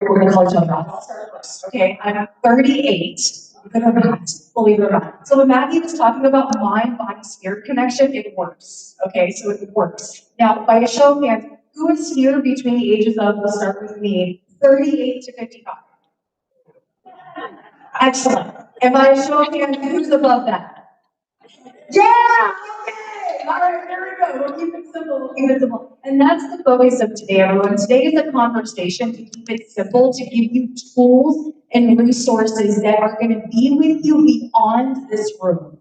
We're going to call each other out. I'll start first. Okay, I'm 38. Believe it or not, believe it or not. So when Matthew was talking about mind, body, spirit connection, it works. Okay, so it works. Now, by a show of hands, who is here between the ages of, we'll start with me, 38 to 55? Excellent. And by a show of hands, who's above that? Yeah! Okay! All right, here we go. We'll keep it simple. We'll keep it simple. And that's the focus of today, everyone. Today is a conversation to keep it simple, to give you tools and resources that are going to be with you beyond this room,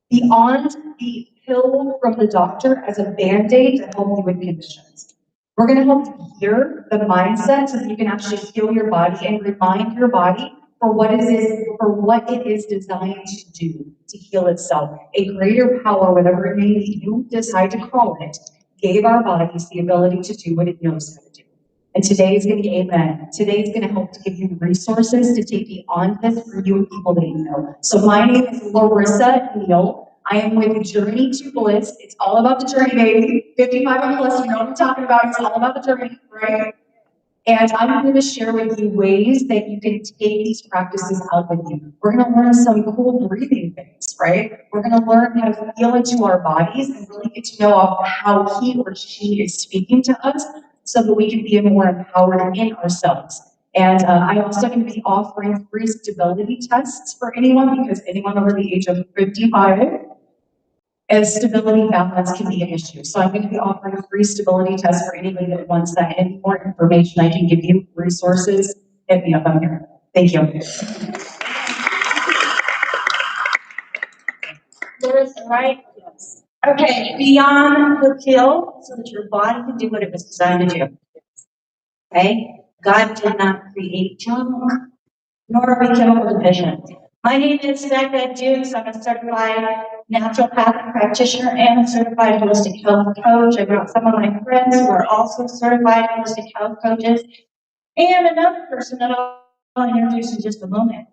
beyond the pill from the doctor as a band-aid to help you with conditions. We're going to help you hear the mindset so that you can actually heal your body and remind your body for what it is designed to do, to heal itself. A greater power, whatever it may be you decide to call it, gave our bodies the ability to do what it knows how to do. And today is going to be amen. Today is going to help to give you resources to take beyond this for you and people that you know. So my name is Larissa Neal. I am with Journey to Bliss. It's all about the journey, baby. 55 and plus, you know what I'm talking about. It's all about the journey, right? And I'm going to share with you ways that you can take these practices out with you. We're going to learn some cool breathing things, right? We're going to learn how to feel into our bodies and really get to know how he or she is speaking to us so that we can be more empowered in ourselves. And I'm also going to be offering free stability tests for anyone, because anyone over the age of 55, as stability balance can be an issue. So I'm going to be offering a free stability test for anybody that wants that. Any more information I can give you, resources, hit me up on here. Thank you. Larissa, right? Yes. Okay, beyond the pill, so that your body can do what it was designed to do. Okay? God did not create junk, nor are we chemical deficient. My name is Becca Dukes. I'm a certified naturopathic practitioner and a certified holistic health coach. I brought some of my friends who are also certified holistic health coaches, and another person that I'll introduce in just a moment.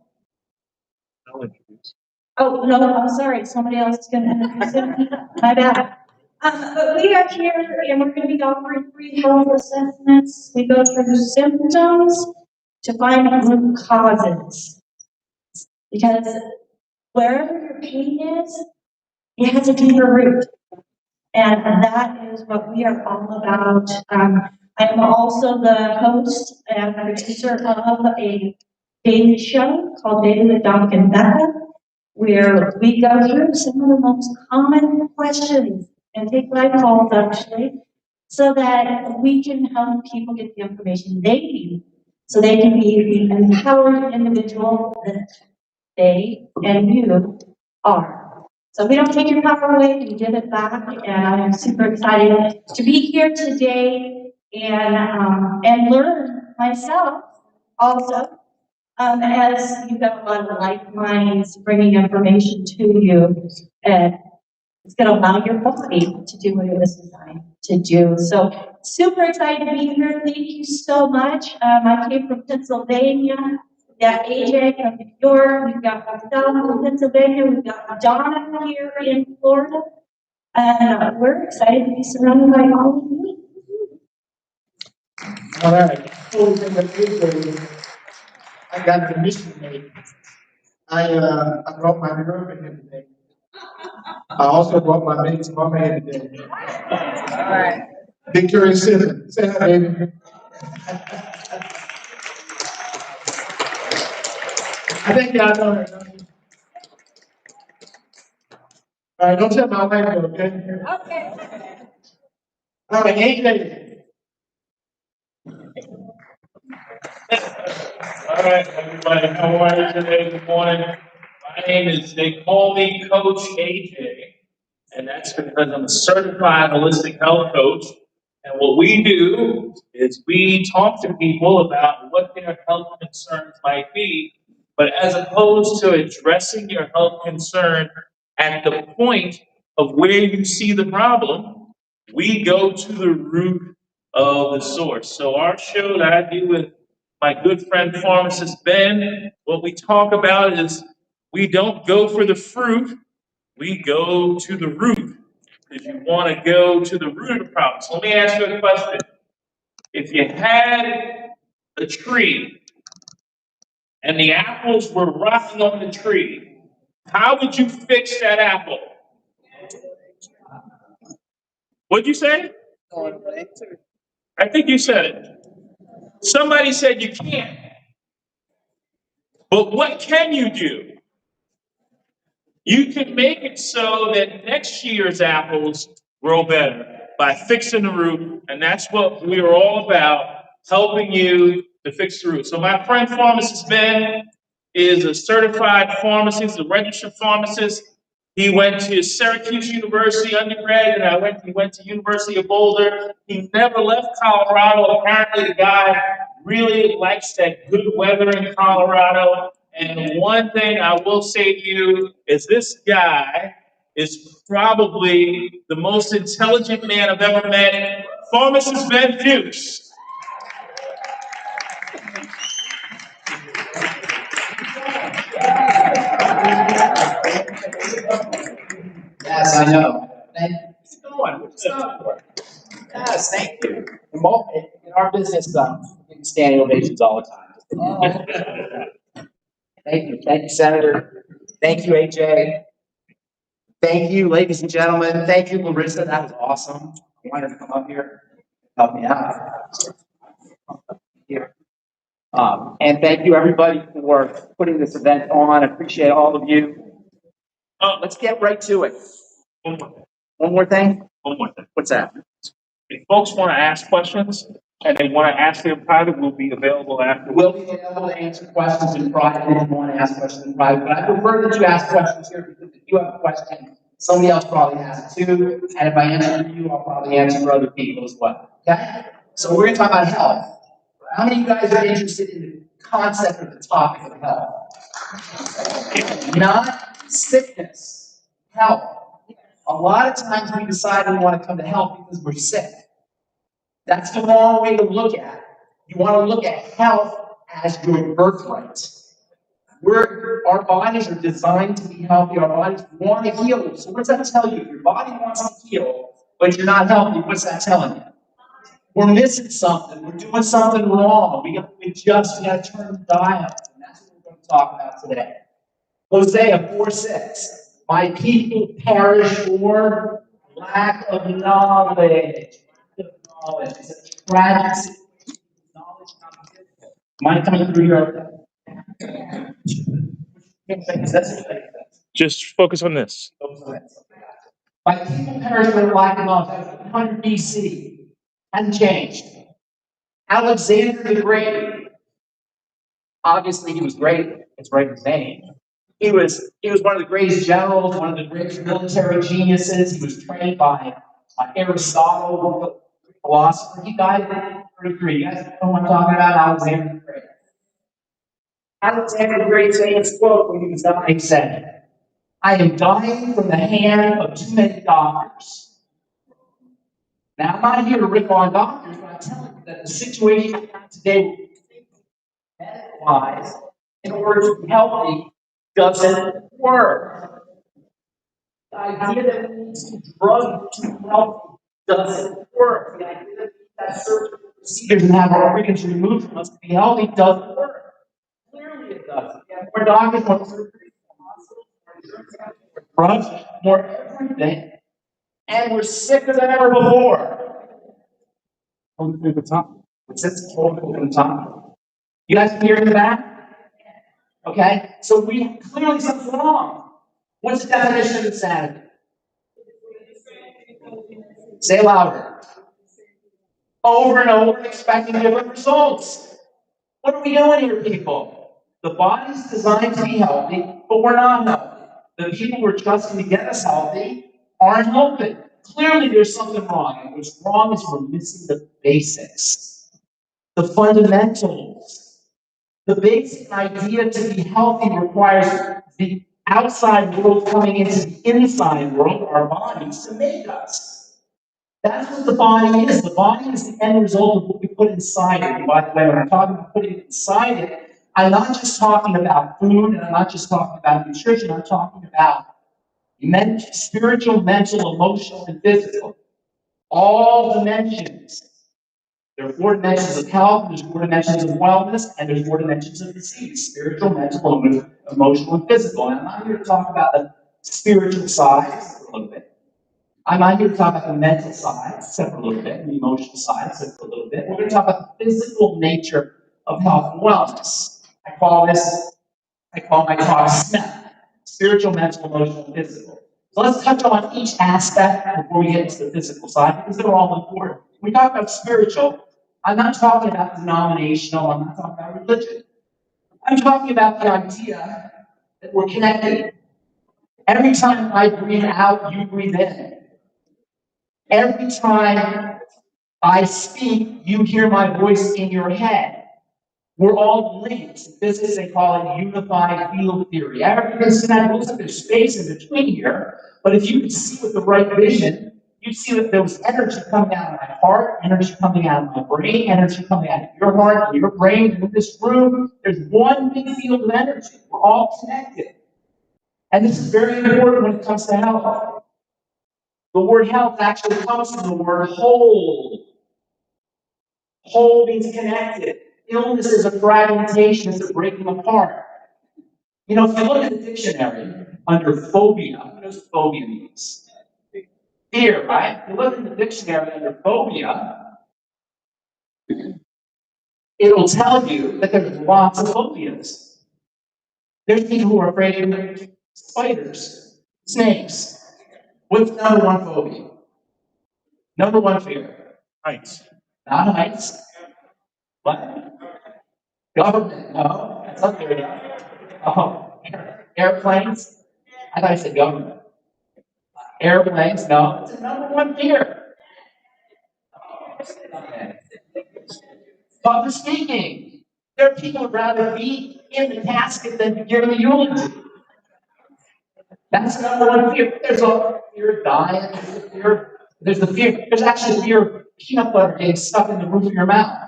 I'll introduce. Oh, no, I'm sorry. Somebody else is going to introduce him. My bad. But we are here and we're going to be offering free health assessments. We go through symptoms to find root causes. Because wherever your pain is, it has a deeper root. And that is what we are all about. I am also the host and producer of a daily show called Daily with Doc and Becca, where we go through some of the most common questions and take live calls actually, so that we can help people get the information they need so they can be the empowered individual that they and you are. So we don't take your power away, we give it back, and I'm super excited to be here today and learn myself also. As you've got a lot of like minds bringing information to you, and it's going to allow your body to do what it was designed to do. So super excited to be here. Thank you so much. I came from Pennsylvania. We've got AJ from New York. We've got myself from Pennsylvania. We've got Donna here in Florida. And we're excited to be surrounded by all of you. All right. I got the mission made. I brought my girlfriend in today. I also brought my mate's mama in today. All right. Victoria Simmons. Say hi, baby. I think y'all know her. Don't you? All right, don't tell my wife, okay? Okay. All right, AJ. All right, everybody, how are you today? Good morning. My name is, they call me Coach AJ, and that's because I'm a certified holistic health coach. And what we do is we talk to people about what their health concerns might be, but as opposed to addressing your health concern at the point of where you see the problem, we go to the root of the source. So our show that I do with my good friend Pharmacist Ben, what we talk about is we don't go for the fruit, we go to the root. If you want to go to the root of the problem. So let me ask you a question. If you had a tree and the apples were rotting on the tree, how would you fix that apple? What'd you say? I think you said it. Somebody said you can't. But what can you do? You can make it so that next year's apples grow better by fixing the root, and that's what we are all about, helping you to fix the root. So my friend Pharmacist Ben is a certified pharmacist, a registered pharmacist. He went to Syracuse University undergrad, and he went to University of Boulder. He never left Colorado. Apparently the guy really likes that good weather in Colorado. And one thing I will say to you is this guy is probably the most intelligent man I've ever met. Pharmacist Ben Fuchs. Yes, I know. What's going on? What's up? Yes, thank you. In our business, we get standing ovations all the time. Thank you, Senator. Thank you, AJ. Thank you, ladies and gentlemen. Thank you, Larissa. That was awesome. I wanted to come up here, help me out. Here. And thank you, everybody, for putting this event on. I appreciate all of you. Let's get right to it. One more thing? One more thing. What's that? If folks want to ask questions and they want to ask them private, we'll be available after. We'll be able to answer questions in private if you want to ask questions in private, but I prefer that you ask questions here because if you have a question, somebody else probably has it too, and if I answer for you, I'll probably answer for other people as well, okay? So we're going to talk about health. How many of you guys are interested in the concept of the topic of health? Not sickness, health. A lot of times we decide we want to come to health because we're sick. That's the wrong way to look at it. You want to look at health as your birthright. Our bodies are designed to be healthy. Our bodies want to heal. So what does that tell you? If your body wants to heal, but you're not healthy, what's that telling you? We're missing something. We're doing something wrong. We got to adjust. We got to turn the dial. And that's what we're going to talk about today. Hosea 4:6. My people perish for lack of knowledge. Knowledge. It's a tragic situation. Knowledge not difficult. Am I coming through here? Just focus on this. My people perish for lack of knowledge. That was 100 BC. Hasn't changed. Alexander the Great. Obviously, he was great. It's right in his name. He was one of the greatest generals, one of the greatest military geniuses. He was trained by Aristotle, the philosopher. He died at 33. You guys know what I'm talking about? Alexander the Great. Alexander the Great saying his quote when he was dying said, I am dying from the hand of too many doctors. Now, I'm not here to rip on doctors, but I'm telling you that the situation we have today, medical-wise, in order to be healthy, doesn't work. The idea that we need some drug to be healthy doesn't work. The idea that surgical procedures and have our organs removed from us to be healthy doesn't work. Clearly it doesn't. We have more doctors, more surgery, more hospitals, more insurance companies, more drugs, more everything. And we're sicker than ever before. Hold it through the top. What's this? Hold it through the top. You guys can hear in the back? Okay? So we clearly something's wrong. What's the definition of insanity? Say it louder. Over and over, expecting different results. What are we doing here, people? The body's designed to be healthy, but we're not healthy. The people we're trusting to get us healthy aren't helping. Clearly, there's something wrong. And what's wrong is we're missing the basics, the fundamentals. The basic idea to be healthy requires the outside world coming into the inside world, our bodies, to make us. That's what the body is. The body is the end result of what we put inside it. And by the way, when I'm talking about putting it inside it, I'm not just talking about food, and I'm not just talking about nutrition. I'm talking about spiritual, mental, emotional, and physical. All dimensions. There are 4 dimensions of health, there's 4 dimensions of wellness, and there's 4 dimensions of disease: spiritual, mental, emotional, and physical. And I'm not here to talk about the spiritual side for a little bit. I'm not here to talk about the mental side, except for a little bit, and the emotional side, except for a little bit. We're going to talk about the physical nature of health and wellness. I call my talk SMEP: spiritual, mental, emotional, and physical. So let's touch on each aspect before we get into the physical side, because they're all important. When we talk about spiritual, I'm not talking about denominational, I'm not talking about religion. I'm talking about the idea that we're connected. Every time I breathe out, you breathe in. Every time I speak, you hear my voice in your head. We're all linked. In physics, they call it unified field theory. Everything looks like there's space in between here, but if you could see with the right vision, you'd see that there was energy coming out of my heart, energy coming out of my brain, energy coming out of your heart, and your brain. And in this room, there's one big field of energy. We're all connected. And this is very important when it comes to health. The word health actually comes from the word whole. Whole means connected. Illness is a fragmentation, it's a breaking apart. You know, if you look at the dictionary under phobia, what does phobia means? Fear, right? If you look in the dictionary under phobia, it'll tell you that there's lots of phobias. There's people who are afraid of spiders, snakes. What's number 1 phobia? Number 1 fear? Heights. Not heights. What? Government? No, that's not good enough. Oh, airplanes? I thought I said government. Airplanes? No, it's the number 1 fear. Okay. Public speaking. There are people who'd rather be in the casket than to give the eulogy. That's the number 1 fear. There's a fear of dying. There's actually a fear of peanut butter getting stuck in the roof of your mouth.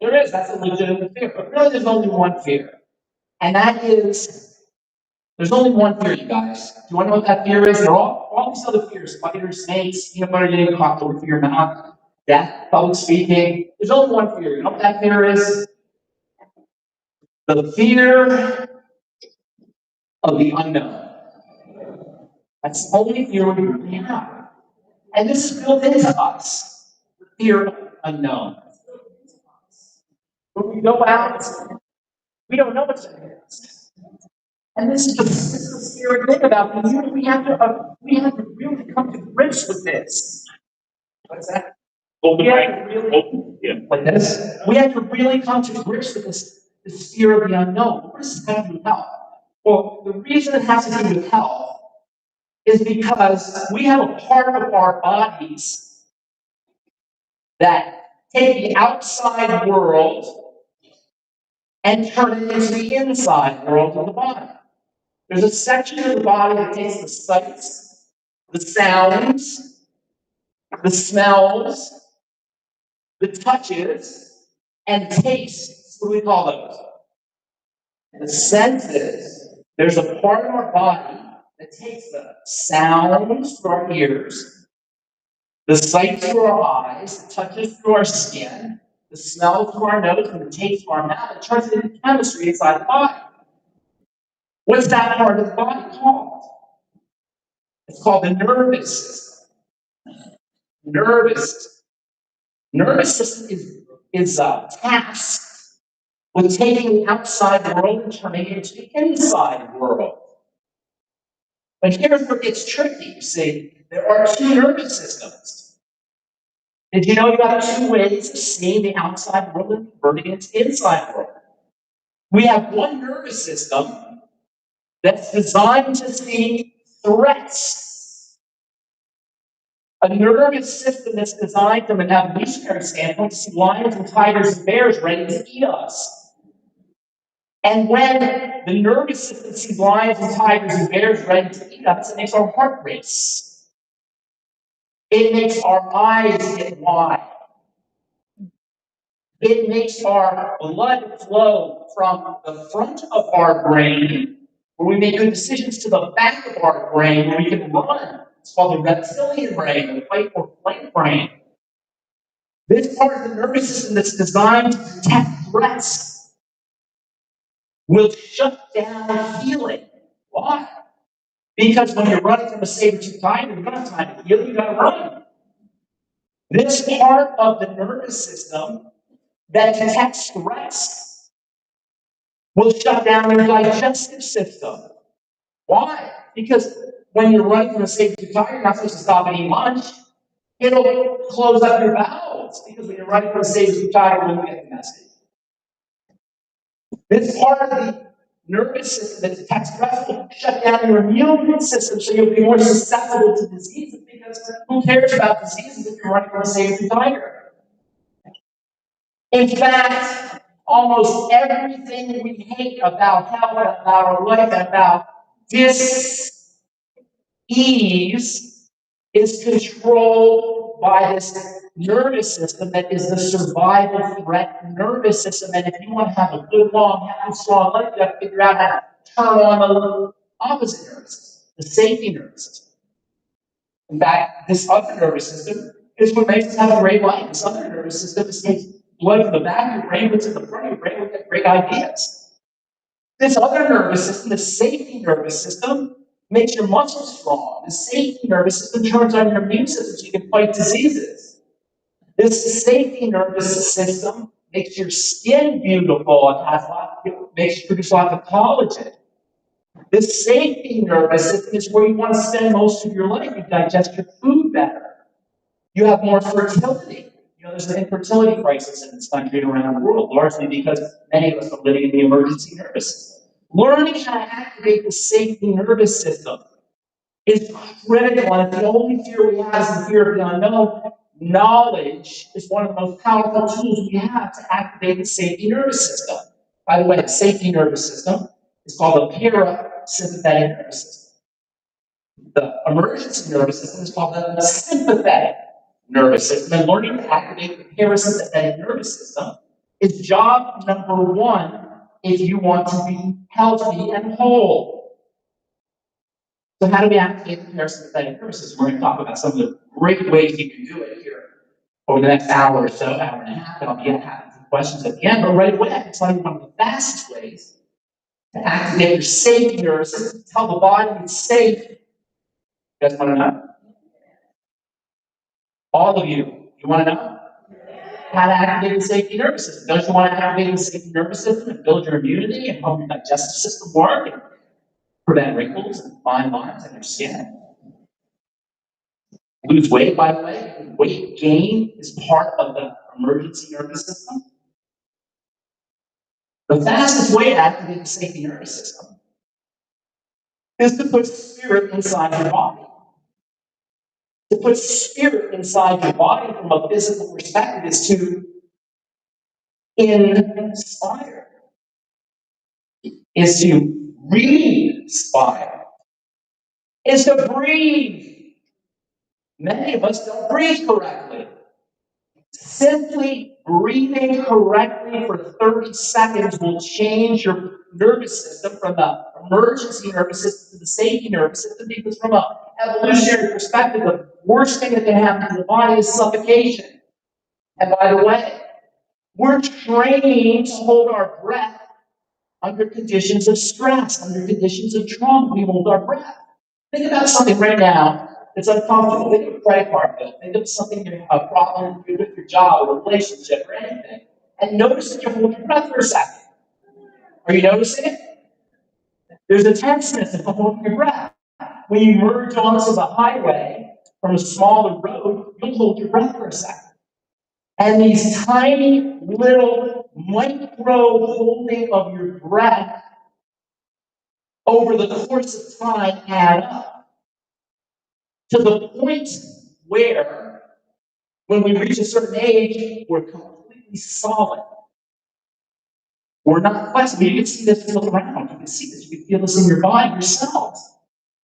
There is, that's a legitimate fear. But really, there's only 1 fear. And that is, there's only 1 fear, you guys. Do you want to know what that fear is? There are all these other fears: spiders, snakes, peanut butter getting caught in the roof of your mouth, death, public speaking. There's only 1 fear. You know what that fear is? The fear of the unknown. That's the only fear we really have. And this is built into us, the fear of the unknown. When we go out, we don't know what's going to hit us. And this is the scary thing about community. We have to really come to grips with this. What's that? Open We have mic. to really, Yeah. like this. We have to really come to grips with this fear of the unknown. What does this have to do with health? Well, the reason it has to do with health is because we have a part of our bodies that take the outside world and turn it into the inside world of the body. There's a section of the body that takes the sights, the sounds, the smells, the touches, and tastes. What do we call those? The senses. There's a part of our body that takes the sounds through our ears, the sight through our eyes, the touches through our skin, the smell through our nose, and the taste through our mouth. It turns it into chemistry inside the body. What's that part of the body called? It's called the nervous system. Nervous system is tasked with taking the outside world and turning it into the inside world. But here's where it gets tricky. You see, there are 2 nervous systems. Did you know you have 2 ways of seeing the outside world and converting it to inside world? We have one nervous system that's designed to see threats. A nervous system that's designed from an evolutionary standpoint to see lions and tigers and bears ready to eat us. And when the nervous system sees lions and tigers and bears ready to eat us, it makes our heart race. It makes our eyes get wide. It makes our blood flow from the front of our brain, where we make good decisions, to the back of our brain, where we can run. It's called the reptilian brain, the fight or flight brain. This part of the nervous system that's designed to detect threats will shut down healing. Why? Because when you're running from a saber-tooth tiger, you don't have time to heal, you gotta run. This part of the nervous system that detects threats will shut down your digestive system. Why? Because when you're running from a saber-tooth tiger, you're not supposed to stop and eat lunch. It'll close up your bowels, because when you're running from a saber-tooth tiger, you'll get the message. This part of the nervous system that detects threats will shut down your immune system, so you'll be more susceptible to diseases, because who cares about diseases if you're running from a saber-tooth tiger? In fact, almost everything we hate about health, about our life, about dis-ease is controlled by this nervous system that is the survival threat nervous system. And if you want to have a good, long, happy, strong life, you have to figure out how to turn on the opposite nervous system, the safety nervous system. In fact, this other nervous system is what makes us have a great life. This other nervous system is takes blood from the back of your brain, puts it in the front of your brain, we get great ideas. This other nervous system, the safety nervous system, makes your muscles strong. The safety nervous system turns on your immune system so you can fight diseases. This safety nervous system makes your skin beautiful and makes you produce a lot of collagen. This safety nervous system is where you want to spend most of your life. You digest your food better. You have more fertility. You know, there's an infertility crisis in this country and around the world, largely because many of us are living in the emergency nervous system. Learning how to activate the safety nervous system is critical, and the only fear we have is the fear of the unknown. Knowledge is one of the most powerful tools we have to activate the safety nervous system. By the way, the safety nervous system is called the parasympathetic nervous system. The emergency nervous system is called the sympathetic nervous system. And learning to activate the parasympathetic nervous system is job number one if you want to be healthy and whole. So how do we activate the parasympathetic nervous system? We're going to talk about some of the great ways you can do it here over the next hour or so, hour and a half, and I'll be happy to questions at the end. But right away, I can tell you one of the fastest ways to activate your safety nervous system, to tell the body it's safe. You guys want to know? All of you want to know how to activate the safety nervous system? Don't you want to activate the safety nervous system and build your immunity and help your digestive system work and prevent wrinkles and fine lines on your skin? Lose weight, by the way. Weight gain is part of the emergency nervous system. The fastest way to activate the safety nervous system is to put spirit inside your body. To put spirit inside your body from a physical perspective is to inspire, is to re-inspire, is to breathe. Many of us don't breathe correctly. Simply breathing correctly for 30 seconds will change your nervous system from the emergency nervous system to the safety nervous system, because from an evolutionary perspective, the worst thing that can happen to the body is suffocation. And by the way, we're trained to hold our breath under conditions of stress, under conditions of trauma. We hold our breath. Think about something right now that's uncomfortable. Think of a credit card bill. Think of something, a problem with your job, or relationship, or anything. And notice that you hold your breath for a second. Are you noticing it? There's a tenseness in holding your breath. When you merge onto the highway from a smaller road, you'll hold your breath for a second. And these tiny little micro holding of your breath over the course of time add up to the point where, when we reach a certain age, we're completely solid. We're not flexible. You can see this, look around. You can see this. You can feel this in your body yourselves.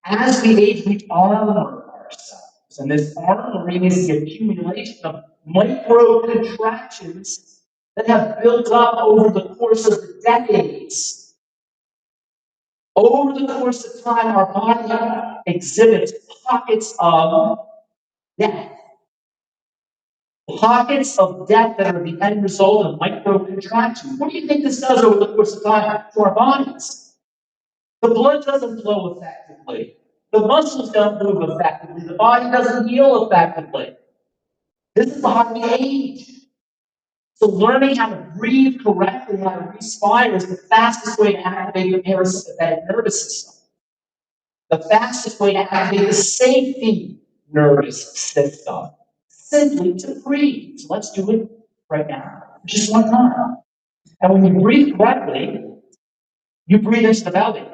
As we age, we armor ourselves. And this armoring is the accumulation of micro contractions that have built up over the course of decades. Over the course of time, our body exhibits pockets of death. Pockets of death that are the end result of micro-contractions. What do you think this does over the course of time to our bodies? The blood doesn't flow effectively. The muscles don't move effectively. The body doesn't heal effectively. This is how we age. So learning how to breathe correctly, how to respire is the fastest way to activate the parasympathetic nervous system. The fastest way to activate the safety nervous system. Simply to breathe. So let's do it right now. Just one time. And when you breathe correctly, you breathe into the belly.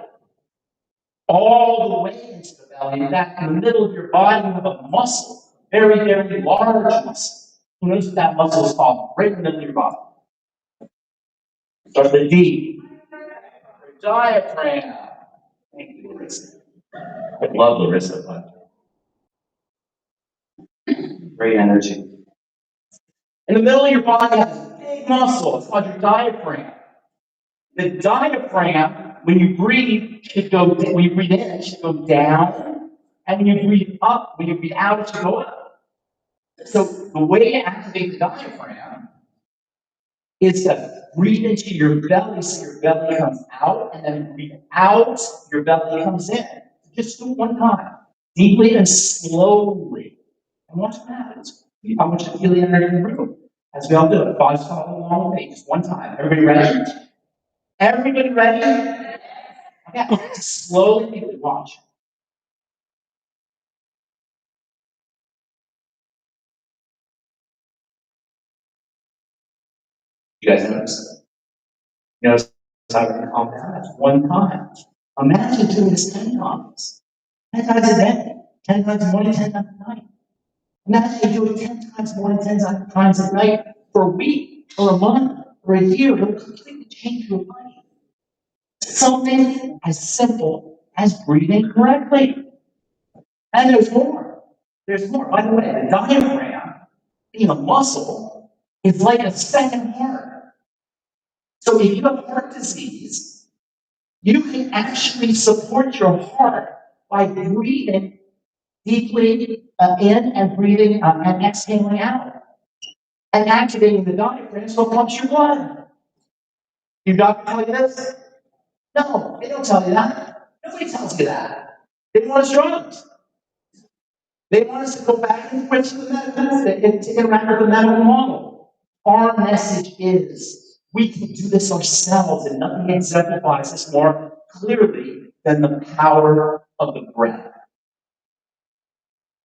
All the way into the belly. In fact, in the middle of your body, you have a muscle. Very, very large muscle. Who knows what that muscle is called? Right in the middle of your body. Start with the D. Diaphragm. Thank you, Larissa. I love Larissa, but great energy. In the middle of your body, you have this big muscle. It's called your diaphragm. The diaphragm, when you breathe, when you breathe in, it should go down. And when you breathe up, when you breathe out, it should go up. So the way to activate the diaphragm is to breathe into your belly so your belly comes out, and then breathe out, your belly comes in. Just do it one time, deeply and slowly. And watch what happens. I want you to feel the energy in the room. As we all do it. Body's following along with me. Just one time. Everybody ready? Everybody ready? Okay. Slowly watch. You guys notice? Notice how we're going to calm down? That's one time. Imagine doing this 10 times. 10 times a day. 10 times in the morning, 10 times at night. Imagine you do it 10 times more than 10 times at night for a week, or a month, or a year. It'll completely change your life. Something as simple as breathing correctly. And there's more. There's more. By the way, the diaphragm, being a muscle, is like a second heart. So if you have heart disease, you can actually support your heart by breathing deeply in and breathing and exhaling out. And activating the diaphragm so it pumps your blood. Your doctor tell you this? No, they don't tell you that. Nobody tells you that. They want us drugs. They want us to go back and switch to the medical, to interact with the medical model. Our message is we can do this ourselves, and nothing exemplifies this more clearly than the power of the breath.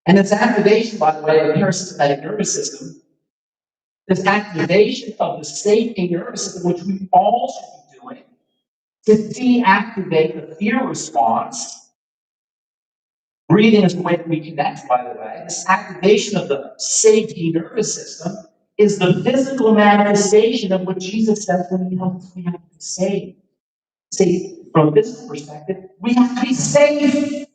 And its activation, by the way, of the parasympathetic nervous system, this activation of the safety nervous system, which we all should be doing, to deactivate the fear response. Breathing is the way that we connect, by the way. This activation of the safety nervous system is the physical manifestation of what Jesus says when he helps we have to be saved. See, from a physical perspective, we have to be safe.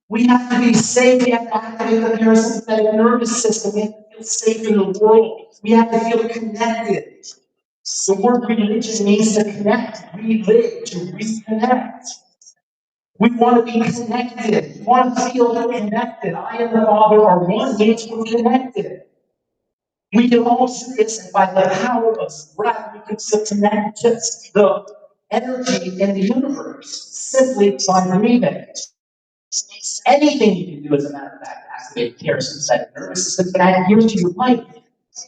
We have to be safe. We have to activate the parasympathetic nervous system. We have to feel safe in the world. We have to feel connected. The word religion means to connect, relive, to reconnect. We want to be connected. We want to feel connected. I and the Father are one, means we're connected. We can all do this, and by the power of breath, we can still connect to the energy in the universe simply by breathing. Anything you can do, as a matter of fact, activate the parasympathetic nervous system, can add years to your life.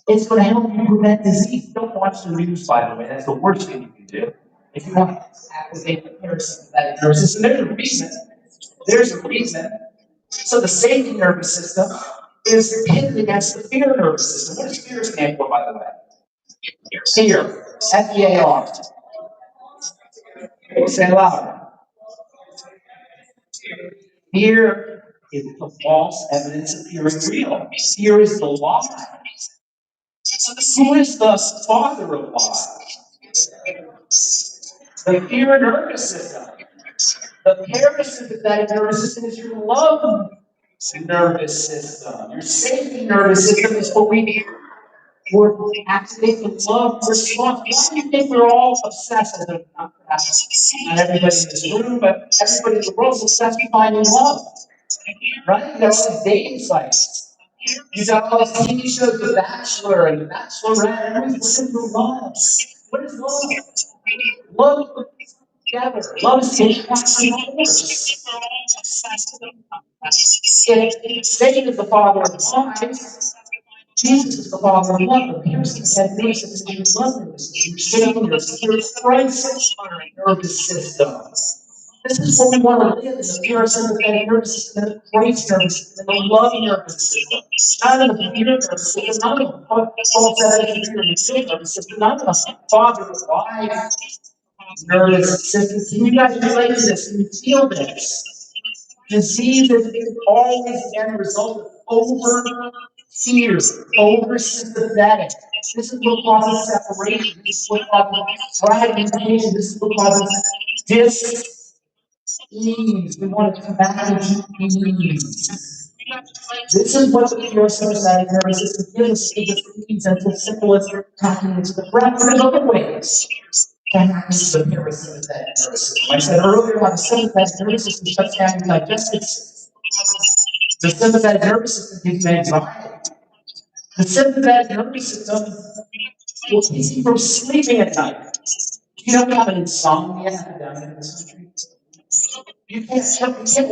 It's going to help you prevent disease. Don't watch the news, by the way. That's the worst thing you can do. If you want to activate the parasympathetic nervous system, there's a reason. There's a reason. So the safety nervous system is pitted against the fear nervous system. What does fear stand for, by the way? Fear. F-E-A-R. Say it louder. Fear is the false evidence appearing real. Fear is the lie. Who is the father of lies? The fear nervous system. The parasympathetic nervous system is your love nervous system. Your safety nervous system is what we need. We're activating the love response. Why do you think we're all obsessed? Not everybody in this room, but everybody in the world is obsessed with finding love. Right? There's dating sites. You got all these TV shows, The Bachelor and The Bachelorette, and everything simple love. What is love? Love together. Love is the attraction of force. If Satan is the father of lies, Jesus is the father of love. The Pearson said, "This is your love nervous system. You're sitting in your Christ nervous system." This is what we want to live in, the parasympathetic nervous system, the Christ nervous system, the love nervous system. Not in the fear nervous system, not in the Paul said in the fear nervous system, not in the father of lies nervous system. Can you guys relate to this? Can you feel this? Disease is always the end result of over fear, over sympathetic. This is what causes separation. This is what causes fragmentation. This is what causes dis-ease. We want to come back into ease. This is what the parasympathetic nervous system gives us ease and as simple as tapping into the breath. There's other ways to access the parasympathetic nervous system. I said earlier how the sympathetic nervous system shuts down your digestive system. The sympathetic nervous system gives you anxiety. The sympathetic nervous system will keep you from sleeping at night. You don't have an insomnia epidemic in this country. You can't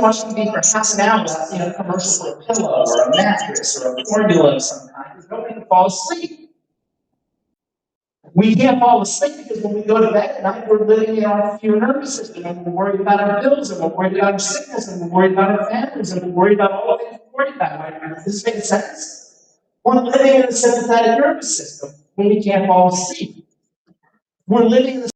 watch TV for half an hour without seeing a commercial for a pillow or a mattress or a formula of some kind because nobody can fall asleep. We can't fall asleep because when we go to bed at night, we're living in our fear nervous system and we're worried about our bills and we're worried about our sickness and we're worried about our families and we're worried about all the things we're worried about right now. Does this make sense? We're living in the sympathetic nervous system when we can't fall asleep. We're living in the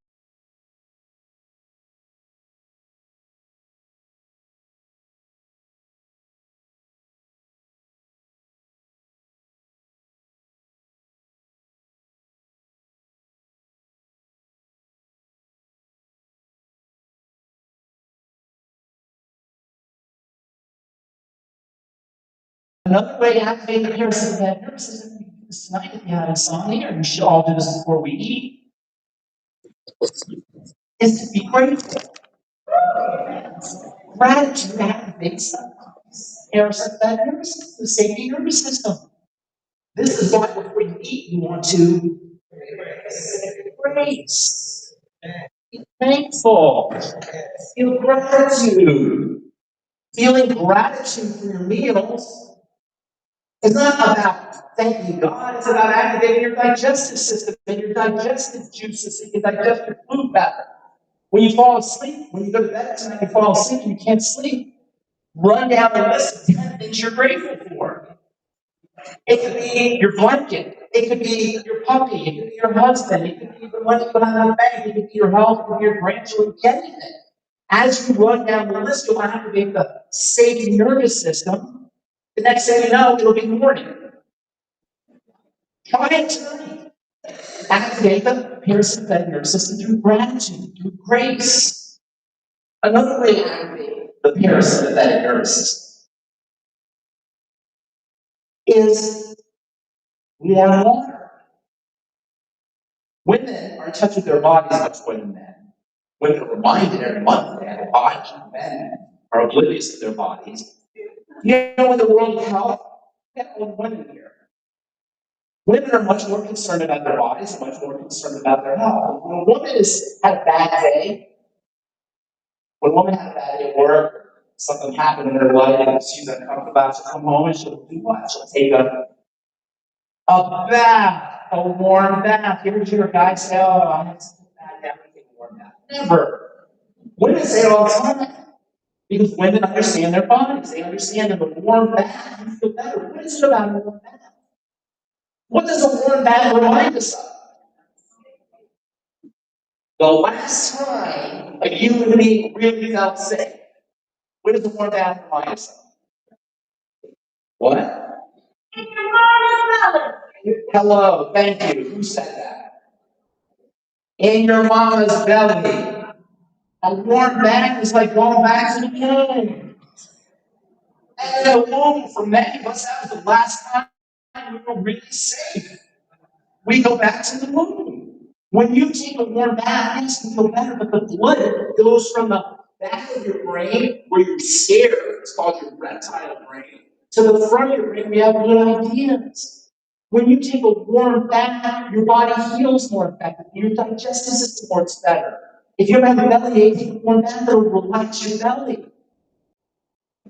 Another way to activate the parasympathetic nervous system, you can do this tonight if you have insomnia, and we should all do this before we eat, is to be grateful. Gratitude activates the parasympathetic nervous system, the safety nervous system. This is why before you eat, you want to praise, be thankful, feel gratitude. Feeling gratitude for your meals is not about thanking God, it's about activating your digestive system and your digestive juices so you can digest your food better. When you fall asleep, when you go to bed tonight, you fall asleep and you can't sleep, run down the list of 10 things you're grateful for. It could be your blanket, it could be your puppy, it could be your husband, it could be the money you put on the bank, it could be your health, it could be your grandchildren, anything. As you run down the list, you'll activate the safety nervous system. The next thing you know, it'll be morning. Try it tonight. Activate the parasympathetic nervous system through gratitude, through grace. Another way to activate the parasympathetic nervous system is warm water. Women are in touch with their bodies much more than men. Women are reminded every month they have a body. Men are oblivious to their bodies. You know, in the world of health, we have old women here. Women are much more concerned about their bodies and much more concerned about their health. When a woman has had a bad day, when a woman had a bad day at work, something happened in her life, and she's uncomfortable, she'll come home and she'll do what? She'll take a bath, a warm bath. You ever hear a guy say, "Oh, I had such a bad day, I'm gonna take a warm bath"? Never. Women say it all the time. Because women understand their bodies. They understand that a warm bath, you feel better. What is it about a warm bath? What does a warm bath remind us of? The last time a human being really felt safe. What does a warm bath remind us of? What? Hello, thank you. Who said that? In your mama's belly. A warm bath is like going back to the womb. And the womb, for many of us, that was the last time we were really safe. We go back to the womb. When you take a warm bath, yes, you feel better, but the blood goes from the back of your brain, where you're scared, it's called your reptile brain, to the front of your brain, we have good ideas. When you take a warm bath, your body heals more effectively. Your digestive system works better. If you have a bellyache, take a warm bath, it'll relax your belly.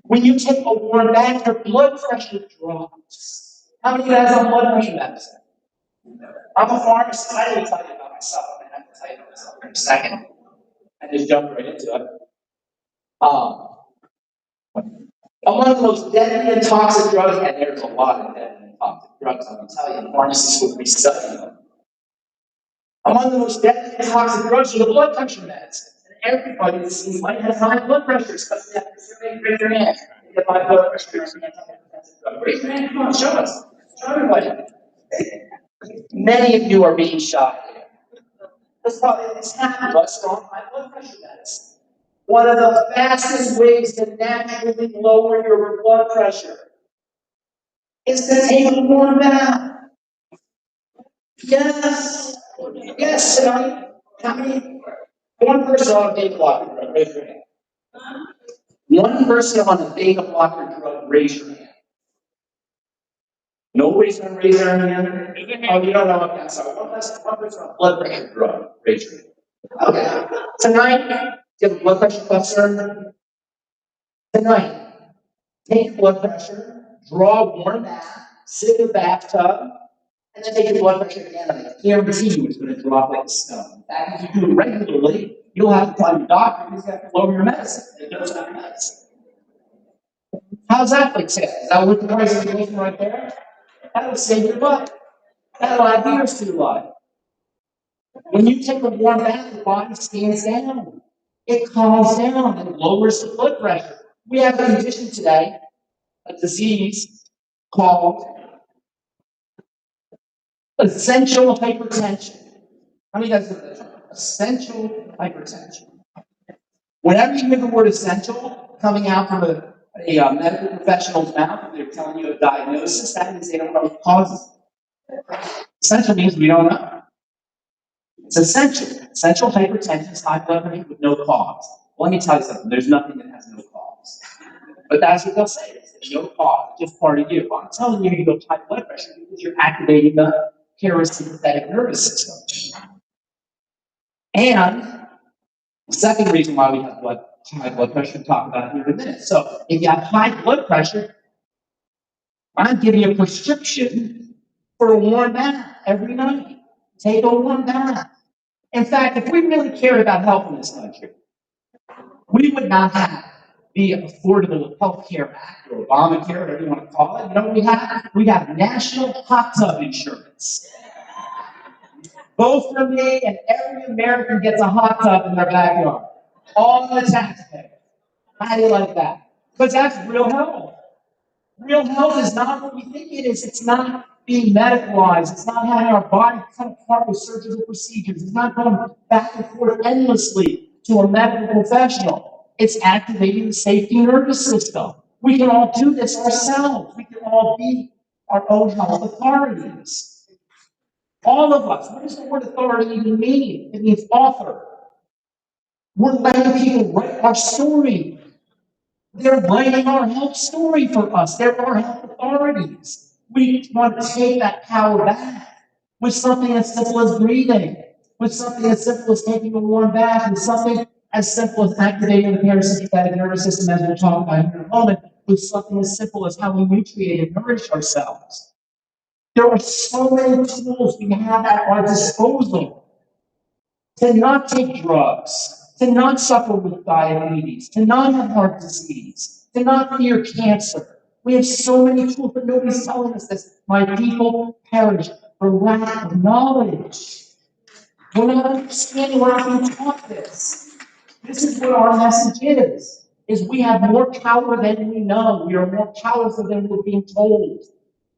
When you take a warm bath, your blood pressure drops. How many of you guys on blood pressure medicine? I'm a pharmacist. I didn't tell you about myself. I'm going to have to tell you about myself in a second. I just jumped right into it. Among the most deadly and toxic drugs, and there's a lot of deadly and toxic drugs, I'm going to tell you, in pharmacy school, we study them. Among the most deadly and toxic drugs are the blood pressure meds. And everybody that seems like has high blood pressure, because they have to raise their hand. They have high blood pressure. Raise your hand, come on, show us. Show everybody. Many of you are being shot here. That's probably it's happened to us on high blood pressure meds. One of the fastest ways to naturally lower your blood pressure is to take a warm bath. Yes. Yes, tonight. How many? One person on a beta blocker drug, raise your hand. One person on a beta blocker drug, raise your hand. Nobody's going to raise their hand. Oh, you don't know what that's about. One person on a blood pressure drug, raise your hand. Okay. Tonight, do you have a blood pressure concern? Tonight, take blood pressure, draw a warm bath, sit in the bathtub, and then take your blood pressure again. I guarantee you it's going to drop like a stone. In fact, if you do it regularly, you'll have to tell your doctor he's got to lower your medicine. It does not medicine. How's that for example? Is that what the price of the right there? That would save your butt. That'll add years to your life. When you take a warm bath, the body stands down. It calms down and lowers the blood pressure. We have a condition today, a disease called essential hypertension. How many of you guys know this? Essential hypertension. Whenever you hear the word essential coming out from a medical professional's mouth, they're telling you a diagnosis, that means they don't know what causes it. Essential means we don't know. It's essential. Essential hypertension is high blood pressure with no cause. Well, let me tell you something. There's nothing that has no cause. But that's what they'll say. There's no cause. It's just part of you. I'm telling you, you go high blood pressure because you're activating the parasympathetic nervous system. And the second reason why we have high blood pressure, we'll talk about here in a minute. So if you have high blood pressure, I'm giving you a prescription for a warm bath every night. Take a warm bath. In fact, if we really cared about health in this country, we would not have the Affordable Health Care Act or Obamacare, whatever you want to call it. You know what we have? We have national hot tub insurance. Vote for me, and every American gets a hot tub in their backyard. All the taxpayers. How do you like that? Because that's real health. Real health is not what we think it is. It's not being medicalized. It's not having our body cut apart with surgical procedures. It's not going back and forth endlessly to a medical professional. It's activating the safety nervous system. We can all do this ourselves. We can all be our own health authorities. All of us. What does the word authority even mean? It means author. We're letting people write our story. They're writing our health story for us. They're our health authorities. We want to take that power back with something as simple as breathing, with something as simple as taking a warm bath, with something as simple as activating the parasympathetic nervous system, as we'll talk about in a moment, with something as simple as how we nutrient and nourish ourselves. There are so many tools we have at our disposal to not take drugs, to not suffer with diabetes, to not have heart disease, to not fear cancer. We have so many tools, but nobody's telling us this. My people perish for lack of knowledge. We're not understanding, we're not being taught this. This is what our message is we have more power than we know. We are more powerful than we're being told.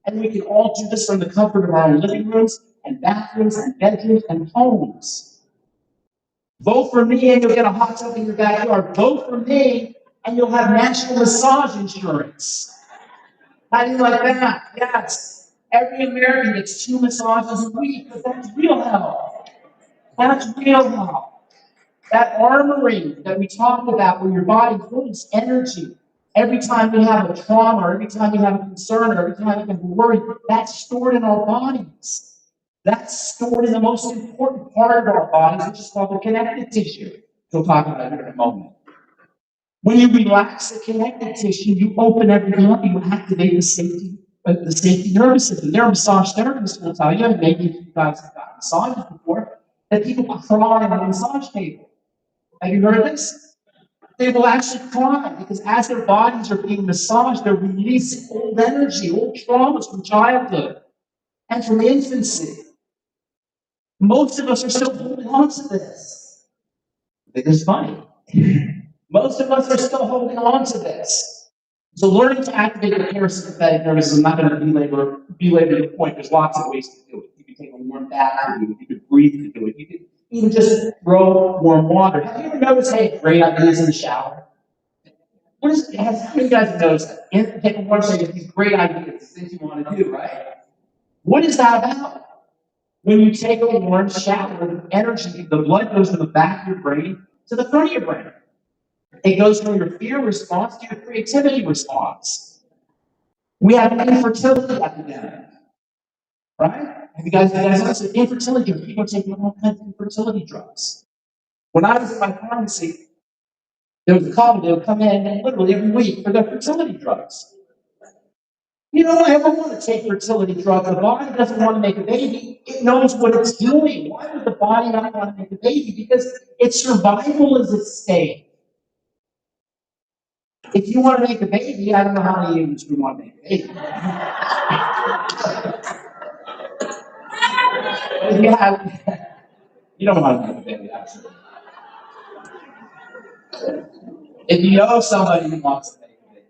And we can all do this from the comfort of our own living rooms and bathrooms and bedrooms and homes. Vote for me and you'll get a hot tub in your backyard. Vote for me and you'll have national massage insurance. How do you like that? Yes. Every American gets 2 massages a week, but that's real health. That's real health. That armoring that we talked about where your body holds energy Every time we have a trauma, or every time we have a concern, or every time we have a worry, that's stored in our bodies. That's stored in the most important part of our bodies, which is called the connective tissue. We'll talk about it in a moment. When you relax the connective tissue, you open everything up, you activate the safety nervous system. There are massage therapists will tell you, and maybe you guys have gotten massages before, that people cry on the massage table. Have you heard of this? They will actually cry because as their bodies are being massaged, they're releasing old energy, old traumas from childhood and from infancy. Most of us are still holding on to this. I think it's funny. Most of us are still holding on to this. So learning to activate the parasympathetic nervous system, I'm not going to belabor the point. There's lots of ways to do it. You can take a warm bath to do it. You can breathe to do it. You can even just throw warm water. Have you ever noticed, hey, great ideas in the shower? How many of you guys have noticed that? Take a warm shower, you have these great ideas, things you want to do, right? What is that about? When you take a warm shower, the energy, the blood goes from the back of your brain to the front of your brain. It goes from your fear response to your creativity response. We have an infertility epidemic, right? Have you guys noticed that infertility, people are taking all kinds of infertility drugs? When I was in my pharmacy, there was a couple that would come in literally every week for their fertility drugs. You don't ever want to take fertility drugs. The body doesn't want to make a baby. It knows what it's doing. Why would the body not want to make a baby? Because its survival is at stake. If you want to make a baby, I don't know how many of you want to make a baby. You don't want to make a baby, absolutely. If you know somebody who wants to make a baby,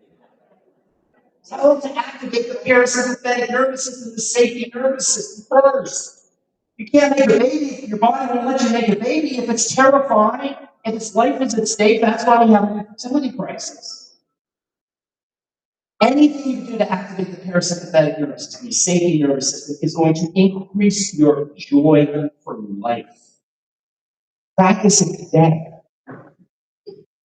tell them to activate the parasympathetic nervous system, the safety nervous system first. You can't make a baby. Your body won't let you make a baby if it's terrifying, if its life is at stake. That's why we have an infertility crisis. Anything you do to activate the parasympathetic nervous system, the safety nervous system, is going to increase your joy for life. Practice it today.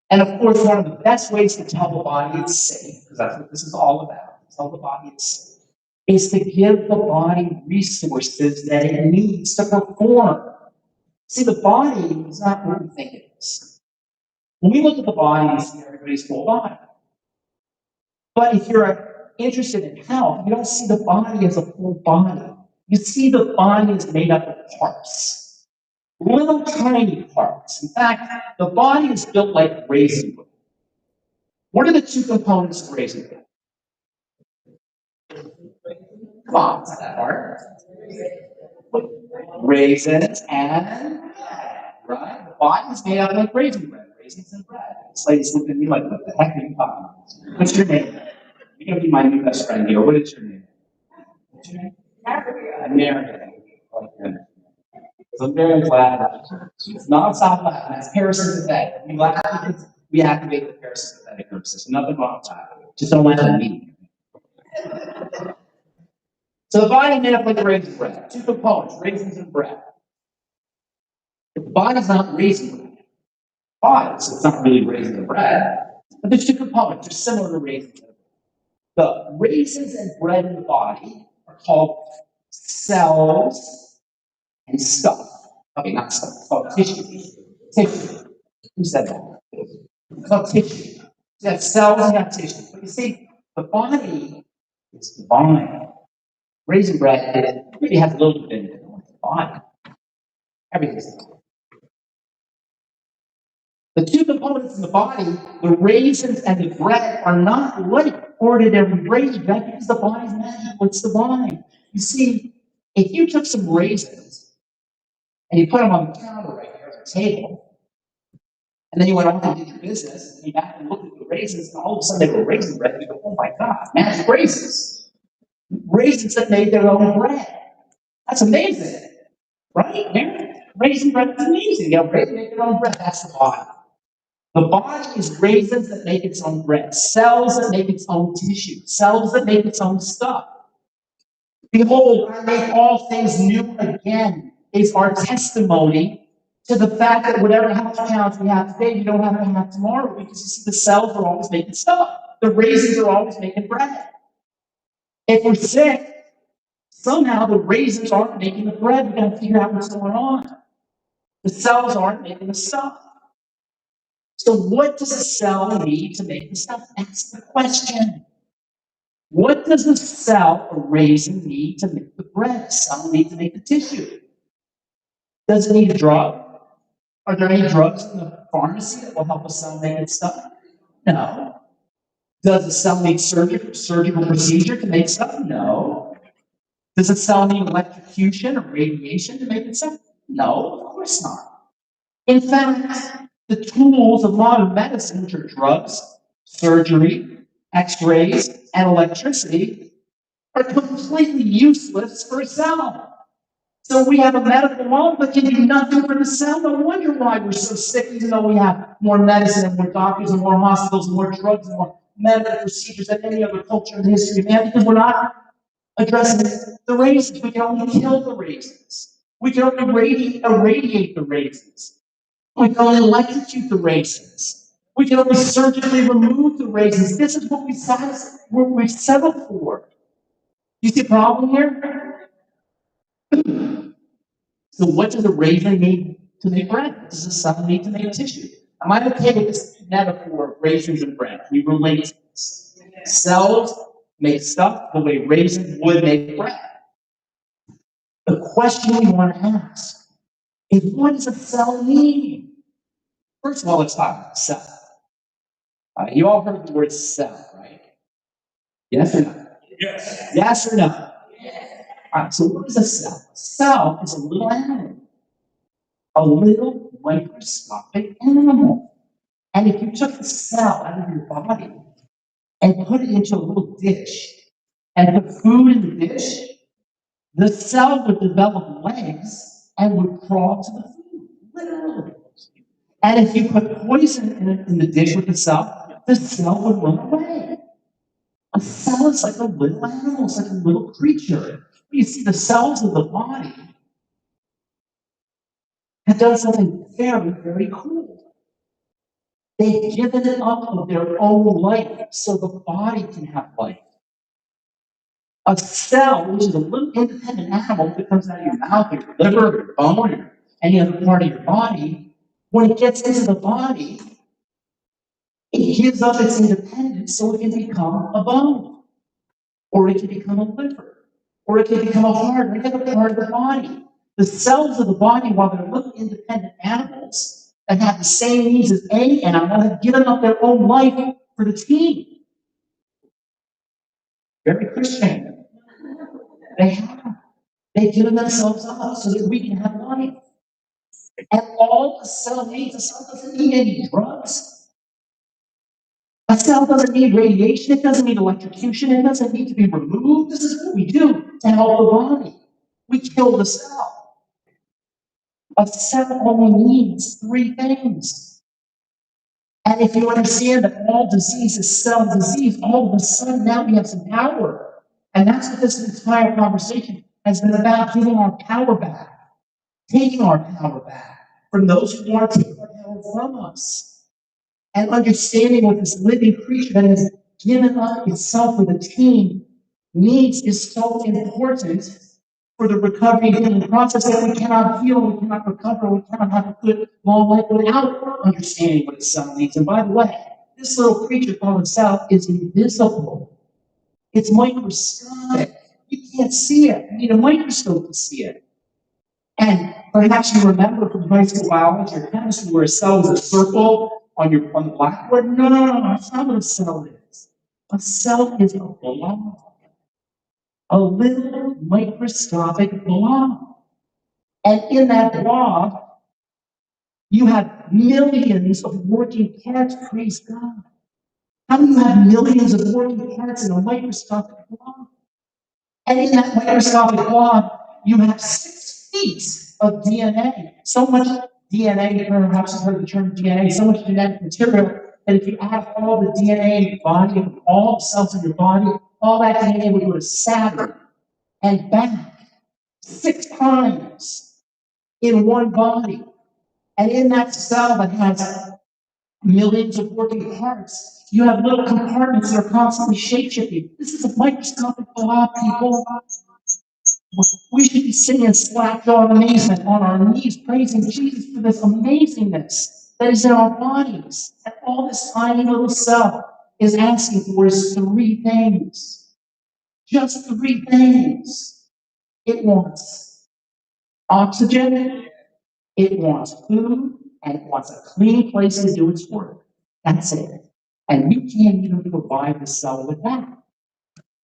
And of course, one of the best ways to tell the body it's safe, because that's what this is all about, tell the body it's safe, is to give the body resources that it needs to perform. See, the body is not what we think it is. When we look at the body, we see everybody's full body. But if you're interested in health, you don't see the body as a full body. You see the body is made up of parts. Little tiny parts. In fact, the body is built like raisin bread. What are the two components of raisin bread? Come on, it's not that hard. Raisins and bread, right? The body is made up like raisin bread, raisins and bread. This lady's looking at me like, what the heck are you talking about? What's your name? You're going to be my new best friend here. What is your name? What's your name? Mary. So I'm very glad. It's not stop laughing. That's parasympathetic. We laugh because we activate the parasympathetic nervous system. Nothing wrong with that. Just don't laugh at me. So the body made up like raisin bread. Two components, raisins and bread. If the body's not raisin bread, it's not really raisin and bread. But there's two components. They're similar to raisins. The raisins and bread in the body are called cells and stuff. Okay, not stuff. It's called tissue. Tissue. Who said that? It's called tissue. You have cells and you have tissue. But you see, the body is divine. Raisin bread really has a little bit in it. It's divine. Everything's divine. The two components in the body, the raisins and the bread, are not like ordinary raisins. That's because the body's magical. It's divine. You see, if you took some raisins and you put them on the counter right here at the table, and then you went on and did your business, and you back and looked at the raisins, and all of a sudden they were raisin bread, and you go, oh my God, magic raisins. Raisins that made their own bread. That's amazing. Right? Raisin bread is amazing. You know, raisins make their own bread. That's the body. The body is raisins that make its own bread, cells that make its own tissue, cells that make its own stuff. Behold, I make all things new again is our testimony to the fact that whatever health challenge we have today, we don't have to have tomorrow, because you see, the cells are always making stuff. the raisins are always making bread. If we're sick, somehow the raisins aren't making the bread. We gotta figure out what's going on. The cells aren't making the stuff. So what does a cell need to make the stuff? That's the question. What does a cell, a raisin, need to make the bread? A cell need to make the tissue. Does it need a drug? Are there any drugs in the pharmacy that will help a cell make its stuff? No. Does a cell need surgical procedure to make stuff? No. Does a cell need electrocution or radiation to make itself? No, of course not. In fact, the tools of modern medicine, which are drugs, surgery, x-rays, and electricity, are completely useless for a cell. So we have a medical model that can do nothing for the cell. No wonder why we're so sick, even though we have more medicine and more doctors and more hospitals and more drugs and more medical procedures than any other culture in the history of man, because we're not addressing the raisins. We can only kill the raisins. We can only irradiate the raisins. We can only electrocute the raisins. We can only surgically remove the raisins. This is what we've settled for. You see the problem here? So what does a raisin need to make bread? What does a cell need to make tissue? Am I okay with this metaphor of raisins and bread? We relate to this. Cells make stuff the way raisins would make bread. The question we want to ask is, what does a cell need? First of all, let's talk about cell. You all heard the word cell, right? Yes or no? Yes. Yes or no? All right, so what is a cell? A cell is a little animal, a little microscopic animal. And if you took the cell out of your body and put it into a little dish and put food in the dish, the cell would develop legs and would crawl to the food, literally. And if you put poison in the dish with the cell would run away. A cell is like a little animal, it's like a little creature. You see, the cells of the body have done something very, very cool. They've given it up of their own life so the body can have life. A cell, which is a little independent animal that comes out of your mouth, or your liver, or your bone, or any other part of your body, when it gets into the body, it gives up its independence so it can become a bone, or it can become a liver, or it can become a heart, or any other part of the body. The cells of the body, while they're little independent animals that have the same needs as any animal, have given up their own life for the team. Very Christian. They have. They've given themselves up so that we can have life. And all a cell needs, a cell doesn't need any drugs. A cell doesn't need radiation, it doesn't need electrocution, it doesn't need to be removed. This is what we do to help the body. We kill the cell. A cell only needs three things. And if you understand that all disease is cell disease, all of a sudden now we have some power. And that's what this entire conversation has been about, giving our power back, taking our power back from those who want to take our power from us. And understanding what this living creature that has given up itself for the team needs is so important for the recovery and healing process that we cannot heal, we cannot recover, we cannot have a good long life without understanding what a cell needs. And by the way, this little creature called a cell is invisible. It's microscopic. You can't see it. You need a microscope to see it. And perhaps you remember from high school biology or chemistry where a cell is a circle on the blackboard. No, that's not what a cell is. A cell is a blob. A little microscopic blob. And in that blob, you have millions of working parts, praise God. How do you have millions of working parts in a microscopic blob? And in that microscopic blob, you have 6 feet of DNA. So much DNA, perhaps you've heard the term DNA, so much genetic material, that if you add all the DNA in your body, and all the cells in your body, all that DNA would go to Saturn and back 6 times in one body. And in that cell that has millions of working parts. You have little compartments that are constantly shape-shifting. This is a microscopic blob, people. We should be sitting in slack-jawed amazement on our knees, praising Jesus for this amazingness that is in our bodies. And all this tiny little cell is asking for is three things. Just three things. It wants oxygen, it wants food, and it wants a clean place to do its work. That's it. And you can't even provide the cell with that.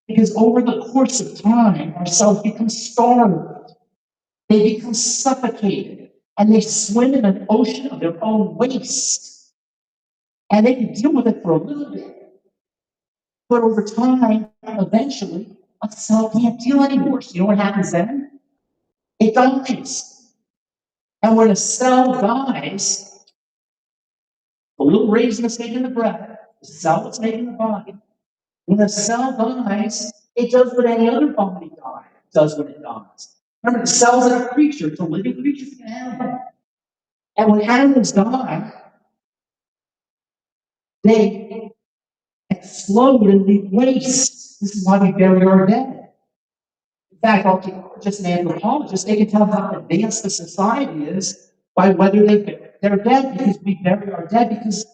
Because over the course of time, our cells become starved. They become suffocated. And they swim in an ocean of their own waste. And they can deal with it for a little bit. But over time, eventually, a cell can't deal anymore. So you know what happens then? It dies. And when a cell dies, the little raisin that's making the bread, the cell that's making the body, when a cell dies, it does what any other body does when it dies. Remember, the cells in a creature, it's a living creature, it's an animal. And when animals die, they explode and leave waste. This is why we bury our dead. In fact, archaeologists and anthropologists, they can tell how advanced the society is by whether they're dead, because we bury our dead, because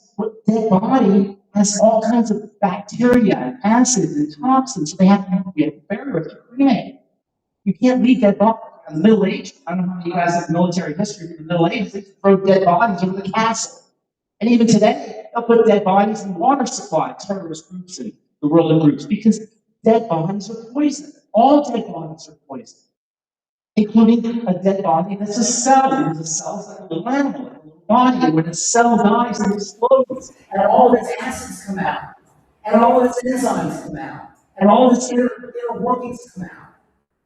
dead body has all kinds of bacteria and acids and toxins, so they have to be buried or cremated. You can't leave dead bodies. In the Middle Ages, I don't know how you guys have military history, but in the Middle Ages, they throw dead bodies over the castle. And even today, they'll put dead bodies in water supply, terrorist groups and guerrilla groups, because dead bodies are poison. All dead bodies are poison, including a dead body that's a cell. Because a cell is like a little animal, like a little body. And when a cell dies, it explodes, and all of its acids come out, and all of its enzymes come out, and all of its inner workings come out.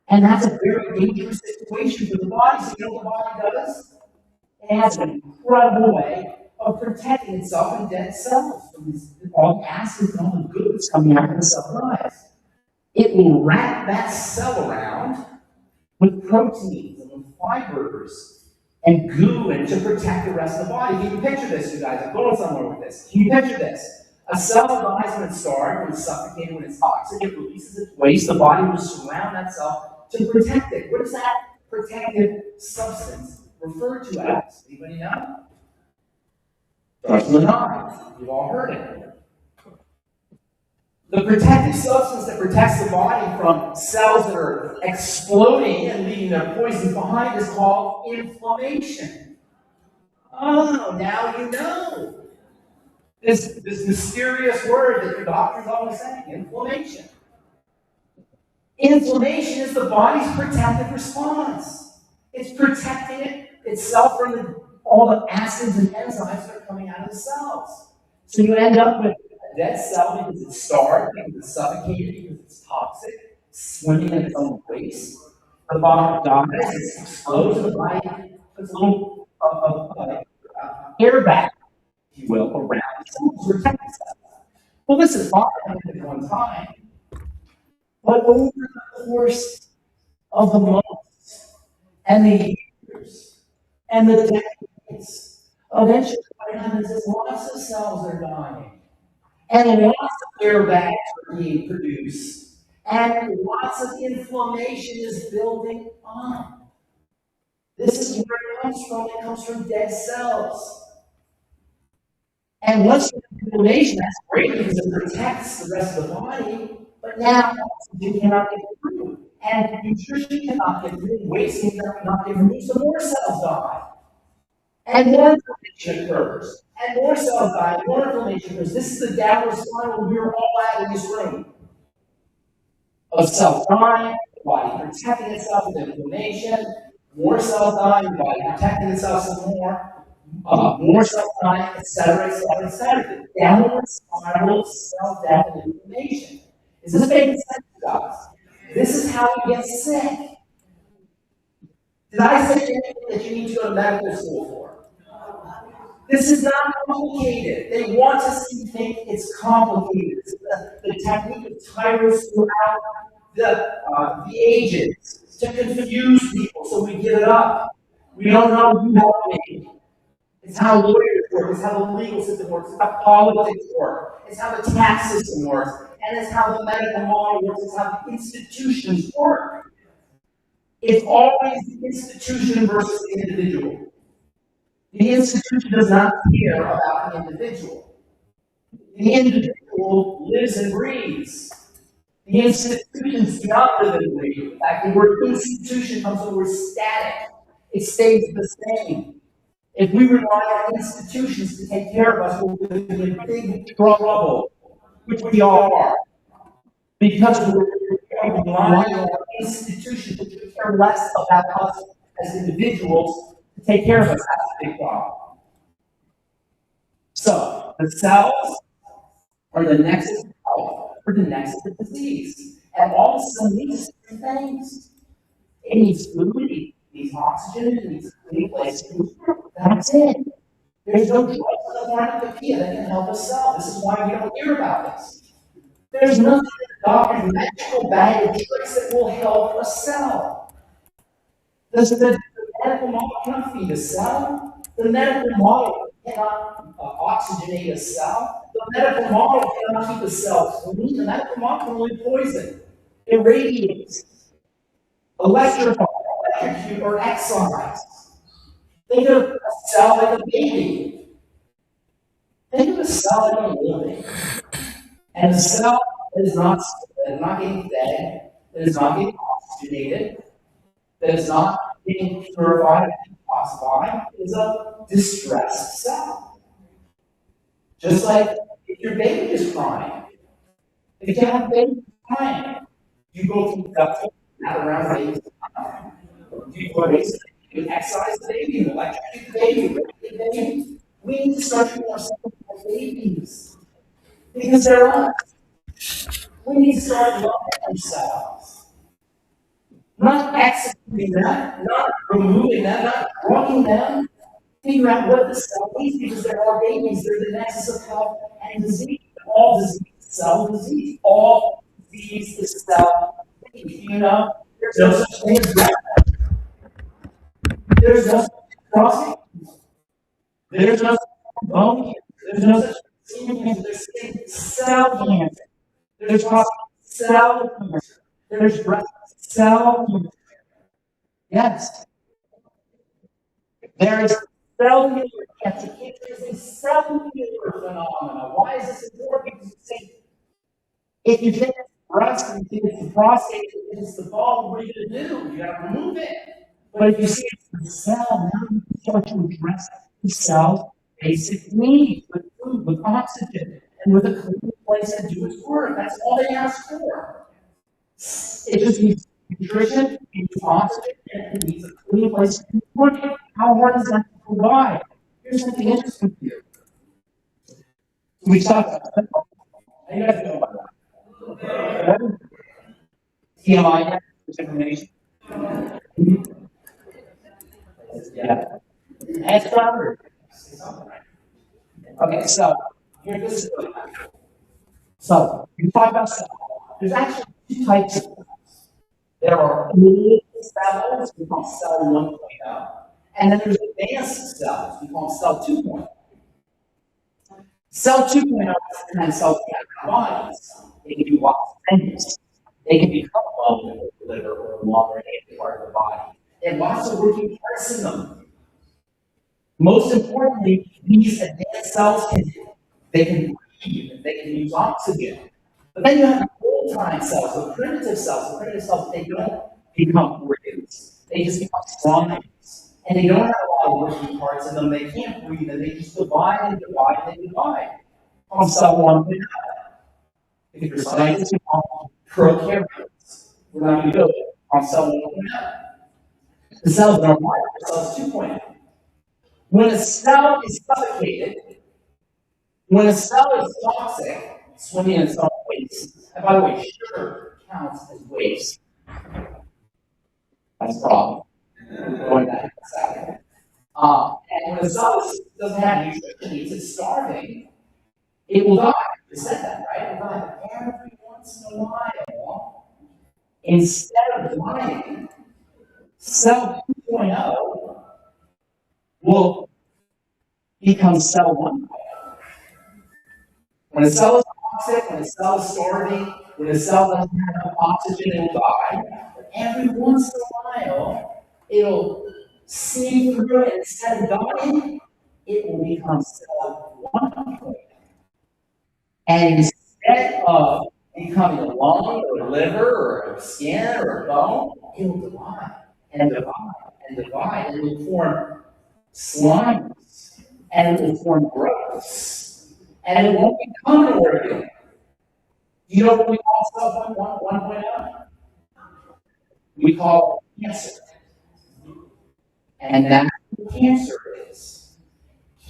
And that's a very dangerous situation for the body. So you know what the body does? It has an incredible way of protecting itself in dead cells from all the acids and all the good that's coming out of the cell dies. It will wrap that cell around with proteins and with fibers and goo and to protect the rest of the body. Can you picture this, you guys? I'm going somewhere with this. Can you picture this? A cell dies when it's starved, when it's suffocated, when it's toxic. It releases its waste. The body will surround that cell to protect it. What is that protective substance referred to as? Anybody know? Starts with an I. You've all heard it. The protective substance that protects the body from cells that are exploding and leaving their poisons behind is called inflammation. Oh, now you know. This mysterious word that your doctor's always saying, inflammation. Inflammation is the body's protective response. It's protecting itself from all the acids and enzymes that are coming out of the cells. So you end up with a dead cell because it's starved, because it's suffocated, because it's toxic, swimming in its own waste. The body dies, it explodes, and the body puts a little airbag, if you will, around itself to protect itself. Well, this is fine at one time, but over the course of the months and the years and the decades, eventually what happens is lots of cells are dying, and lots of airbags are being produced, and lots of inflammation is building up. This is where it comes from. It comes from dead cells. And once you have inflammation, that's great because it protects the rest of the body, but now you cannot get through. And nutrition cannot get through, waste cannot get through, so more cells die. And more inflammation occurs. And more cells die, and more inflammation occurs. This is the downward spiral we're all at in this room. Of cells dying, the body protecting itself with inflammation, more cells dying, the body protecting itself some more cells dying, etc., etc., etc. The downward spiral of cell death and inflammation. Is this making sense to us? This is how you get sick. Did I say anything that you need to go to medical school for? This is not complicated. They want us to think it's complicated. It's the technique of tyrants throughout the ages to confuse people so we give it up. We don't know who helped me. It's how lawyers work, it's how the legal system works, it's how politics work, it's how the tax system works, and it's how the medical model works, it's how the institutions work. It's always the institution versus the individual. The institution does not care about the individual. The individual lives and breathes. The institutions do not live and breathe. In fact, the word institution comes from the word static. It stays the same. If we rely on institutions to take care of us, we'll be in big trouble, which we are. Because we're relying on institutions to take care less about us as individuals to take care of us. That's a big problem. So, the cells are the nexus of health or the nexus of disease. And all of a sudden, these three things. It needs food, it needs oxygen, it needs a clean place to live. That's it. There's no drugs in the pharmacopoeia that can help a cell. This is why we don't hear about this. There's nothing in the doctor's magical bag of tricks that will help a cell. The medical model cannot feed a cell. The medical model cannot oxygenate a cell. The medical model cannot keep a cell clean. The medical model can only poison, irradiate, electrify, electrocute, or excise. Think of a cell like a baby. Think of a cell like a living. And a cell that is not getting fed, that is not getting oxygenated, that is not getting purified and detoxified, is a distressed cell. Just like if your baby is crying. If you have a baby crying, you go through that not around babies. You go you excise the baby, you electrocute the baby, you irradiate the baby. We need to start doing more simple for babies. Because they're us. We need to start loving ourselves. Not executing them, not removing them, not drugging them. Figure out what the cell needs because there are babies. They're the nexus of health and disease. All disease is cell disease. All disease is cell disease. You know, there's no such thing as breath. There's no such crossing. There's no such bone cancer. There's no such skin cancer. There's skin cell cancer. There's prostate cell cancer. There's breast cell cancer. Yes. There is cellular cancer. Cancer is a cellular phenomenon. Why is this important? Because you say, if you think it's the breast and you think it's the prostate, if it's the ball, what are you going to do? You got to remove it. But if you see it's the cell, now you can start to address the cell's basic needs with food, with oxygen, and with a clean place to do its work. That's all they ask for. It just needs nutrition, it needs oxygen, and it needs a clean place to do its work. How hard is that to provide? Here's something interesting for you. We talked about that. How do you guys know about that? TMI, information. Yeah. Extra. Okay, so here's this. So you talk about cells. There's actually two types of cells. There are old cells, we call cell 1.0, and then there's advanced cells, we call cell 2.0. Cell 2.0 is the kind of cells we have in our bodies. They can do lots of things. They can become bone in the liver or lung or any part of the body. They have lots of working parts in them. Most importantly, these advanced cells can breathe, and they can use oxygen. But then you have the old-time cells, the primitive cells. The primitive cells, they don't become organs. They just become slimes. And they don't have a lot of working parts in them. They can't breathe, and they just divide and divide and divide. On cell 1.0. If you're scientists, you call prokaryotes. We're not going to go there. On cell 1.0. The cells in our body are cells 2.0. When a cell is suffocated, when a cell is toxic, swimming in its own waste, and by the way, sugar counts as waste. That's a problem. Going back in a second. And when a cell doesn't have nutrition needs, it's starving, it will die. You said that, right? It will die every once in a while. Instead of dying, cell 2.0 will becomes cell 1. When a cell is toxic, when a cell is starving, when a cell doesn't have enough oxygen, it'll die. But every once in a while, it'll see through it, and instead of dying, it will become cell 1. And instead of becoming a lung or a liver or a skin or a bone, it will divide and divide and divide, and it will form slimes, and it will form growths, and it won't become an organ. You know what we call cell 1.0? We call it cancer. And that's what cancer is.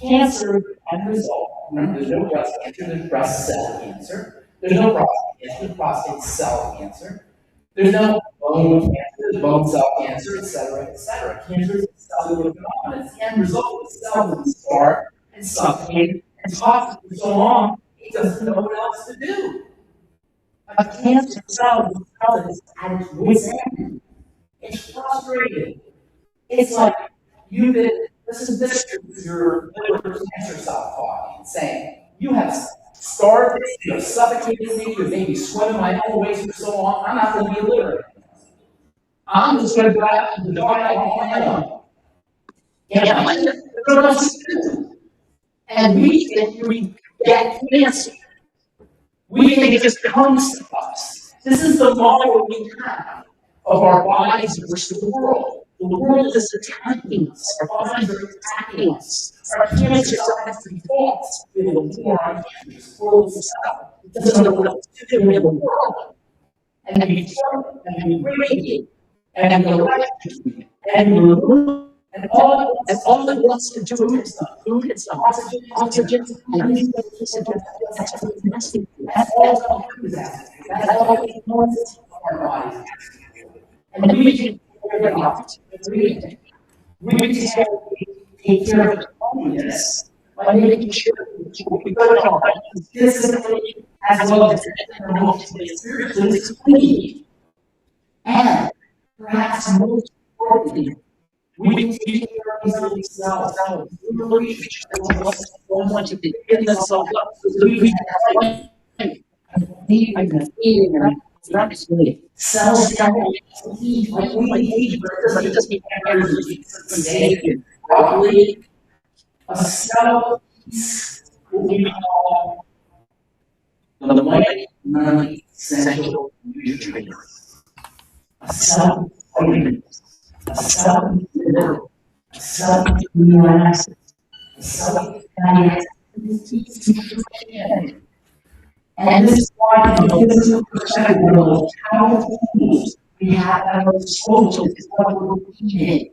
Cancer is the end result. Remember, there's no breast cancer, there's breast cell cancer. There's no prostate cancer, there's prostate cell cancer. There's no bone cancer, there's bone cell cancer, et cetera, et cetera. Cancer is a cellular phenomenon. It's the end result of the cell that start and suffocate and toxic for so long, it doesn't know what else to do. A cancer cell is a cell that's at its wit's end. It's frustrated. It's like you've been, this is your liver cancer cell talking, saying, you have starved me, you have suffocated me, you have made me swim in my own ways for so long, I'm not going to be a liver. I'm just going to go out and die on my own. And we think we get cancer. We think it just comes to us. This is the model we have of our bodies versus the world. The world is attacking us. Our bodies are attacking us. Our cancer has to be false. We have a war on cancer. It's full of stuff. It doesn't know what else to do. We have a world. And we jump, and we radiate, and we electrocute, and we remove. And all it wants to do is the food, it's the oxygen, and that's all it is. That's all it wants our bodies. And we can figure it out. We can take care of the loneliness by making sure that we put it on physically as well as emotionally and spiritually clean. And perhaps most importantly, we can take care of these cells. We believe that so much of the goodness of us so we can have life. Cells don't eat like we eat, but it doesn't just mean energy. Steak and broccoli. A cell will be called the mighty non-essential nutrients. A cell vitamins. A cell mineral. A cell amino acids. A cell fatty acids. And this is why the physical perspective of those powerful tools we have at our disposal is what we're eating.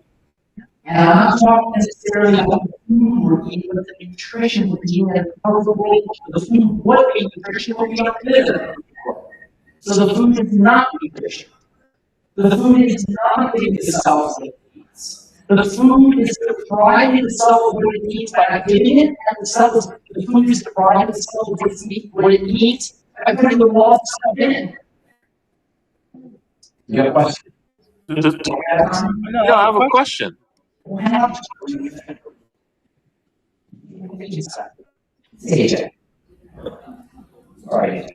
And I'm not talking necessarily about the food we're eating, but the nutrition we're eating and the powerful role of the food, what nutrition we're eating there. So the food is not nutrition. The food is not giving the cells what it needs. The food is providing the cell what it needs by giving it, and the food is providing the cell what it needs by putting the raw stuff in. You have a question? No, I have a question. AJ. Sorry.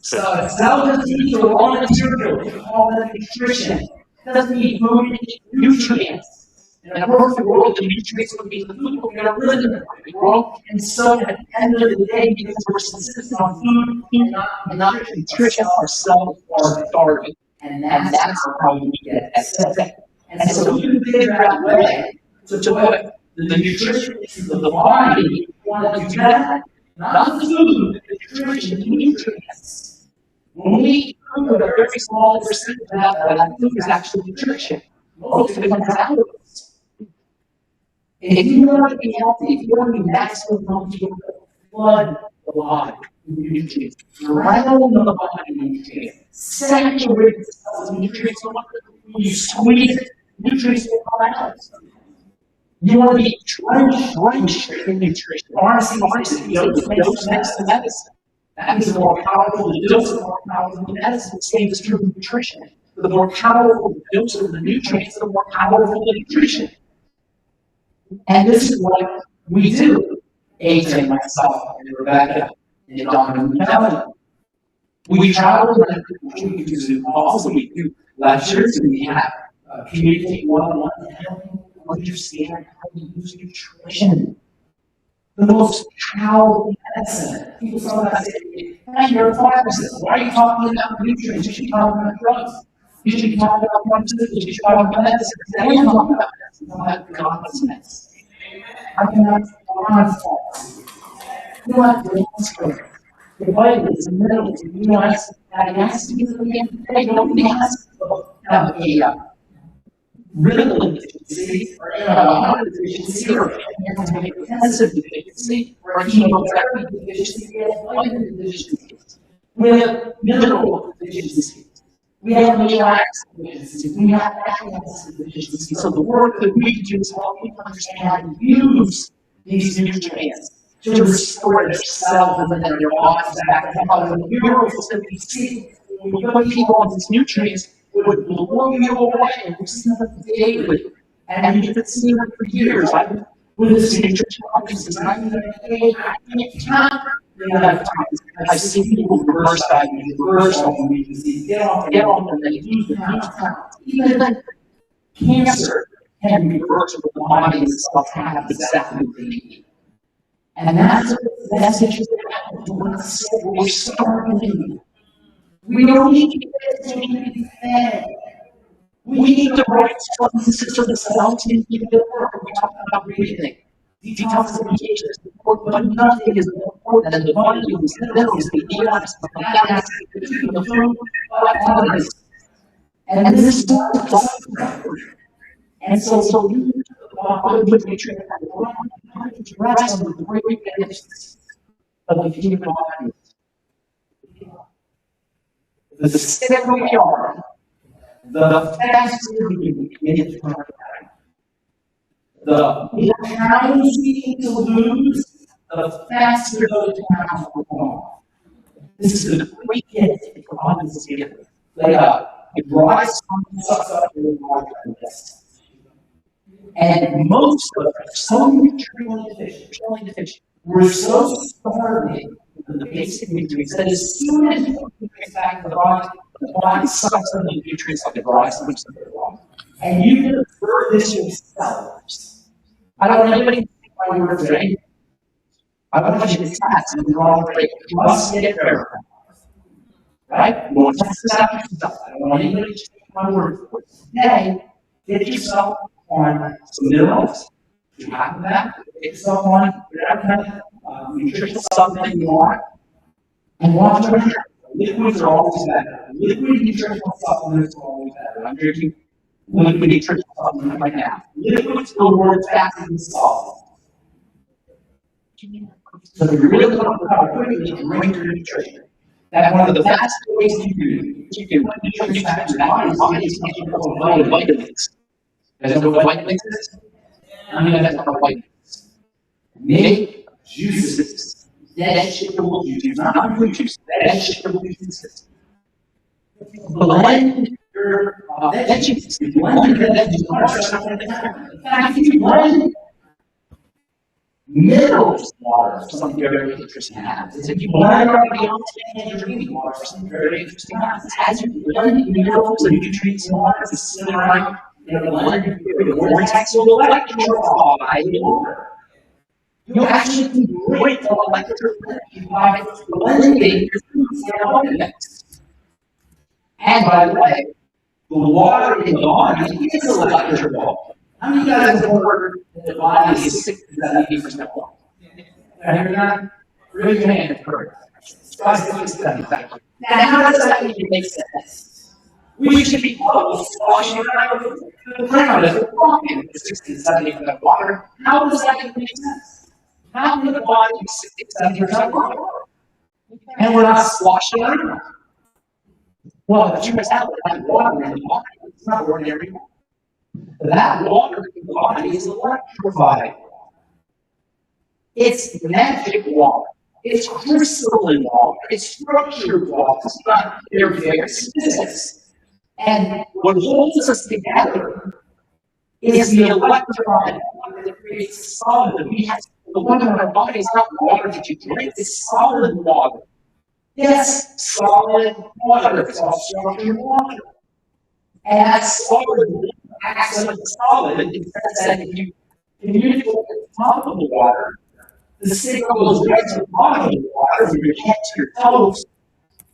So the cell doesn't need the raw material, we call that nutrition. It doesn't need food, it needs nutrients. In a perfect world, the nutrients would be the food, but we're going to live in the perfect world. And so at the end of the day, because we're subsisting on food and not nutrition, our cells are starving. And that's how we get sick. And so we can figure out a way to put the nutrition into the body. We want to do that. Not the food, the nutrition, the nutrients. When we eat food, a very small percentage of that food is actually nutrition. Most of it comes out of us. If you want to be healthy, if you want to be maximum healthy, flood the body with nutrients. Drown the body with nutrients. Saturate the cells with nutrients. When you squeeze it, nutrients will come out. You want to be drenched in nutrition. Pharmacy, next to medicine. That means the more powerful the dose, the more powerful the medicine. The same is true of nutrition. The more powerful the dose of the nutrients, the more powerful the nutrition. And this is what we do. AJ, myself, and Rebecca, and Don and Kelly. We travel around the country, we do Zoom calls, and we do lectures, and we have communicate one-on-one and helping understand how to use nutrition. The most powerful medicine. People sometimes say, hey, you're a pharmacist. Why are you talking about nutrients? You should be talking about drugs. You should be talking about pharmaceuticals. You should be talking about medicine. I am talking about medicine. I'm talking about God's medicine. I cannot God's medicine. You want to the vitamins, the minerals, the amino acids, fatty acids, they nobody has a renal deficiency, or a deficiency, or a intensive deficiency, or a chemotherapy deficiency, we have vitamin deficiencies. We have mineral deficiencies. We have amino acid deficiencies. We have fatty acid deficiencies. So the work that we do is help people understand how to use these nutrients to restore their cells and their bodies back to health. And the miracles that we see when we put people on these nutrients would blow you away. And we see them daily. And you could see them for years. I've been with this nutrition since 1998. I can't count the amount of times I've seen people reverse diabetes, reverse diabetes, get off, and they lose the count. Even cancer can be reversed with the body itself have exactly what they need. And that's what the message is about. We're starving. We don't need to get to be fed. We need the right substances for the cells to do the work. We talk about breathing. Detoxification is important, but nothing is more important than the vitamins, the minerals, the amino acids, the fatty acids, the food, vitamins. And this is and so you with nutrition rest on the great benefits of the human body. The sicker we are, the faster we get to our body. The more pounds we need to lose, the faster those pounds will fall. This is a great gift for all this gift. It dries sucks up your water and this. And most of us are so nutrient deficient. We're so starving of the basic nutrients that as soon as you get back to the body sucks up the nutrients like a dry sponge. And you can observe this yourselves. I don't want anybody to think my word today. I want you to test and draw a break. You must get verified. Right? You want to test this out yourself. I don't want anybody to take my word for it. Today, get yourself on some minerals. You have that. Get yourself on whatever kind of nutritional supplement you want. And watch what happens. Liquids are always better. Liquid nutritional supplements are always better. I'm drinking liquid nutritional supplement right now. Liquids will work faster than salt. So if you really want to recover quickly, you can drink your nutrition. That's one of the fastest ways you can put nutrition back in your body is to get vitamins. There's no vitamins. I mean, that's not vitamins. Make juices, vegetable juices, not fruit juice, vegetable juices. Blend your veggies. Blend your veggies. In fact, if you blend minerals water, something very interesting happens. If you blend your drinking water, something very interesting happens. As you blend minerals and nutrients in water, it's similar. The vortex will electrify the water. You actually break the electric by blending your foods in a mix. And by the way, the water in the body is electrical. How many of you guys have heard that the body is 60 to 70% water? Have you heard that? Raise your hand if you've heard it. Now, how does that even make sense? We should be washing around the ground as we're walking with 60 to 70% water. How does that even make sense? How can the body be 60 to 70% water? And we're not sloshing around. Well, it turns out that water in the body is not ordinary water. That water in the body is electrified. It's magic water. It's crystalline water. It's structured water. It's not very physics. And what holds us together is the electron that creates solid. We have the water in our body is not water that you drink, it's solid water. Yes, solid water. It's all structured water. And that solid acts like a solid in the sense that if you communicate at the top of the water, the signal goes right to the bottom of the water from your head to your toes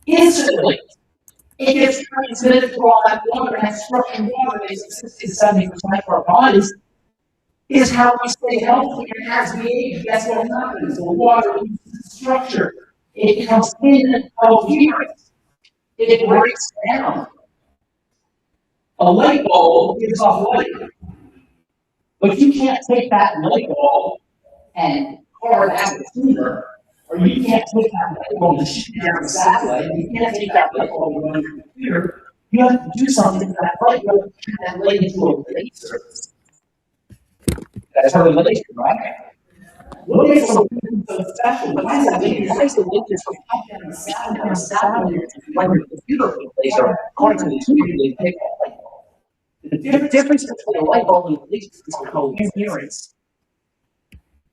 instantly. It gets transmitted to all that water, and that structured water is 60 to 70% of our bodies, is how we stay healthy. And as we age, guess what happens? The water loses structure. It becomes incoherent. It breaks down. A light bulb gives off light. But you can't take that light bulb and carve out a tuner, or you can't take that light bulb and shoot it down a satellite, you can't take that light bulb and run your computer. You have to do something to that light. You have to turn that light into a laser. That's how the laser, right? What makes the laser so special? Why is that laser? Why is the laser so powerful down a satellite like a computer laser? According to the tuner, they take that light bulb. The difference between a light bulb and a laser is called coherence.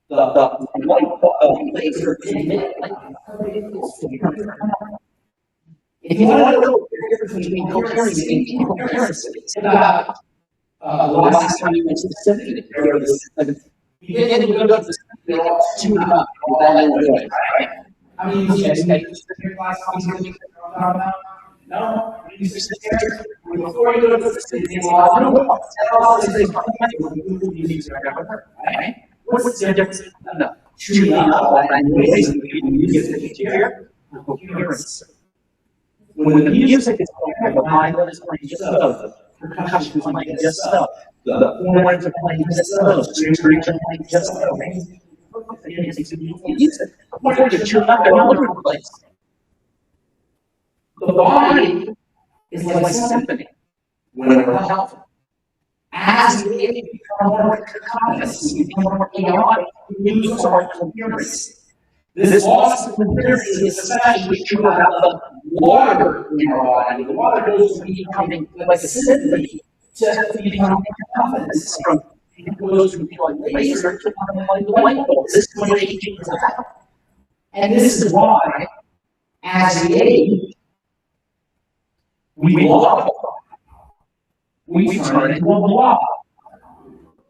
The light bulb laser can emit light. If you want to know the difference between coherence and incoherence, it's about the last time you went to the symphony. You get in, you go to the symphony, they're all tuned up, all that way, right? How many of you guys make your class about? No? You just sit there, before you go to the symphony, right? What's the difference? No. Tuning up, and basically the music is here, coherence. When the music is playing, the violin is playing just so, the percussion is playing just so, the horns are playing just so, the strings are playing just so. Music. What are you tuning up all over the place? The body is like a symphony when we're healthy. As we age, we become more cacophonous, we become more chaotic, we lose our coherence. This loss of coherence is especially true about the water in our body. The water goes from becoming like a symphony to becoming cacophonous. It goes from being like laser to becoming like the light bulb. This is what aging is about. And this is why, as we age, we block. We turn into a block.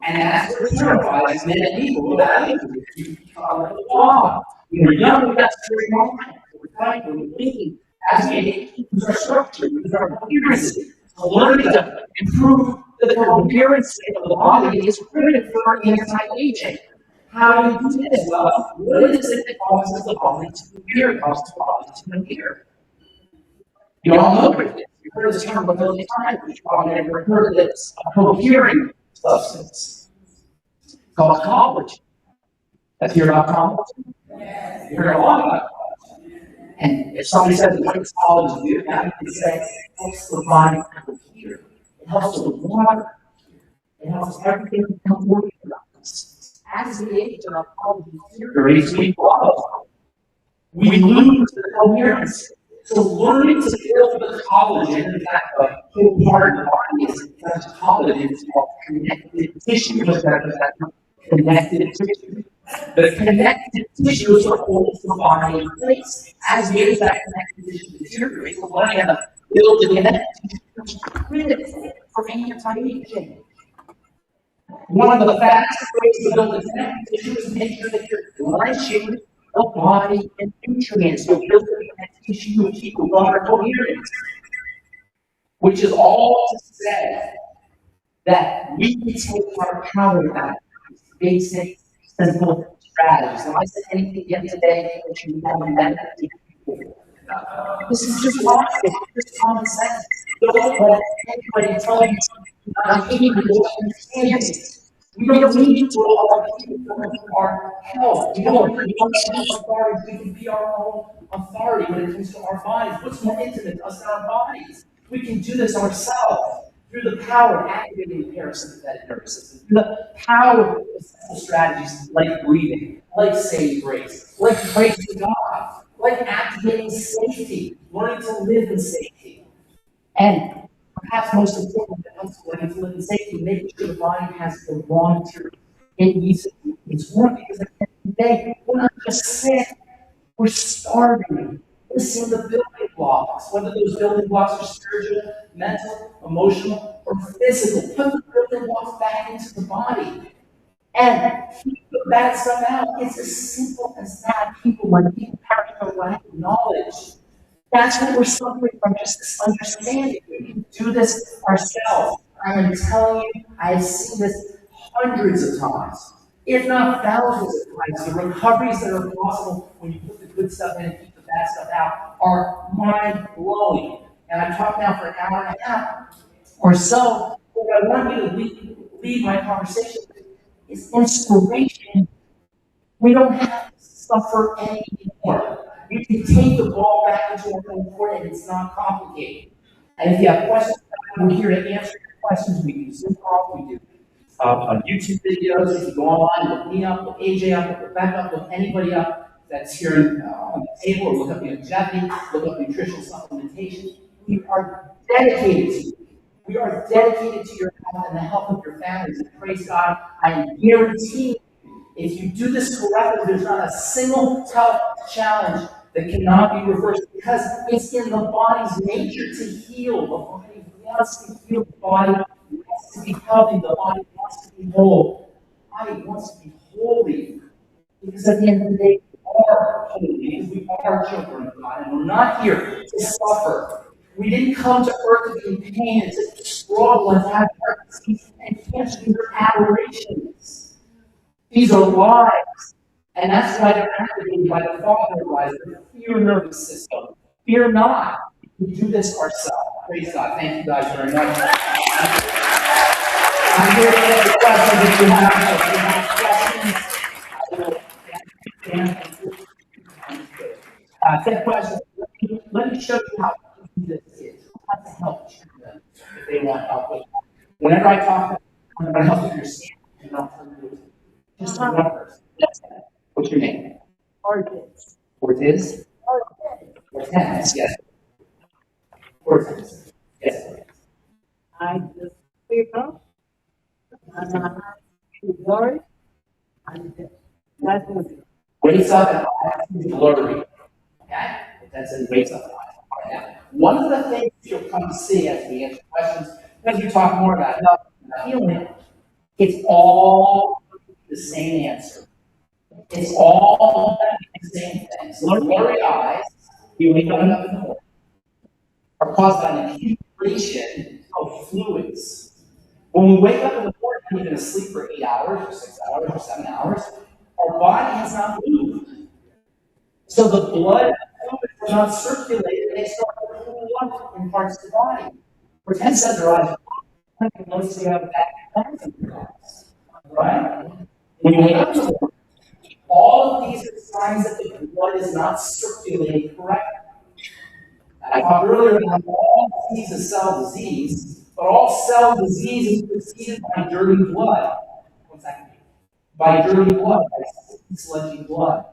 And that's what terrifies many people that you become a block. When we're young, we got to very wrong. We're trying to lean as we age, use our structure, use our coherence. So learning to improve the coherence of the body is critical for anti-aging. How do you do this? Well, what is it that causes the body to cohere, causes the body to cohere? You all know what it is. You've heard this term a million times, but you've probably never heard of this. A cohering substance called collagen. Have you heard about collagen? Yes. You heard a lot about collagen. And if somebody says, what does collagen do? Now you can say, it helps the body cohere. It helps the water. It helps everything become organized. As we age and our collagen deteriorates, we blow. We lose the coherence. So learning to build the collagen, in fact, the whole part of the body is collagen, is called connective tissue. Connective tissue. The connective tissues are holding the body in place. As we age, that connective tissue deteriorates. So learning how to build the connective tissue is critical for anti-aging. One of the fastest ways to build a connective tissue is make sure that you're nourishing the body and nutrients. So build the connective tissue to keep the water coherent. Which is all to say that we can take our power back. Basic, simple strategies. If I said anything yet today that you haven't done before, this is just logic, it's just common sense. Don't let anybody tell you not able to understand it. We don't need to all our health. We don't need authority. We can be our own authority when it comes to our bodies. What's more intimate to us than our bodies? We can do this ourselves through the power of activating the parasympathetic nervous system, through the power of simple strategies like breathing, like saying grace, like praising God, like activating safety, learning to live in safety. And perhaps most important when it comes to learning to live in safety, making sure the body has the raw materials it needs to do its work, because at the end of the day, we're not just sick, we're starving. We're seeing the building blocks, whether those building blocks are spiritual, mental, emotional, or physical. Put the building blocks back into the body and keep the bad stuff out. It's as simple as that. When people perish for lack of knowledge, that's what we're suffering from, just this understanding. We can do this ourselves. I'm telling you, I've seen this hundreds of times, if not thousands of times. The recoveries that are possible when you put the good stuff in and keep the bad stuff out are mind-blowing. And I've talked now for an hour and a half or so. What I want you to leave my conversation with is inspiration. We don't have to suffer anymore. You can take the ball back into our own court, and it's not complicated. And if you have questions, we're here to answer your questions. We do Zoom calls, we do YouTube videos. If you go online, look me up, look AJ up, look Rebecca up, look anybody up that's here on the table, or look up longevity, look up nutritional supplementation. We are dedicated to you. We are dedicated to your health and the health of your families. And praise God, I guarantee if you do this correctly, there's not a single health challenge that cannot be reversed, because it's in the body's nature to heal. The body wants to heal. The body wants to be healthy. The body wants to be whole. The body wants to be holy. Because at the end of the day, we are holy, because we are children of God, and we're not here to suffer. We didn't come to earth to be in pain and to struggle and to have heart disease and cancer. These are aberrations. These are lies. And that's why they're activated by the thought lies, the fear nervous system. Fear not. We do this ourselves. Praise God. Thank you guys very much. I'm here to answer questions if you have questions. Take questions. Let me show you how easy this is. How to help children if they want help with. Whenever I talk, I'm going to help with your skin. And I'll tell you just one person. What's your name? Ortiz. Ortiz? Ortiz, yes. Ortiz. Yes. I just people and I worry and that's what Wakes up and eyes blurry. Okay? That says wakes up and eyes blurry. One of the things you'll come to see as we answer questions, because we talk more about health and healing, it's all the same answer. It's all the same thing. So blurry eyes, you wake up in the morning, are caused by an accumulation of fluids. When we wake up in the morning, we've been asleep for 8 hours, or 6 hours, or 7 hours, our body has not moved. So the blood fluids are not circulating, and they start to cool up in parts of the body. Pretend says their eyes are closed, notice you have back pains in your eyes. Right? When you wake up in the morning, all of these are signs that the blood is not circulating correctly. I talked earlier about all disease is cell disease, but all cell disease is preceded by dirty blood. What's that mean? By dirty blood, by sticky, sludgy blood.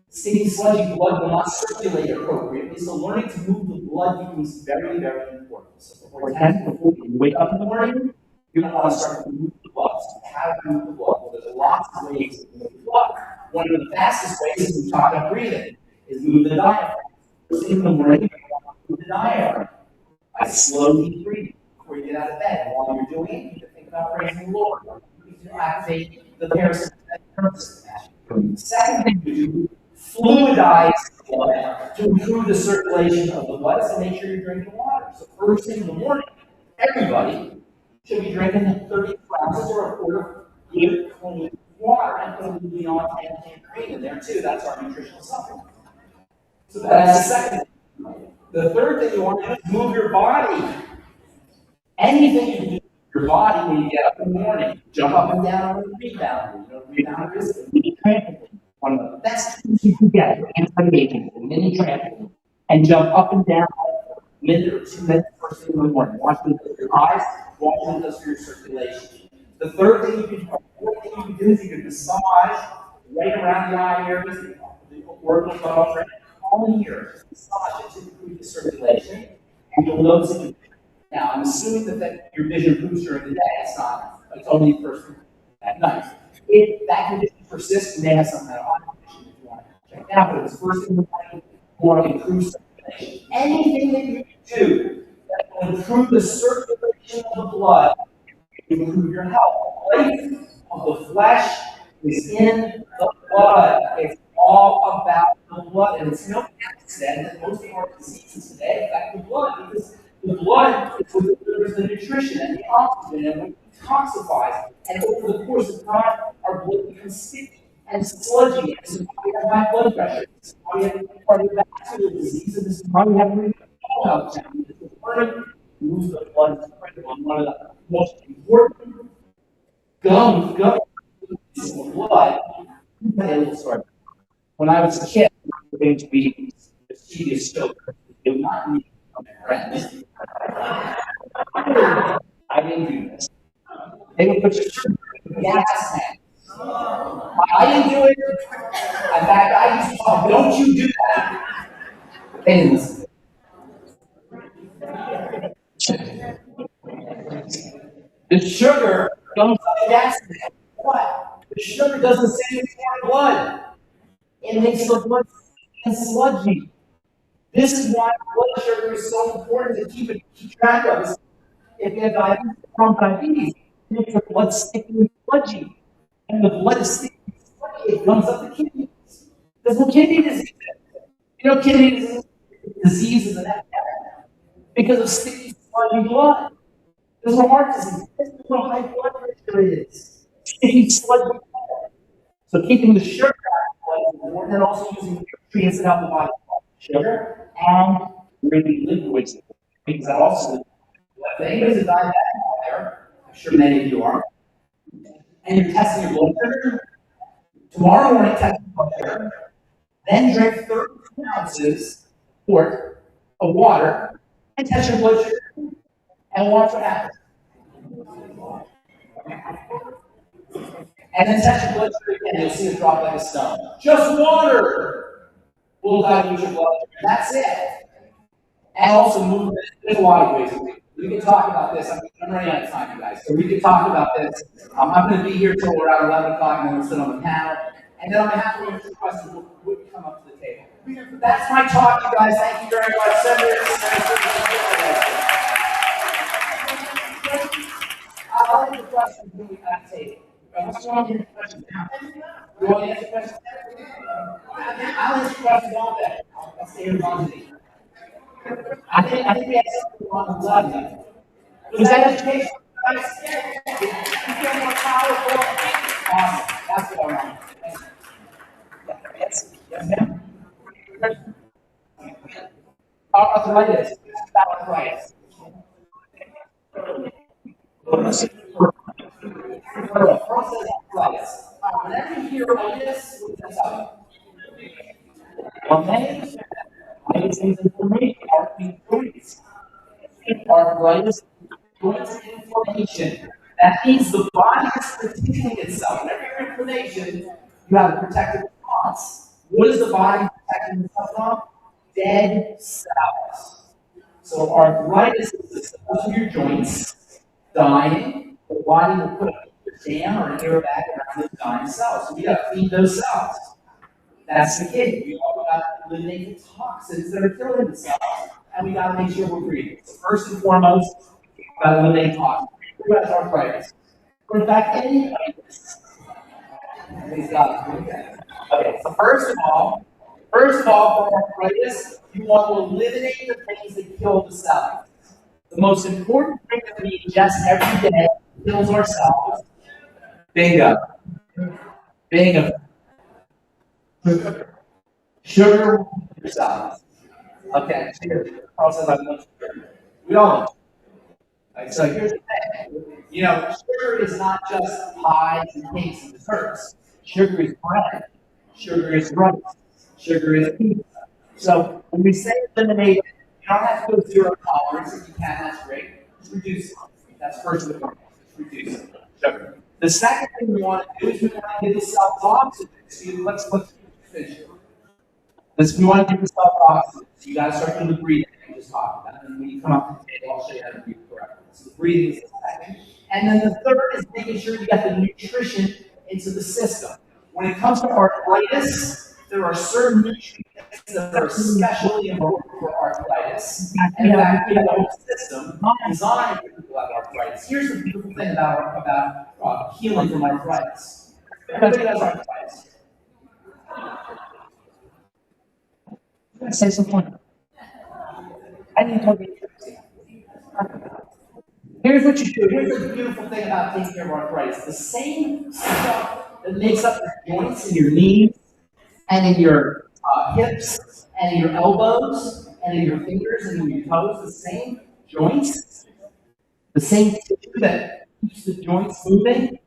Sticky, sludgy blood will not circulate appropriately, so learning to move the blood becomes very, very important. So before you wake up in the morning, you're going to want to start to move the blood. So how to move the blood? Well, there's lots of ways to move the blood. One of the fastest ways is we talk about breathing, is move the diaphragm. First thing in the morning, you want to move the diaphragm by slowly breathing before you get out of bed. And while you're doing it, you can think about praising the Lord. You need to activate the parasympathetic nervous system. Second thing you do, fluidize the blood to improve the circulation of the blood, so make sure you're drinking water. So first thing in the morning, everybody should be drinking 30 ounces or a quart of good, clean water, and put a beyond and green in there too. That's our nutritional supplement. So that's the second thing. The third thing you want to do is move your body. Anything you do with your body when you get up in the morning, jump up and down on the rebound. You know, rebound is a mini trampoline. One of the best tools you can get for anti-aging, a mini trampoline, and jump up and down a minute or 2 minutes first thing in the morning. Watch what it does for your eyes, watch what it does for your circulation. The third thing you can do is you can massage right around the eye areas, the orbital bones, right all in here. Massage it to improve the circulation, and you'll notice that Now, I'm assuming that your vision improves during the day. It's not. It's only first at night. If that condition persists, you may have some kind of eye condition if you want to check it out. But it's first in the morning, you want to improve circulation. Anything that you do that will improve the circulation of the blood will improve your health. The life of the flesh is in the blood. It's all about the blood. And it's no accident that most of our diseases today affect the blood because the blood is what delivers the nutrition and the oxygen and what detoxifies. And over the course of time, our blood becomes sticky and sludgy. This is why we have high blood pressure. This is why we have cardiovascular disease. And this is why we have renal health challenges. The blood moves the blood is critical. And one of the most important gums is the blood. I'll tell you a little story. When I was a kid, we were going to be mischievous children. They would not need my friends. I didn't do this. They would put sugar in the gas tank. I didn't do it. In fact, I used to tell them, don't you do that. They didn't listen. The sugar comes out of the gas tank. What? The sugar doesn't stay in our blood. It makes the blood and sludgy. This is why blood sugar is so important to keep track of. If you have diabetes, it makes the blood sticky and sludgy. And the blood is sticky and sludgy, it comes up the kidneys. There's no kidney disease. You know, kidney disease is an epidemic because of sticky, sludgy blood. There's no heart disease. This is what high blood pressure is. Sticky, sludgy blood. So keeping the sugar out of the blood is important, and also using nutrients that help the body sugar and really liquids, because that also, if anybody's a diabetic out there, I'm sure many of you are, and you're testing your blood sugar, tomorrow morning test your blood sugar, then drink 32 ounces quart of water and test your blood sugar and watch what happens. And then test your blood sugar again, you'll see it drop like a stone. Just water will dilute your blood sugar. That's it. And also movement. There's a lot of ways. We can talk about this. I'm running out of time, you guys. So we can talk about this. I'm going to be here till around 11 o'clock, and then we'll sit on the panel. And then I'm going to have to answer questions. We'll come up to the table. That's my talk, you guys. Thank you very much. I'll answer questions when we have the table. What's wrong with your questions now? You want to answer questions? I'll answer questions all day. I'll stay here long as I think we have something wrong with love. Was that education? You feel more powerful? Awesome. That's what I want. Yes. Yes, ma'am. Arthritis. Arthritis. Process arthritis. Whenever you hear arthritis, what's that tell you? Well, many things inflammation are joints. Arthritis, joints inflammation. That means the body is protecting itself. Whenever you're inflammation, you have a protective response. What is the body protecting itself from? Dead cells. So arthritis is the cells of your joints dying. The body will put a dam or an airbag around those dying cells. So we got to feed those cells. That's the key. We all got to eliminate the toxins that are killing the cells, and we got to make sure we're breathing. So first and foremost, we got to eliminate toxins. Who has arthritis? Or in fact, any arthritis. Please God. Okay. So first of all, for arthritis, you want to eliminate the things that kill the cells. The most important thing that we ingest every day kills our cells. Bingo. Sugar your cells. Okay, sugar. We all know. Right, so here's the thing. You know, sugar is not just pies and cakes and desserts. Sugar is bread. Sugar is rice. Sugar is pizza. So when we say eliminate, you don't have to go zero tolerance. If you can, that's great. Just reduce it. That's first and foremost. Just reduce it. Sugar. The second thing we want to do is we want to give the cells oxygen. So let's finish it. We want to give the cells oxygen. So you got to start doing the breathing. just talked about. And when you come up to the table, I'll show you how to breathe correctly. So the breathing is the second. And then the third is making sure you got the nutrition into the system. When it comes to arthritis, there are certain nutrients that are especially important for arthritis. And in fact, we have a whole system designed for people who have arthritis. Here's the beautiful thing about healing from arthritis. Everybody has arthritis. Say something. I need to be. Here's what you do. Here's the beautiful thing about taking care of arthritis. The same stuff that makes up your joints in your knees and in your hips and in your elbows and in your fingers and in your toes, the same joints, the same tissue that keeps the joints moving,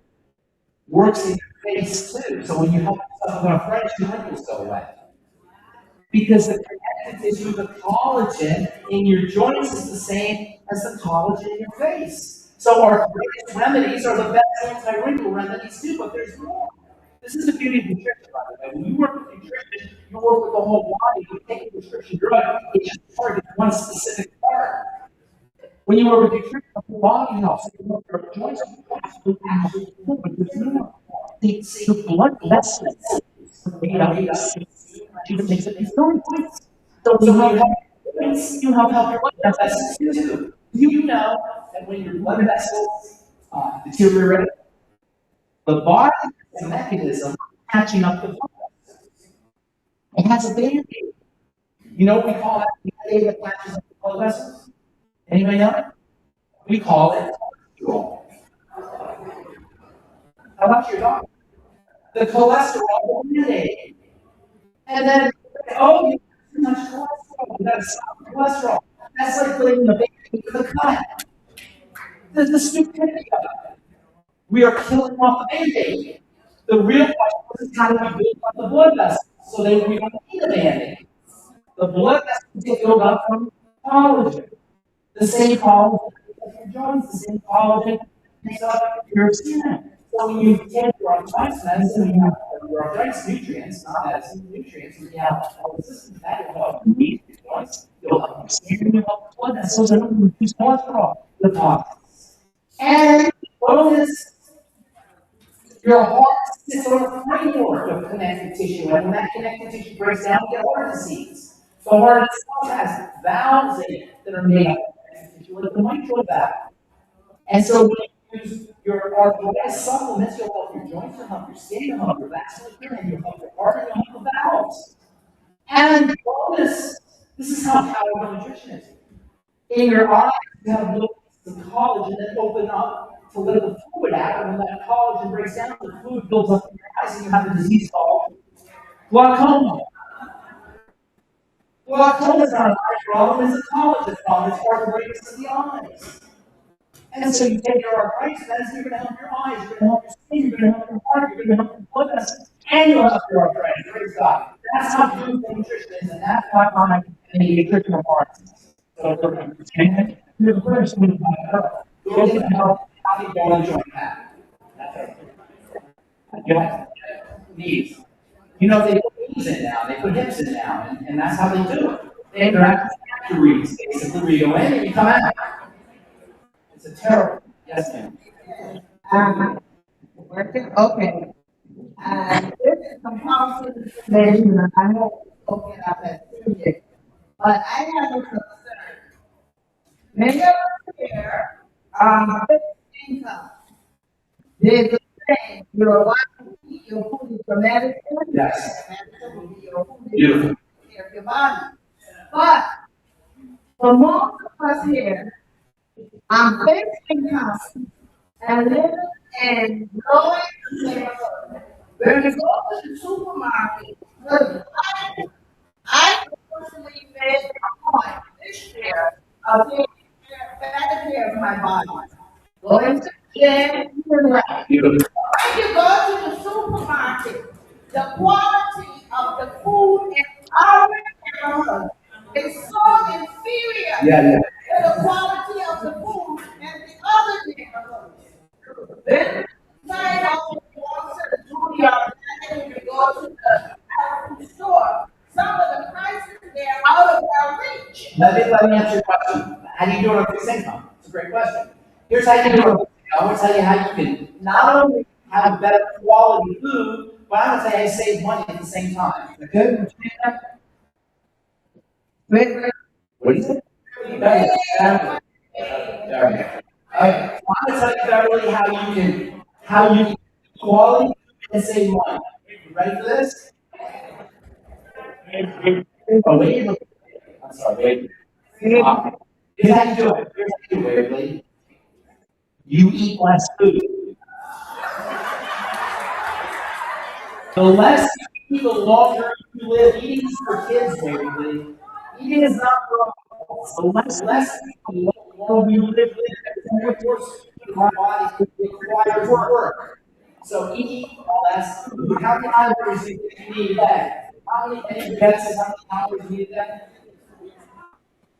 works in your face too. So when you have yourself with arthritis, your wrinkles go away. Because the connective tissue, the collagen in your joints is the same as the collagen in your face. So arthritis remedies are the best anti-wrinkle remedies too, but there's more. This is the beauty of nutrition, by the way. When you work with nutrition, you work with the whole body. You take a prescription drug, it just targets one specific part. When you work with nutrition, the whole body helps. You work with your joints, but there's more. The blood vessels that makes it joints. So you have blood vessels too. You know that when your blood vessels deteriorate, the body has a mechanism catching up the blood vessels. It has a band-aid. You know what we call that band-aid that catches up the blood vessels? Anybody know it? We call it cholesterol. How about your dog? The cholesterol band-aid. And then, oh, you have too much cholesterol. You gotta stop the cholesterol. That's like putting the baby to the cut. The stupidity of it. We are killing off the band-aid. The real question is how do we build up the blood vessels so that we don't need a band-aid? The blood vessels get built up from collagen. The same collagen in your joints, the same collagen makes up your skin. So when you take your arthritis medicine, you have your arthritis nutrients, not medicine, nutrients, and you have all the systems that will help you meet your joints, you'll help your skin, you'll help the blood vessels, and it'll reduce cholesterol deposits. And bonus, your heart sits on a framework of connective tissue, and when that connective tissue breaks down, you get heart disease. The heart itself has valves in it that are made up of connective tissue, like the mitral valve. And so when you use your arthritis supplements, you'll help your joints, you'll help your skin, you'll help your vascular clearing, you'll help your heart, and you'll help the valves. And bonus, this is how powerful nutrition is. In your eyes, you have little pieces of collagen that open up to let the fluid out, and when that collagen breaks down, the fluid builds up in your eyes, and you have a disease called glaucoma. Glaucoma is not an eye problem, it's a collagen problem. It's arthritis in the eyes. And so you take your arthritis medicine, you're going to help your eyes, you're going to help your skin, you're going to help your heart, you're going to help your blood vessels, and you'll help your arthritis. Praise God. That's how beautiful nutrition is, and that's why I'm a nutritional pharmacist. So the first thing you're going to help how you go and join that. That's it. Okay. Knees. You know, they put knees in now, they put hips in now, and that's how they do it. They interact with factories, basically, where you go in and you come out. It's a terrible. Yes, ma'am. Working, okay. This is some policy information, and I won't open up that subject, but I have a concern. Many of us here are fixed income. There's a saying, you're watching your food is your medicine. Yes. Medicine will be your food. Beautiful. Take care of your body. But for most of us here, I'm fixed income and living in low income neighborhood. When we go to the supermarket, look, I personally made a point this year of taking better care of my body. Going to the gym, Beautiful. when you go to the supermarket, the quality of the food in our neighborhood is so inferior Yeah. to the quality of the food in the other neighborhoods. Then, side of the walks to the Juilliard, and you go to the health food store, some of the prices there are out of our reach. Let me answer your question. How do you do it on fixed income? It's a great question. Here's how you do it on fixed income. I'm gonna tell you how you can not only have better quality food, but I'm gonna tell you how you save money at the same time. Okay? What do you think? Okay, so I'm gonna tell you, Beverly, how you can quality and save money. You ready for this? Oh, wait. I'm sorry, wait. Here's how you do it. Here's how you do it, Waverly. You eat less food. The less you eat, the longer you live. Eating is for kids, Waverly. Eating is not for adults. The less you eat, the longer you live. And of course, our body requires work. So eat less food. How many calories do you need a day? Any guesses how many calories you need a day?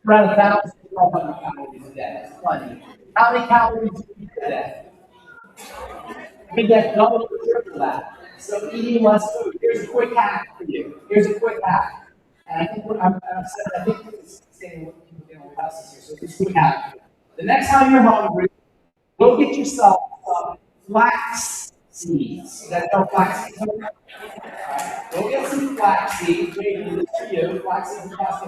Around 1,000 to 1,200 calories a day. That's plenty. How many calories do you need a day? We get double or triple that. So eating less food. Here's a quick hack for you. Here's a quick hack. And I think I think it's saying what people do with us here. So it's a quick hack. The next time you're hungry, go get yourself some flax seeds. You guys know flax seeds? Go get some flax seeds. Maybe this for you. Flax seeds cost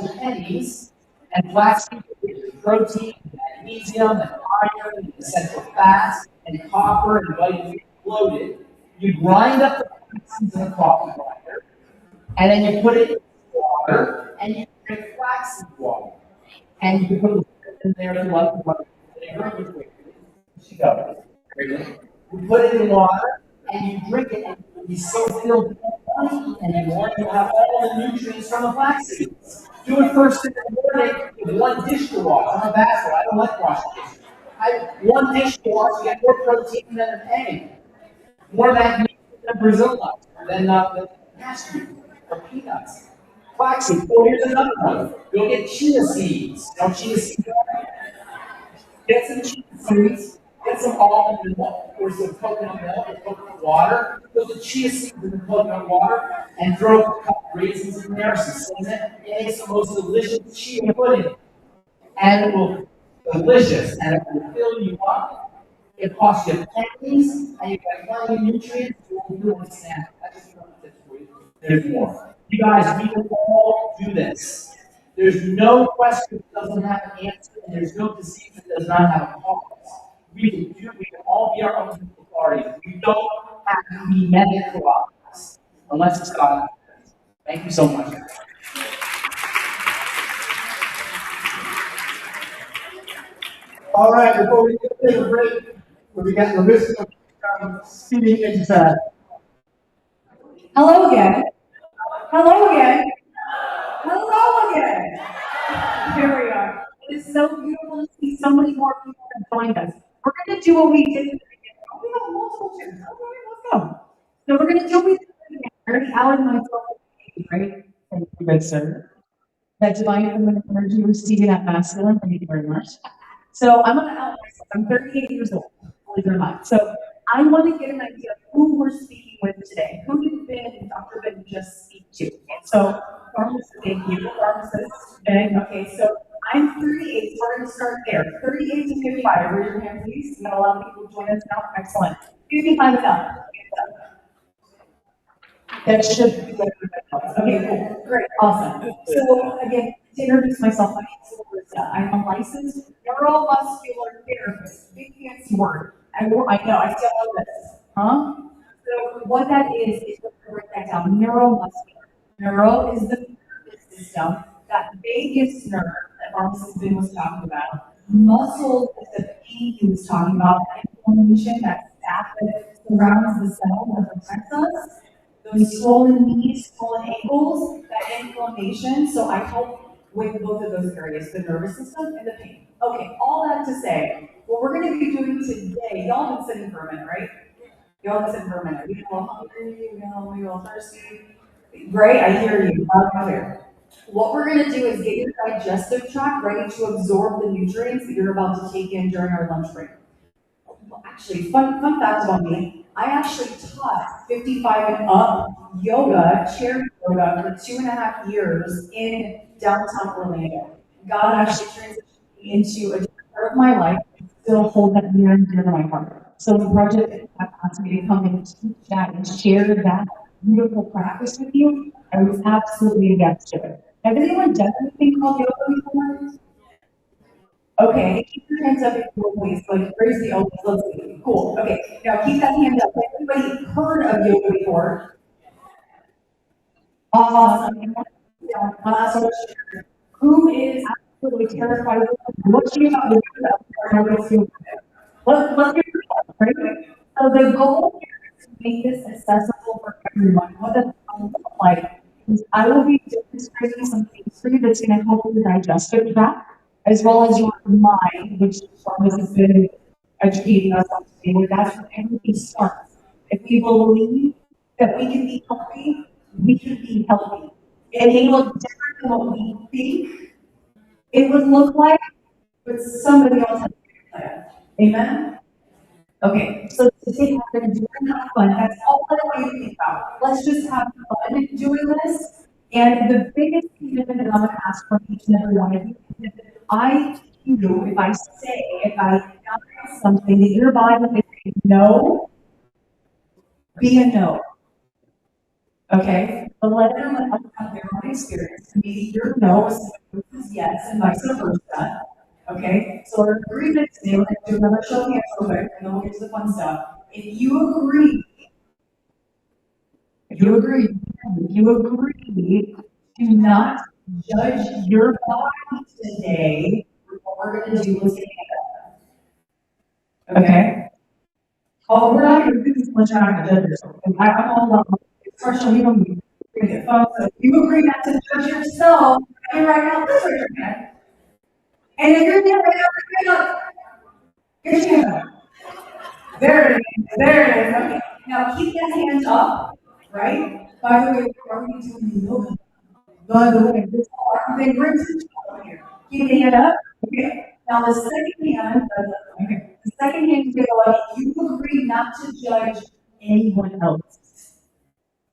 you pennies. And flax seeds are protein, magnesium, and iron, and essential fats, and copper, and vitamin B loaded. You grind up the flax seeds in a coffee grinder, and then you put it in water, and you drink flaxseed water. And you can put it in there and let it go. You put it in water, and you drink it, and you'll be so filled you won't want to eat anymore. You'll have all the nutrients from the flax seeds. Do it first thing in the morning with one dish to wash. I'm a bachelor. I don't like washing dishes. One dish to wash, you get more protein than an egg. More magnesium than Brazil nuts, than cashew or peanuts. Flaxseed. Oh, here's another one. Go get chia seeds. You know chia seeds? Get some chia seeds. Get some almond milk or some coconut milk or coconut water. Put the chia seeds in the coconut water and throw a couple raisins in there, some cinnamon. It makes the most delicious chia pudding. And it will be delicious and it will fill you up. It costs you pennies and you get plenty of nutrients. You won't do a snack. I just want to for you. There's more. You guys, we will all do this. There's no question that doesn't have an answer, and there's no disease that does not have a cause. We can all be our own authorities. We don't have to be medicalized unless it's God. Thank you so much. All right, before we take a break, we got the risk of speeding into that. Hello again. Hello again. Hello again. Here we are. It is so beautiful to see so many more people have joined us. We're going to do what we did in the beginning. Oh, we have multiple chairs. Okay, let's go. So we're going to do what we did in the beginning. I already outed myself, right? Thank you, good sir. That divine feminine energy receiving that masculine. Thank you very much. So I'm going to out myself. I'm 38 years old, believe it or not. So I want to get an idea of who we're speaking with today. Who did Ben and Dr. Ben just speak to? So, pharmacist, thank you. Pharmacist, Ben. Okay, so I'm 38, so we're going to start there. 38 to 55. Raise your hand, please. We got a lot of people join us now. Excellent. 55 and up. That should be good. Okay, cool. Great. Awesome. So, again, to introduce myself, my name is Larissa. I'm a licensed neuromuscular therapist. Big fancy word. I know, I still know this. Huh? So, what that is we're going to break that down. Neuromuscular. Neuro is the nervous system. That vagus nerve that Pharmacist was talking about. Muscle is the pain he was talking about. That inflammation, that staph that surrounds the cell that protects us. Those swollen knees, swollen ankles, that inflammation. So I help with both of those areas, the nervous system and the pain. Okay, all that to say, what we're going to be doing today, y'all have been sitting for a minute, right? Y'all have been sitting for a minute. We feel hungry, we feel thirsty. Great, I hear you. Clear. What we're going to do is get your digestive tract ready to absorb the nutrients that you're about to take in during our lunch break. Well, actually, fun fact about me, I actually taught 55 and up yoga, chair yoga for 2.5 years in downtown Orlando. God actually transitioned me into a different part of my life and still hold that near and dear to my heart. So the project that asked me to come and teach that and share that beautiful practice with you, I was absolutely against it. Has anyone done anything called yoga before? Okay, keep your hands up if you will, please. Like, where's the open? Let's see. Cool. Okay, now keep that hand up. Has anybody heard of yoga before? Awesome. Yeah, last question. Who is absolutely terrified of what you have to do that? Let's get it right? So the goal here is to make this accessible for everyone. What does that look like? Is I will be demonstrating some things for you that's going to help your digestive tract as well as your mind, which Pharmacist has been educating us on today, where that's where everything starts. If we believe that we can be healthy, we can be healthy. It may look different than what we think it would look like, but somebody else has a plan. Amen? Okay, so today we're going to do and have fun. That's all I want you to think about. Let's just have fun doing this. And the biggest commitment that I'm going to ask from each and every one of you is that if I say something that your body is saying no, be a no. Okay? But let everyone else have their own experience. Maybe your no is yes, and vice versa. Okay? So our agreement today, we're going to do another show of hands real quick, and then we'll get to the fun stuff. If you agree to not judge your body today, what we're going to do is get it. Okay? Oh, we're not going to do this much time to judge yourself. I'm all about expression. We don't need to bring it up. So if you agree not to judge yourself, and right now, let's raise your hand. And if you're there right now, get your hand up. There it is. Okay. Now keep that hand up, right? By the way, we're already doing yoga. By the way, this whole thing we're over here. Keep the hand up. Okay. Now the second hand, the second hand is going to go up. You agree not to judge anyone else.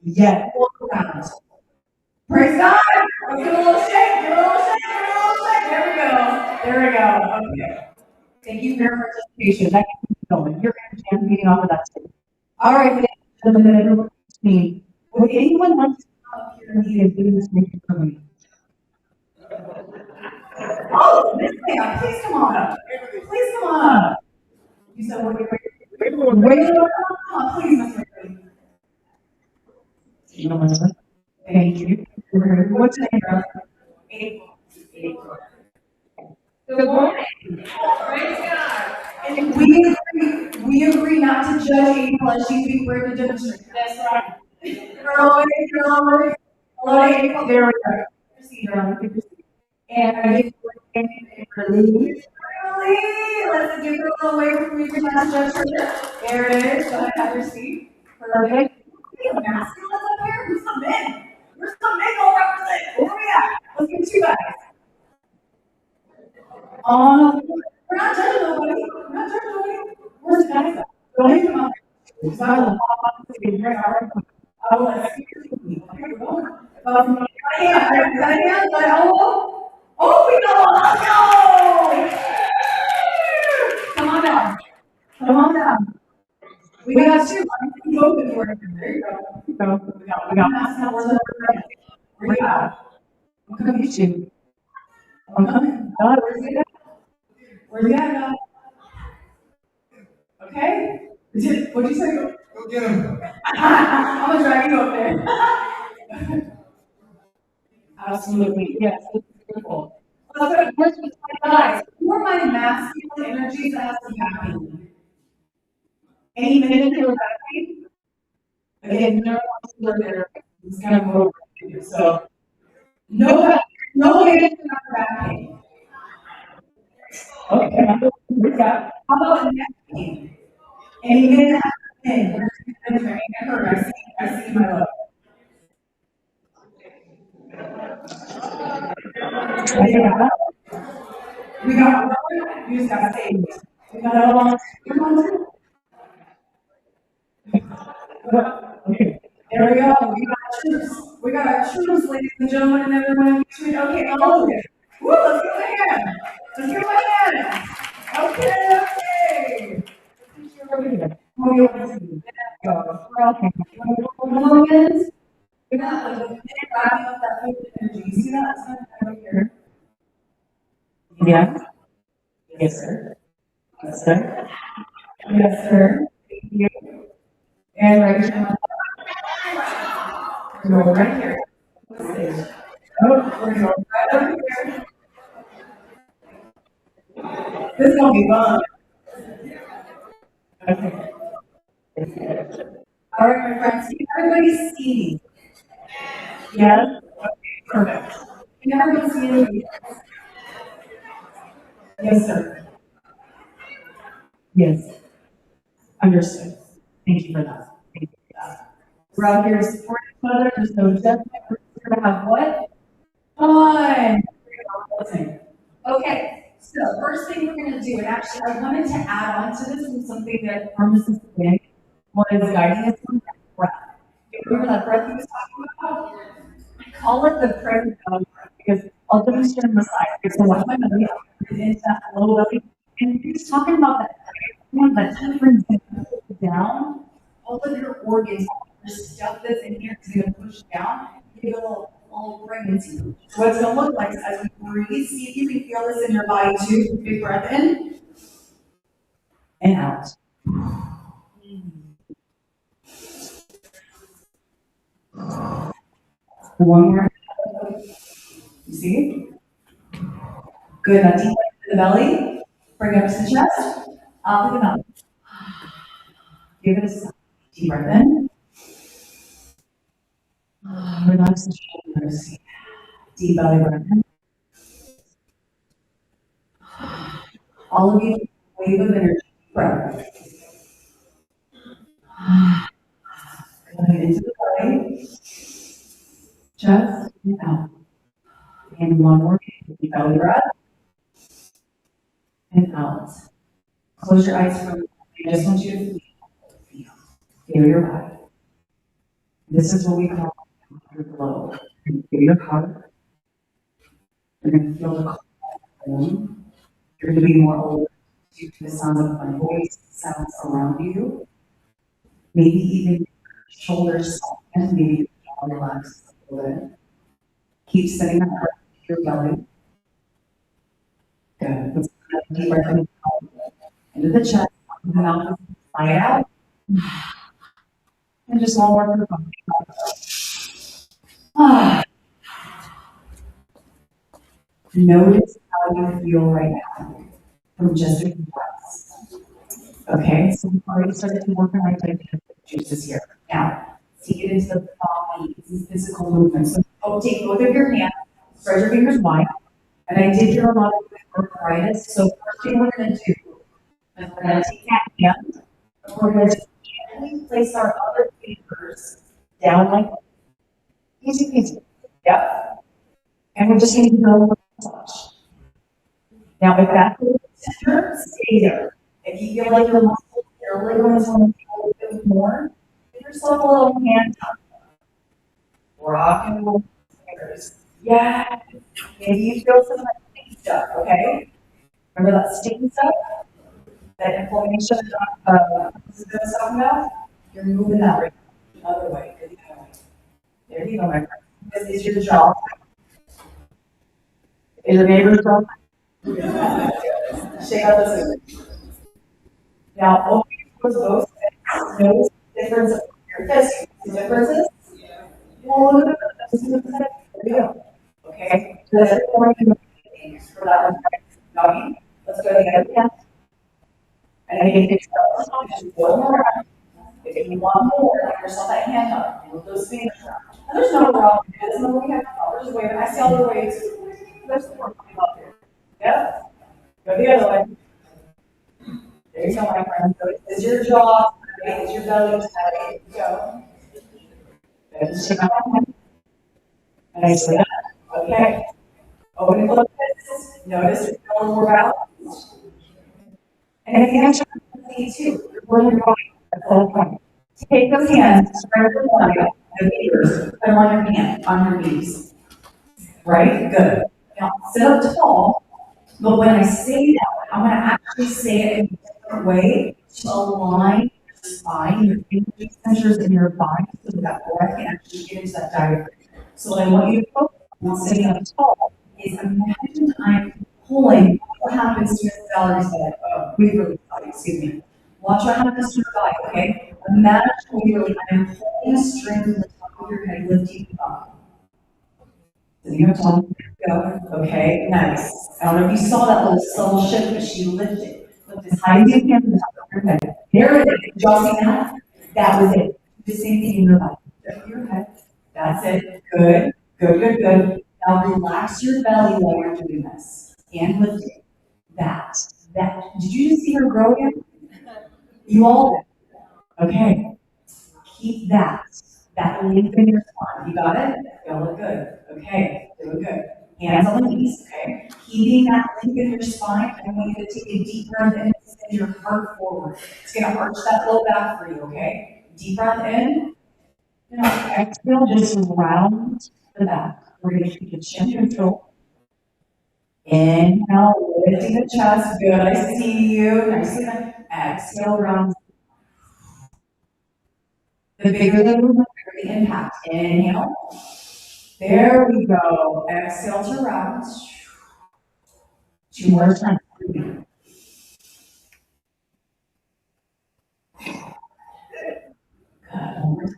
Yet, look around. Praise God. Let's give a little shake. There we go. Okay. Thank you for your participation. That keeps going. Your energy, I'm feeding off of that too. All right, ladies and gentlemen, everyone, me. Would anyone like to come up here and be a demonstration for me? Oh, Miss Pam, please come on up. Please come on up. You said wait. Come on, please, Miss Ray. You know what I'm saying? Thank you. What's your name, girl? April. Good morning. Praise God. And we agree not to judge April as she's being brave to demonstrate. That's right. Hello, April. There we go. Proceed, darling. And I think we're going to Really? Let's give her a little wave for me to judge her. There it is. Go ahead, have your seat. Perfect. Masculine up here? Who's the men? Where's the men all represent? Where are we at? Let's get you guys. We're not judging nobody. Where's the guys at? Go ahead, come on. Because I will pop up to be very hard. I will excuse you. Here we go. Oh, we go. Let's go. Come on down. We got two. I'm open for it. There you go. We got mass where you at? I'm coming to you. I'm coming. God, where's he at? Where's he at, God? Okay. What'd you say? Go get him. I'm gonna drag you up there. Absolutely. Yes. It's beautiful. Where's the guys? Who are my masculine energies that has to be happening? Any minute here with that pain? Again, no one there. It's kind of over. So no minute for back pain. Okay. How about neck pain? Any minute pain? I see my love. We got one. You just got saved. We got a long. Okay. There we go. We got troops. We got our troops, ladies and gentlemen, and everyone in between. Okay, all of it. Woo, let's go ahead. Let's go ahead. Okay. Oh, you want to see? Go. We're okay. You want to go moments? We're not like grabbing up that food energy. You see that? It's not right here. Yeah. Yes, sir. Yes, sir. Yes, sir. Thank you. And right here. We're going right here. Oh, we're going right over here. This is gonna be fun. Okay. All right, my friends, can everybody see me? Yes? Okay, perfect. Can everybody see me? Yes, sir. Yes. Understood. Thank you for that. Thank you for that. We're out here to support each other, there's no judgment, we're here to have what? Fun. Okay, so first thing we're gonna do, and actually I wanted to add on to this with something that Pharmacist did, was guiding us on that breath. Do you remember that breath he was talking about? I call it the prayer belly breath because I'll demonstrate on the side. So watch my belly up, breathe into that low belly. And he was talking about that prayer, that turns down, all of your organs, all of your stuff that's in here is gonna push down, give it a little pregnancy. So what it's gonna look like is as we breathe, see if you can feel this in your body too. Big breath in and out. One more. You see? Good. Now deep into the belly. Bring up to the chest. Out through the mouth. Give it a sigh. Deep breath in. Relax the shoulders. Deep belly breath in. All of you, wave of energy. Breath. Going into the belly. Chest and out. And one more. Deep belly breath. And out. Close your eyes for a moment. I just want you to feel your body. This is what we call your flow. Feel your heart. You're going to feel the calm. You're going to be more alert to the sound of my voice, sounds around you. Maybe even your shoulders soften, maybe your jaw relaxes a little bit. Keep sending that breath to your belly. Good. Let's take a deep breath into the chest, the mouth, fly it out. And just one more for the body. Notice how you feel right now from just a few breaths. Okay, so we've already started to work on our digestive juices here. Now, take it into the body, these physical movements. So take both of your hands, spread your fingers wide. And I did hear a lot of arthritis. So first thing we're going to do is we're going to take that hand and we're going to gently place our other fingers down like that. Easy peasy. Yep. And we're just going to go with massage. Now, if that's the center, stay there. If you feel like your muscles, your ligaments want to feel a little bit more, give yourself a little hand tap. Rock and roll fingers. Yeah. Maybe you feel some of that sticky stuff, okay? Remember that sticky stuff? That inflammation this is what I'm talking about? You're moving that right the other way. There you go, my friend. This is your jaw. Is your neighbor's jaw? Shake out the food. Now, open your both fists. Notice the difference of your fists. The differences? Well, look at this. There you go. Okay? So that's it for that one. Let's go together again. And again, if you one more round, if you want more, give yourself that hand up and move those fingers around. And there's no wrong with it. There's no we have to follow. Just wave. I see all the waves. There's the work coming up here. Yeah? Go the other way. There you go, my friend. So is your jaw, is your belly steady? Go. Just take out my hand. Nicely done. Okay. Open and close fists. Notice you're feeling more balanced. And if you have to see too, you're pulling your body at the whole point. Take those hands, spread them wide, The fingers, put them on your hand, on your knees. Right? Good. Now, sit up tall, but when I say that, I'm gonna actually say it in a different way to align your spine, your finger centers in your body, so that breath can actually get into that diaphragm. So what I want you to focus on sitting up tall is imagine I'm pulling. What happens to your Valerie's body? Breathe really body, excuse me. Watch what happens to your body, okay? Imagine literally I'm pulling a string from the top of your head, lifting you up. Sitting up tall. Go. Okay, nice. I don't know if you saw that little subtle shift, but she lifted. Lift as high as you can from the top of your head. There it is. Did y'all see that? That was it. Do the same thing in your body. Lift your head. That's it. Good. Good, good, good. Now relax your belly while you're doing this. And lift it. That. Did you just see her grow again? You all did. Okay. Keep that length in your spine. You got it? Y'all look good. Okay, doing good. Hands on the knees, okay? Keeping that length in your spine, I want you to take a deep breath in and send your heart forward. It's gonna arch that low back for you, okay? Deep breath in. Now exhale, just round the back. We're gonna keep the chin control. Inhale, lifting the chest. Good, I see you. Nicely done. Exhale, round. The bigger the movement, the bigger the impact. Inhale. There we go. Exhale to round. 2 more times. Good. One more time.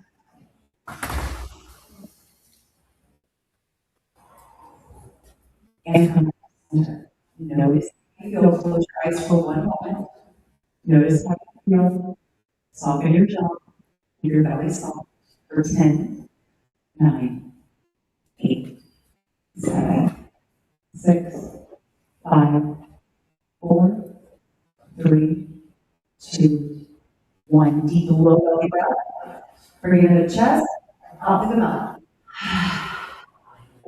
And come back to center. Notice how you go. Close your eyes for 1 moment. Notice how you feel. Soften your jaw. Keep your belly soft for 10, 9, 8, 7, 6, 5, 4, 3, 2, 1. Deep low belly breath. Bring it to the chest, up to the mouth.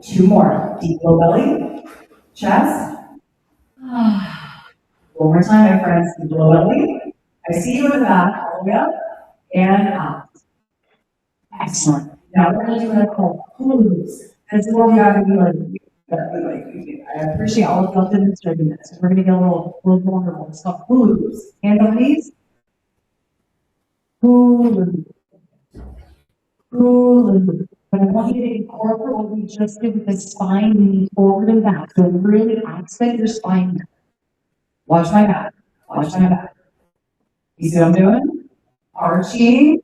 2 more. Deep low belly, chest. 1 more time, my friends. Deep low belly. I see you in the back, all the way up and out. Excellent. Now we're going to do what I call hooves. This is where we got to be like, I appreciate all of y'all demonstrating this. We're going to get a little vulnerable. It's called hooves. Hands on these. Hooves. Hooves. But I want you to incorporate what we just did with the spine leaning forward and back. So really accent your spine. Watch my back. Watch my back. You see what I'm doing? Arching.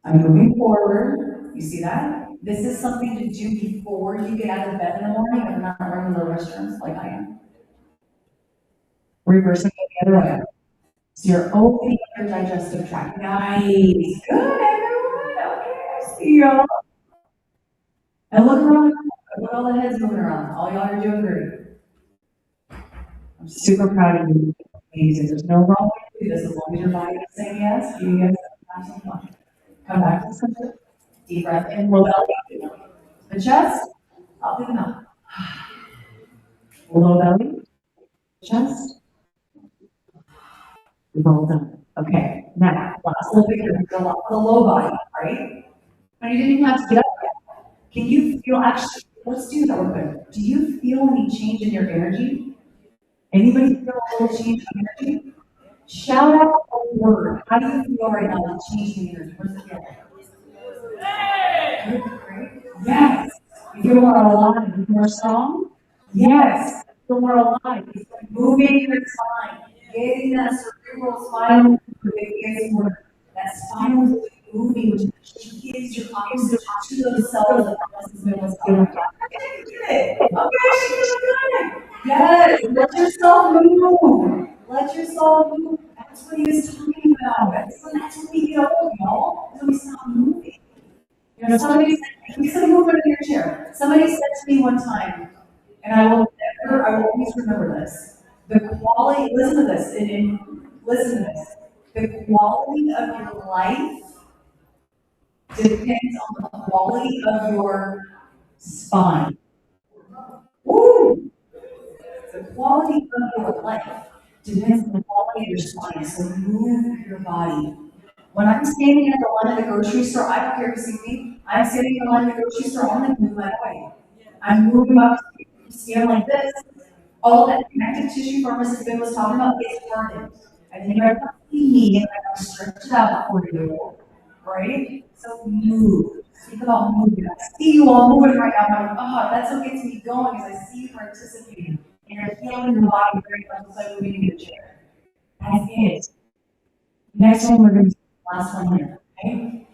I'm moving forward. You see that? This is something to do before you get out of bed in the morning and not running to the restrooms like I am. Reversing it the other way. So you're opening your digestive tract. Nice. Good, everyone. Okay, I see y'all. And look around. Look at all the heads moving around. All y'all are doing great. I'm super proud of you. Amazing. There's no wrong way to do this as long as your body is saying yes. You guys have some fun. Come back to the center. Deep breath in, low belly. The chest, up to the mouth. Low belly, chest. We've all done it. Okay, now, last little bit here. The low body, right? Now, you didn't even have to get up yet. Can you feel, actually, let's do that real quick. Do you feel any change in your energy? Anybody feel a little change in energy? Shout out a word. How do you feel right now with change in energy? Where's the feel? Yes. You feel more alive, you feel more strong? Yes. You feel more alive. It's like moving your spine, getting that cerebral spinal movement. That spinal fluid moving, which gives your oxygen to those cells that causes middle spine. Okay, she's good. Yes, let yourself move. Let yourself move. That's what he was talking about. That's when we get old, y'all. That's when we stop moving. You know, somebody said, can you sit over in your chair? Somebody said to me one time, and I will always remember this. The quality, listen to this, and listen to this. The quality of your life depends on the quality of your spine. Woo! The quality of your life depends on the quality of your spine. So move your body. When I'm standing at the line of the grocery store, I don't care if you see me, I'm standing in the line of the grocery store, I'm gonna move my body. I'm moving up, stand like this. All that connective tissue pharmacist Ben was talking about is hardened. I think you're gonna see me and I'm gonna stretch it out for you, right? So move. Think about moving. I see you all moving right now. I'm like, oh, that's what gets me going, is I see you participating. And you're feeling your body very much like moving in your chair. That's it. Next one, we're gonna do the last one here, okay?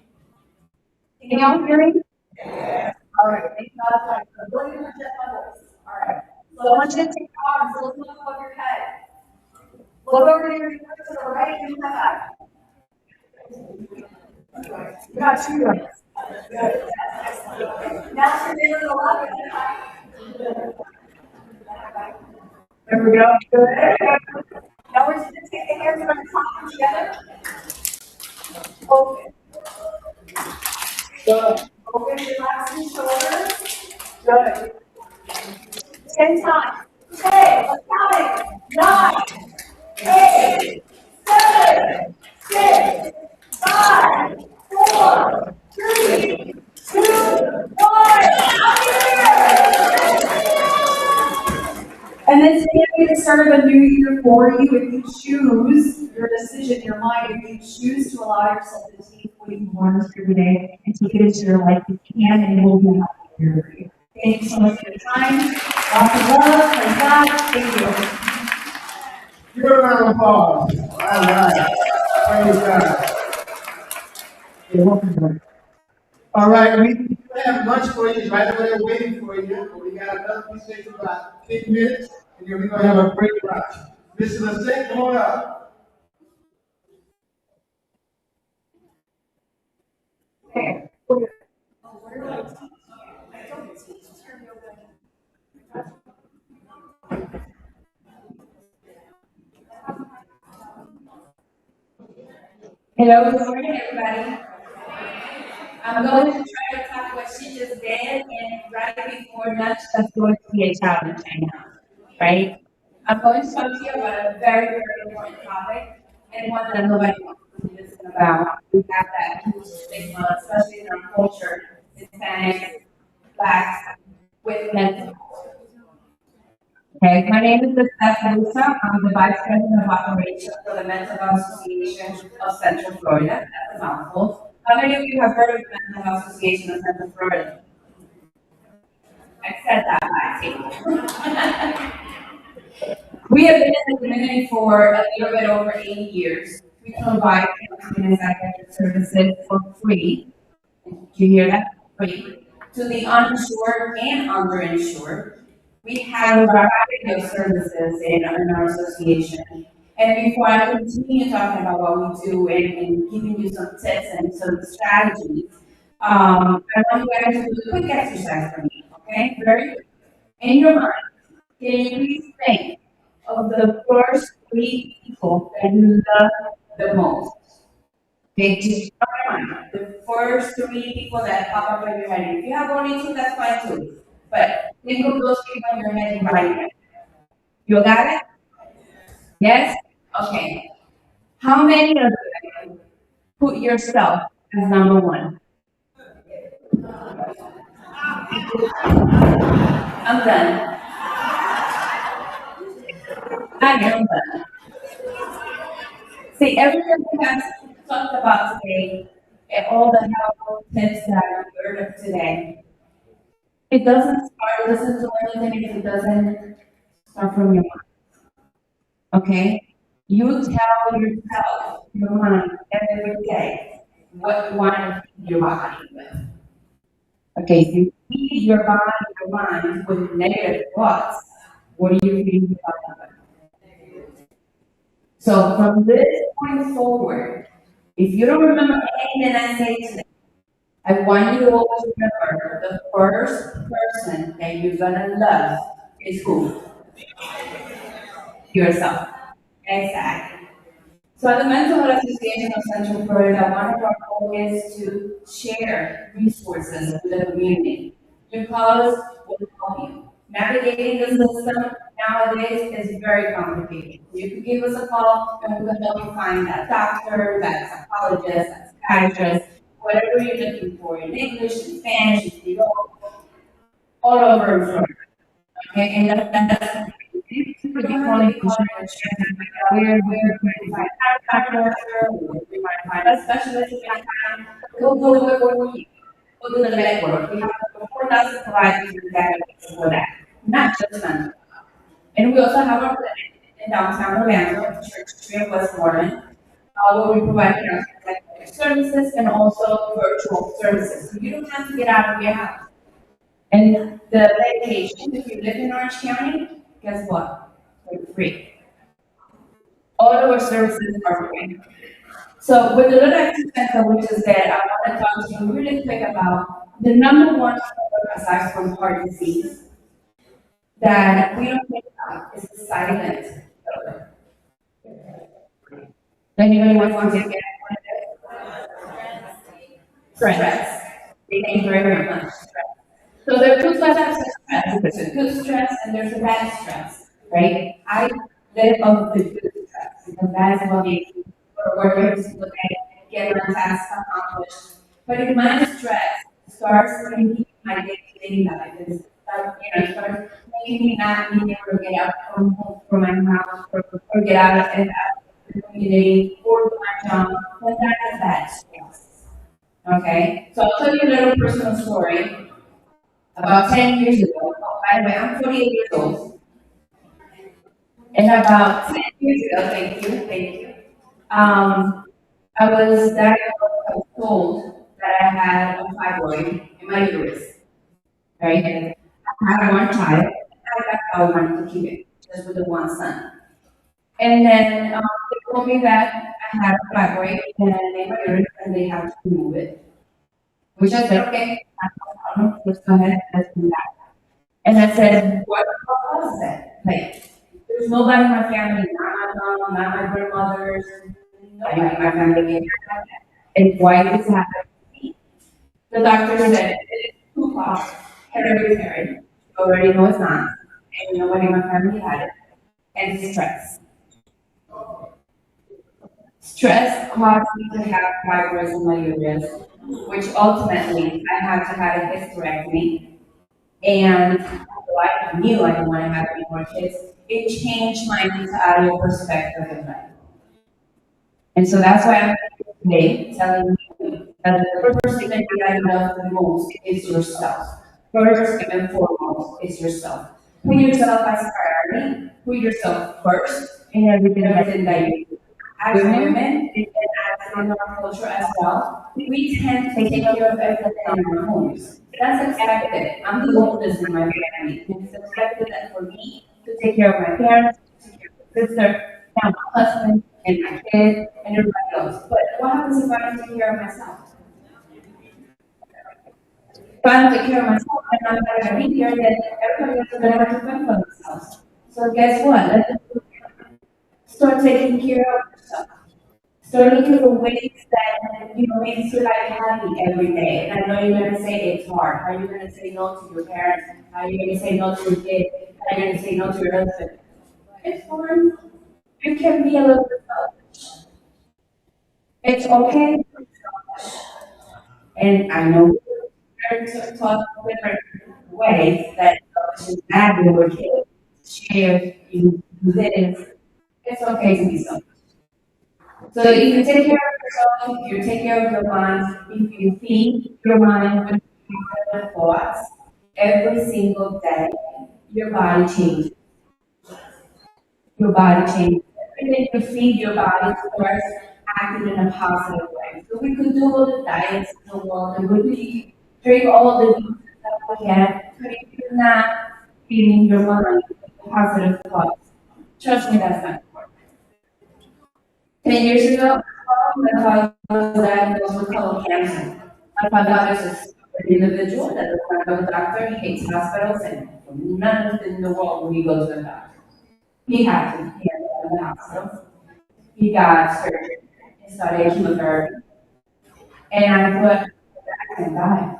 Can y'all hear me? All right, thank you. I'm going to project my voice. All right. So I want you to take your arms, look above your head. Look over here, to the right and left. You got two legs. Good. Now turn in to the left and right. There we go. Good. Now we're just going to take the hands and we're going to top them together. Open. Good. Open, relax your shoulders. Good. 10 times. 10, let's count it. 9, 8, 7, 6, 5, 4, 3, 2, 1. And then today I'm going to start a new year for you. If you choose, your decision, your mind, if you choose to allow yourself to take what you've learned here today and take it into your life, you can, and it will be a happy year for you. Thank you so much for your time. Lots of love. Praise God. Thank you. Give a round of applause. All right. Praise God. You're welcome. All right, we have lunch for you, right over there waiting for you. We got another piece of for about 10 minutes, and then we're going to have a break lunch. Mr. Lasek, come on up. Hello, good morning, everybody. I'm going to try to talk what she just did, and right before lunch, that's going to be a challenge, I know, right? I'm going to talk to you about a very, very important topic, and one that nobody wants to listen about. We have that huge stigma, especially in our culture, Hispanics, Blacks, with mental health. Okay, my name is Steph Musa. I'm the Vice President of Operations for the Mental Health Association of Central Florida. That's a mouthful. How many of you have heard of the Mental Health Association of Central Florida? I said that last week. We have been in the community for a little bit over 8 years. We provide counseling and psychiatric services for free. Did you hear that? Free. To the uninsured and underinsured. We have a variety of services in our association. And before I continue talking about what we do and giving you some tips and some strategies, I want you guys to do a quick exercise for me, okay? Very quick. In your mind, can you please think of the first 3 people that you love the most? Okay, just start in mind. The first 3 people that pop up in your head. If you have only 2, that's fine too. But think of those people in your head right now. You got it? Yes? Okay. How many of you put yourself as number 1? I'm done. I am done. See, everything we have talked about today and all the helpful tips that we learned today, it doesn't do anything if it doesn't start from your mind. Okay? You tell yourself, your mind, every day what you want to feed your body with. Okay, if you feed your body, your mind with negative thoughts, what are you feeding your body with? So from this point forward, if you don't remember anything I say today, I want you to always remember the first person that you're gonna love is who? Yourself. Exactly. So at the Mental Health Association of Central Florida, one of our goals is to share resources with the community. Your cause will help you. Navigating the system, nowadays is very complicated. You could give us a call and we can help you find that doctor, that psychologist, that psychiatrist, whatever you're looking for in English, in Spanish, in Creole, all over in Florida. Okay, and that's you could be calling insurance, where we can find a doctor, we might find a specialist in time, we'll do it for you. We'll do the legwork. We have 4,000 providers in database for that, not just mental. And we also have a clinic in downtown Orlando, Church Street of Westmoreland, where we provide psychiatric services and also virtual services. So you don't have to get out of your house. And the medication, if you live in Orange County, guess what? They're free. All of our services are free. So with the little exercise which is that, I want to talk to you really quick about the number one killer, aside from heart disease, that we don't think about is the silent killer. Anybody want to get stress? Thank you very much. So there are two types of stress. There's a good stress and there's a bad stress, right? I live off the good stress because that's what makes me go to work every single day, get my tasks accomplished. But if my stress starts making my day-to-day life, it starts making me not being able to get out from my house or get out of the community or do my job, then that's a bad stress. Okay? So I'll tell you a little personal story. About 10 years ago, by the way, I'm 48 years old. And about 10 years ago, thank you. I was told that I had a fibroid in my uterus, right? And I had one child, and I wanted to keep it, just with the one son. And then they told me that I had a fibroid in my uterus, and they had to remove it. Which I said, okay, let's go ahead, let's do that. And I said, what was that? Like, there's nobody in my family, not my mom, not my grandmothers, nobody in my family. And why this happened to me? The doctor said, it's too far, hereditary. You already know it's not. And nobody in my family had it. And stress. Stress caused me to have fibroids in my uterus, which ultimately I had to have a hysterectomy. And though I knew I didn't want to have any more kids, it changed my entire perspective in life. And so that's why I'm here today telling you that the first thing that you gotta love the most is yourself. First and foremost is yourself. Put yourself as priority, put yourself first in everything that you do. As women, and as in our culture as well, we tend to take care of everything in our homes. That's expected. I'm the oldest in my family. It's expected that for me to take care of my parents, to take care of my sister, now my husband, and my kids, and everybody else. But what happens if I don't take care of myself? If I don't take care of myself, and I'm not going to be here, then everybody else is going to have to fend for themselves. So guess what? Let's start taking care of yourself. Start looking for ways that make you feel like happy every day. And I know you're gonna say it's hard. Are you gonna say no to your parents? Are you gonna say no to your kids? Are you gonna say no to your husband? It's fine. You can be a little bit selfish. It's okay to be selfish. And I know we're taught different ways that selfish is bad when we're kids. Share, you do this. It's okay to be selfish. So if you take care of yourself, if you take care of your mind, if you feed your mind with positive thoughts every single day, your body changes. Your body changes. Everything you feed your body starts acting in a positive way. So we could do all the diets in the world and we could drink all the juices that we can, but if you're not feeding your mind with positive thoughts, trust me, that's not important. 10 years ago, my father was diagnosed with colon cancer. My father is a stupid individual that doesn't want to go to the doctor, he hates hospitals, and none in the world will he go to the doctor. He had to go to the hospital. He got surgery. He started chemotherapy. And I thought, I can die.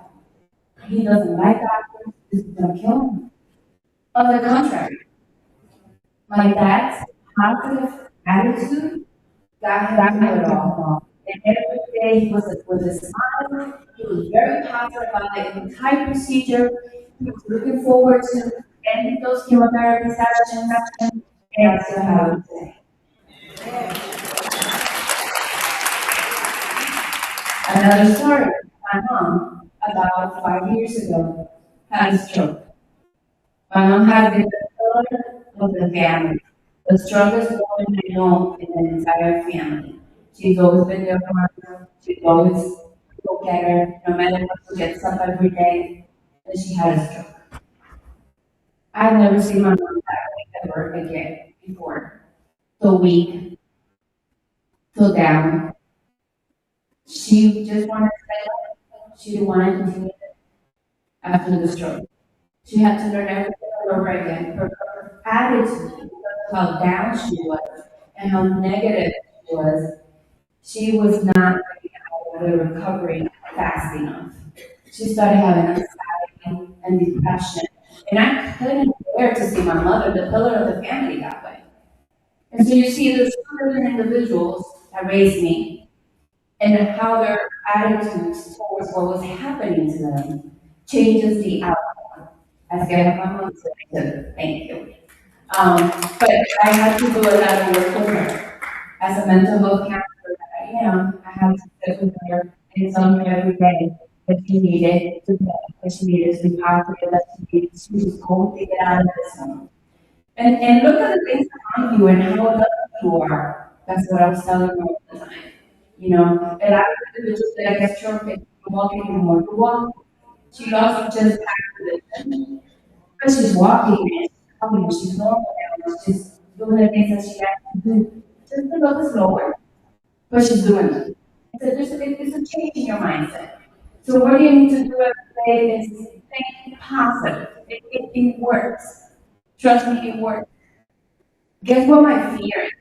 He doesn't like doctors, this is going to kill him. On the contrary, My dad's positive attitude got him through it all. And every day he was with a smile. He was very positive about the entire procedure. He was looking forward to ending those chemotherapy sessions. And I still have him today. Another story. My mom, about 5 years ago, had a stroke. My mom had been the pillar of the family, the strongest woman I know in the entire family. She's always been there for her. She's always looked at her, no matter what, she gets up every day. And she had a stroke. I've never seen my mom that way ever again before. So weak, so down. She just wanted to stay alive. She didn't want to continue after the stroke. She had to learn everything all over again. Her attitude, how down she was, and how negative she was not getting out of the recovery fast enough. She started having anxiety and depression. And I couldn't bear to see my mother, the pillar of the family, that way. And so you see there's certain individuals that raised me and how their attitudes towards what was happening to them changes the outcome. As I have my mom said, thank you. But I had to do a lot of work with her. As a mental health counselor that I am, I had to sit with her and tell her every day that she needed to get, that she needed to be positive, that she was going to get out of this one. And look at the things around you and how lucky you are. That's what I was telling her all the time. You know, and I was just like a stroke and walking anymore. You walk, she lost just half the but she's walking and she's talking, she's normal now, she's doing the things that she has to do. Just a little slower, but she's doing it. So there's a change in your mindset. So what do you need to do every day is think positive. It works. Trust me, it works. Guess what my fear is?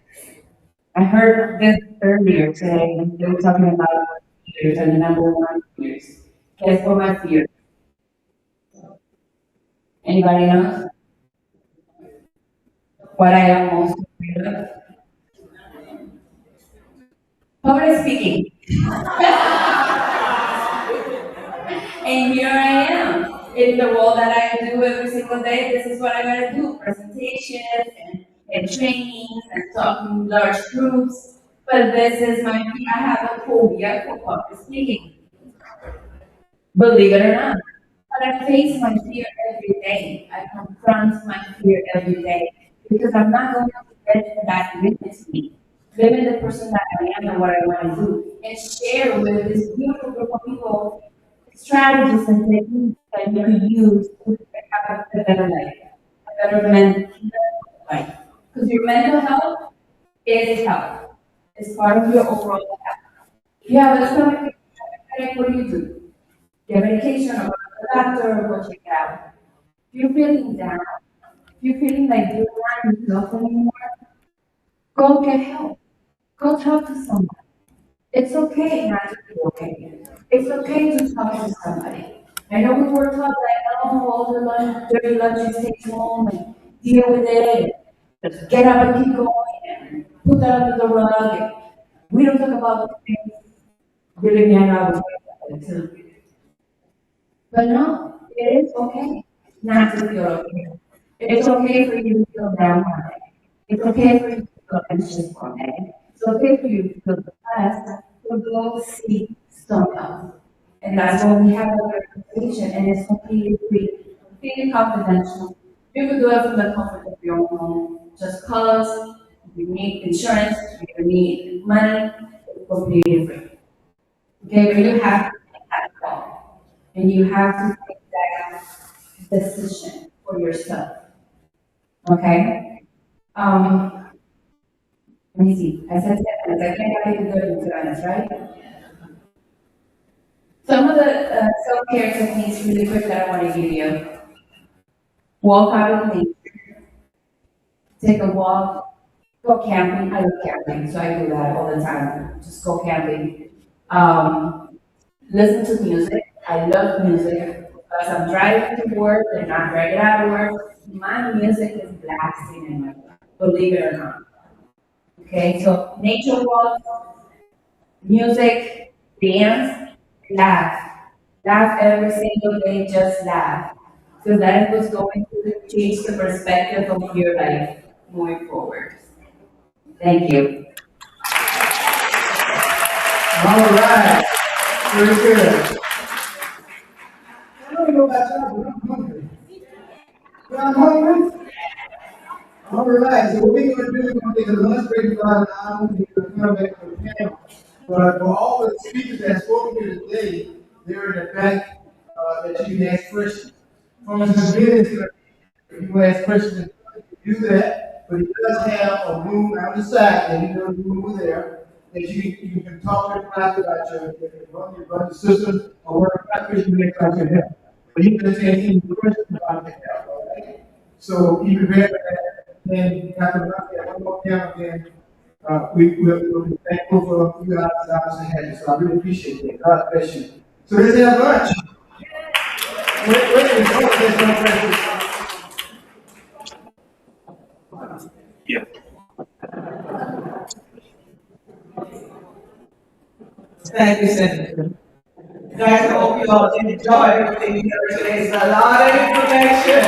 I heard this earlier today, and they were talking about fears and the number one fears. Guess what my fear is? Anybody knows? What I am most afraid of? Public speaking. And here I am in the role that I do every single day. This is what I gotta do: presentations and trainings and talking to large groups. But this is I have a phobia for public speaking. Believe it or not. But I face my fear every day. I confront my fear every day because I'm not going to let that limit me. Limit the person that I am and what I want to do, and share with this beautiful group of people strategies and techniques that you could use to have a better life, a better mental life. Because your mental health is health. It's part of your overall health. If you have a stomach ache, what do? Get medication or go to the doctor or go check it out. If you're feeling down, if you're feeling like you're not yourself anymore, go get help. Go talk to someone. It's okay not to be okay. It's okay to talk to somebody. I know we were taught like, oh, all the dirty lunches take home and deal with it. Just get up and keep going and put that under the rug. We don't talk about things. Believe me, I know I was like that too. But no, it is okay not to feel okay. It's okay for you to feel down one day. It's okay for you to feel anxious one day. It's okay for you to feel depressed, so go seek some help. And that's why we have a conversation, and it's completely free, completely confidential. You can do it from the comfort of your own home. Just call us. If you need insurance, if you need money, it's completely free. Okay, but you have to make that call. And you have to take that decision for yourself. Okay? Let me see. I said 10 minutes. I think I can do it in 2 minutes, right? Some of the self-care techniques really quick that I want to give you. Walk out in nature. Take a walk. Go camping. I love camping, so I do that all the time. Just go camping. Listen to music. I love music. Because I'm driving to work and not driving out of work. My music is blasting in my car. believe it or not. Okay, so nature walk, music, dance, laugh. Laugh every single day, just laugh. So that was going to change the perspective of your life moving forward. Thank you. All right, very good. I don't know about y'all, but I'm hungry. I'm hungry. All right, so what we're gonna do, we're gonna take a lunch break for about an hour, we're gonna come back to the panel. But for all the speakers that spoke here today, they're in the back, that you can ask questions. Pharmacist Ben is gonna, if you want to ask questions, do that, but he does have a room on the side, and you know the room over there, that you can talk to the class about your system, or whatever question you may to help. But you can take any questions about the health, all right? So be prepared for that, and after one more panel, then, we'll be thankful for you guys' ahead, so I really appreciate that, God bless you. So let's have lunch. Yeah. Thank you, Senator. Guys, I hope you all enjoy everything you heard today. It's a lot of information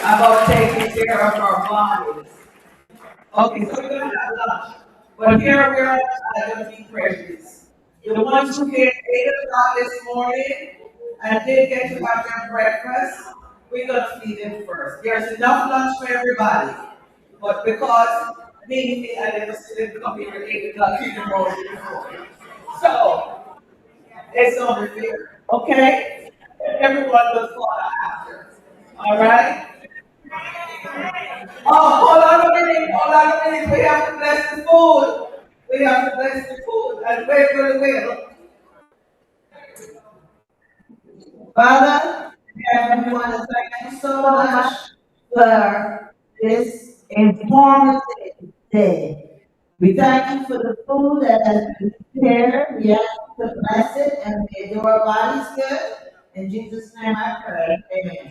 about taking care of our bodies. Okay, so we're gonna have lunch. But here we are at the feed pressures. The ones who came 8 o'clock this morning and didn't get to have their breakfast, we're gonna feed them first. There's enough lunch for everybody. But because me, I never see them come here at 8 o'clock in the morning before. So, it's only fair, okay? Everyone will follow after, all right? Oh, hold on a minute, we have to bless the food. We have to bless the food, and we will. Father, and we want to thank you so much for this informative day. We thank you for the food that has been prepared. We ask you to bless it and may do our bodies good. In Jesus' name I pray. Amen.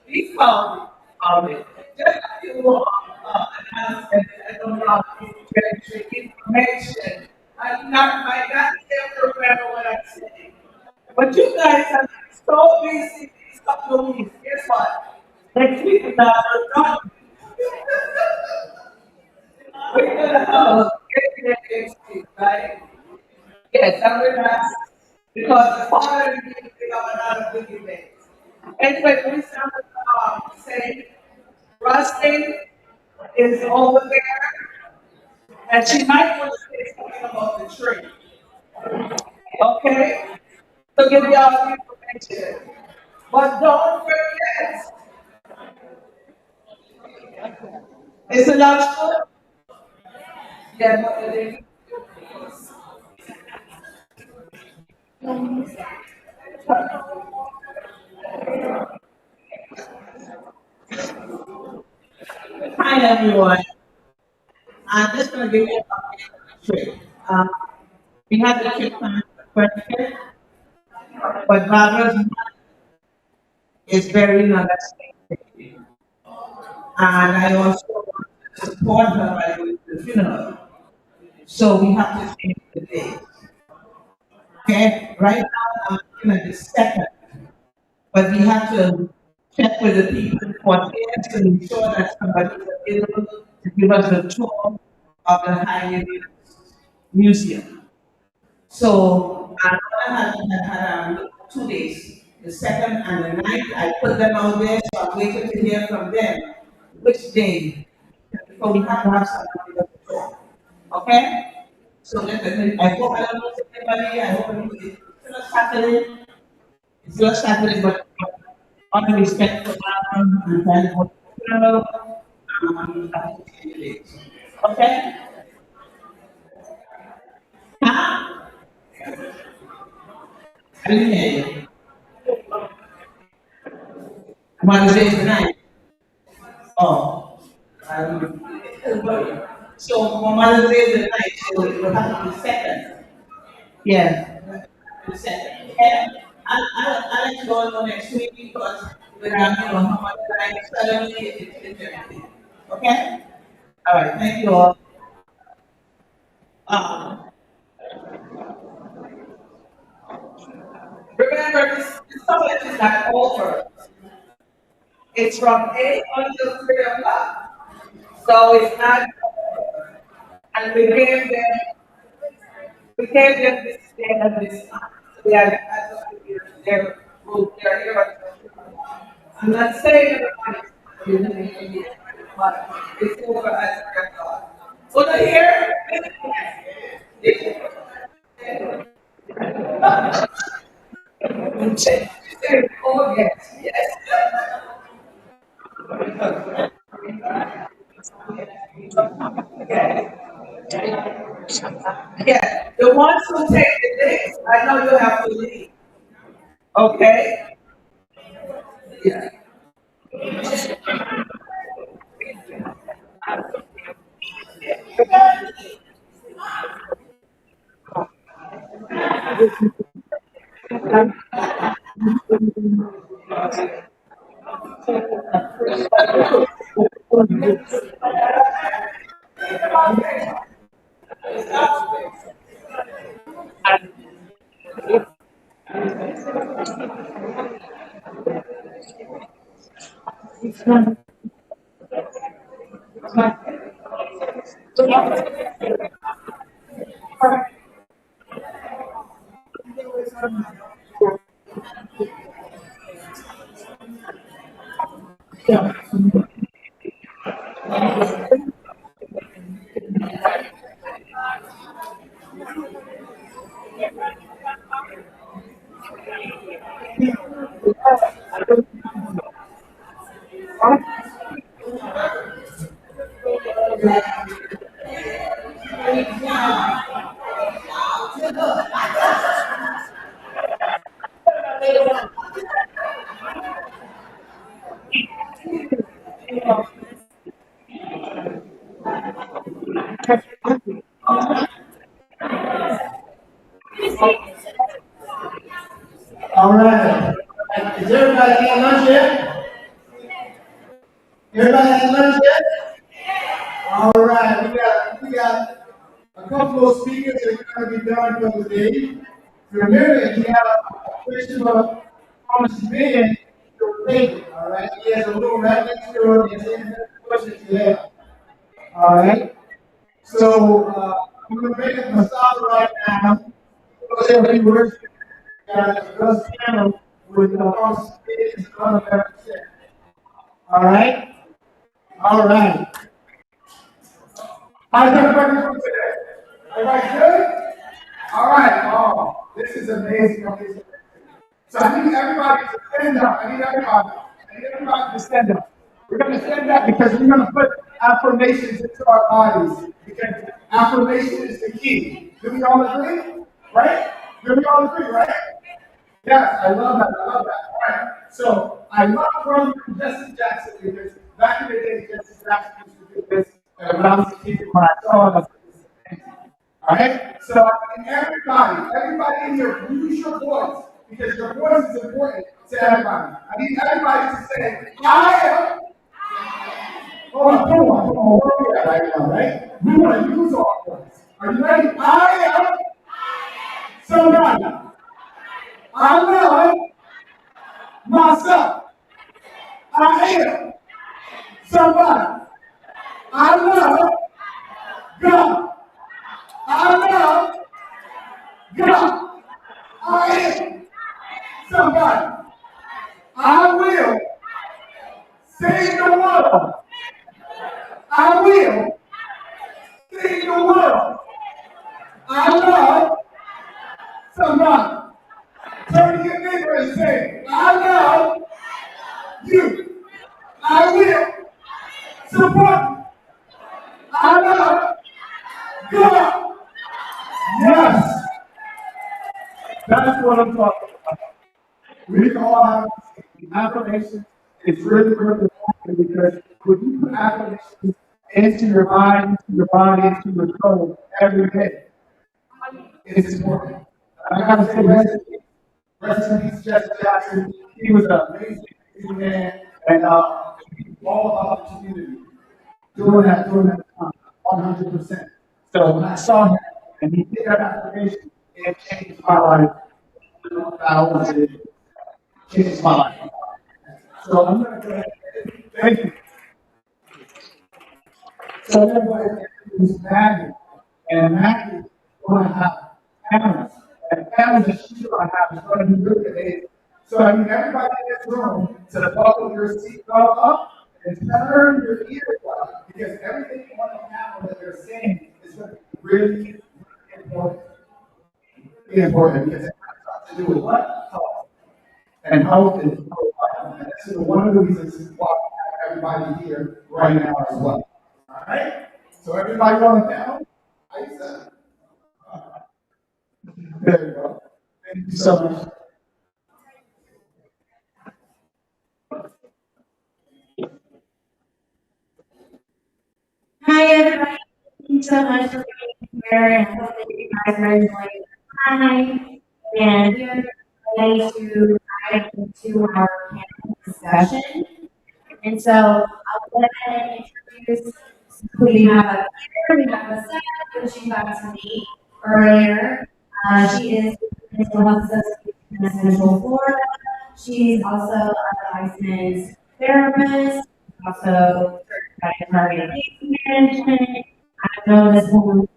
He called me. Just a few announcements. I don't know if information. Might not remember what I said. But you guys are so busy these couple of weeks. Guess what? Next week is not done. We're gonna get there next week, right? Yes, I'm relaxed because the father and me pick up another big event. Anyway, we started saying Rustin is over there, and she might want to say something about the tree. Okay? So give y'all the information. But don't forget, it's a lot good. Yeah, but it is. Hi everyone. I'm just gonna give you a trick. We had the trick plan for question, but Barbara's mom is very understanding. And I also want to support her by going to the funeral. So we have to change the date. Okay? Right now I'm looking at the second, but we have to check with the people for this to ensure that somebody is available to give us a tour of the Highway Museum. So I had 2 days, the second and the ninth. I put them out there, so I'm waiting to hear from them which day. So we have to have somebody to talk. Okay? So I hope I don't lose anybody. I hope it's not Saturday. It's not Saturday, but on the respect for Aaron and thank for okay? Huh? I didn't hear you. Mother's Day tonight. Oh. So on Mother's Day the night, so it will have to be second. Yeah. The second. Okay? I'll let you all know next week because when I'm how much time suddenly it's everything. Okay? All right, thank you all. Remember, this summit is not over. It's from 8 until 3 o'clock. So it's not over. And we gave them this day and this time. They are their group, they're here. I'm not saying everybody, but it's over at 3 o'clock. So they're here. Oh, yes, yes. Yeah, the ones who take the dates, I know you have to leave. Okay? Yeah. All right. Is everybody had lunch yet? Everybody had lunch yet? All right. We got a couple of speakers that are going to be done for the day. Remember, if you have a picture of Thomas man, you'll take it, all right? He has a little right next to him, it's in the push it to there. All right? So, I'm gonna make up my stop right now. Whatever he works, got a Gus piano with Thomas man and other percent. All right? All right. How's everybody doing today? Everybody good? All right. Oh, this is amazing. Amazing. So I need everybody to stand up. I need everybody to stand up. We're going to stand up because we're going to put affirmations into our bodies. Because affirmation is the key. Do we all agree? Right? Do we all agree, right? Yes, I love that. I love that. All right. So I love growing from Jesse Jackson because back in the day, Jesse Jackson used to do this. And when I was a kid, when I saw it, I was like, all right? So I mean, everybody in here, use your voice because your voice is important to everybody. I need everybody to say, I am. Hold on, where we at right now, right? We want to use our voice. Are you ready? I am somebody. I love myself. I am somebody. I love God. I love God. I am somebody. I will save the world. I will save the world. I love somebody. Turn to your neighbor and say, I love you. I will support you. I love God. Yes. That's what I'm talking about. We can all have affirmation. It's really, really important because when you put affirmations into your mind, into your body, into your soul every day, it's important. I gotta say, rest in peace, Jesse Jackson. He was an amazing man, and all about the community during that time, 100%. So when I saw him and he did that affirmation, it changed my life. It changed my life. So I'm gonna go ahead. Thank you. So everybody is Maggie, and Maggie is going to have cameras, and cameras that she's going to have is going to be really amazing. So I need everybody in this room to buckle your seatbelt up and turn your ears up because everything on the camera that they're saying is going to be really, really important. Really important because it has to do with what? Health. And health is profile. And this is one of the reasons why we have everybody here right now as well. All right? So everybody going down? Isa. There you go. Thank you so much. Hi, everybody. Thank you so much for being here, and I hope that you guys are enjoying the time. And we are ready to dive into our panel discussion. And so I'll go ahead and introduce who we have up here. We have Lisa, who she got to meet earlier. She is the Mental Health Association in Central Florida. She's also a licensed therapist, also certified in targeted case management. I've known this woman for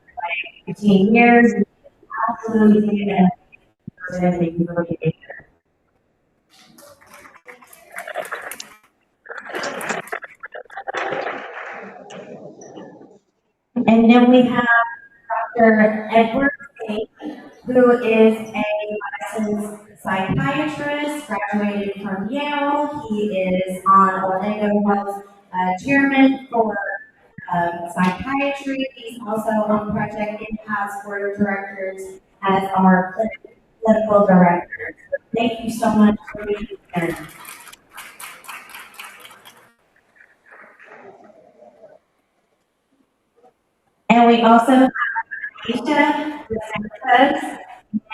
like 15 years. Absolutely a person. Thank you for being here. And then we have Dr. Edward Singh, who is a licensed psychiatrist, graduated from Yale. He is on Orlando Health chairman for psychiatry. He's also on Project Impasse Board of Directors as our clinical director. Thank you so much for being here. And we also have Aisha,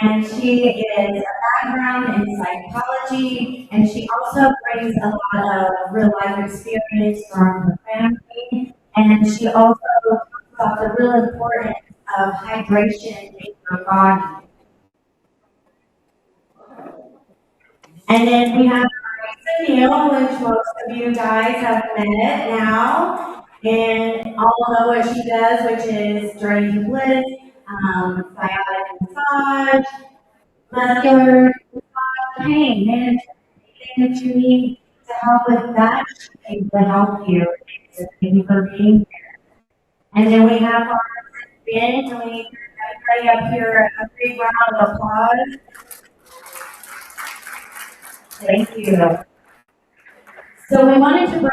and she is a background in psychology, and she also brings a lot of real life experience from her family, and she also talks about the real importance of hydration in your body. And then we have Neil, which most of you guys have met now, and all know what she does, which is drainage bliss, sciatic massage, muscular massage, pain management, anything that you need to help with that, she will help you. So thank you for being here. And then we have our Ben, and we everybody up here a big round of applause. Thank you. So we wanted to bring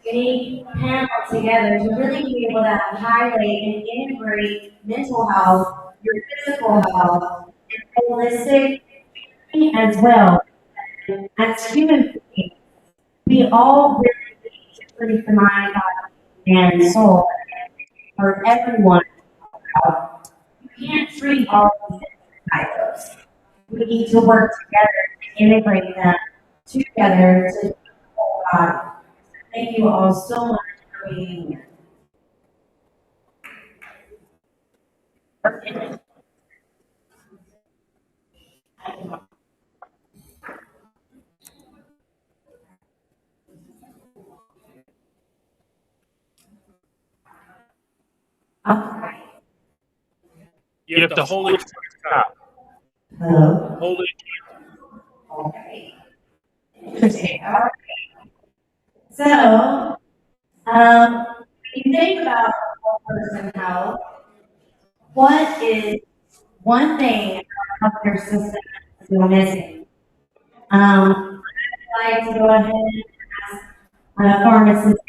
this unique panel together to really be able to highlight and integrate mental health, your physical health, and holistic as well. As human beings, we all really need to treat the mind, body, and soul for everyone. You can't treat all of these silos. We need to work together to integrate them together to God. Thank you all so much for being here. All right. You have to hold it to the top. Hello. Hold it. Okay. Interesting. All right. So, when you think about whole person health, what is one thing our healthcare system is still missing? I'd like to go ahead and ask Pharmacist,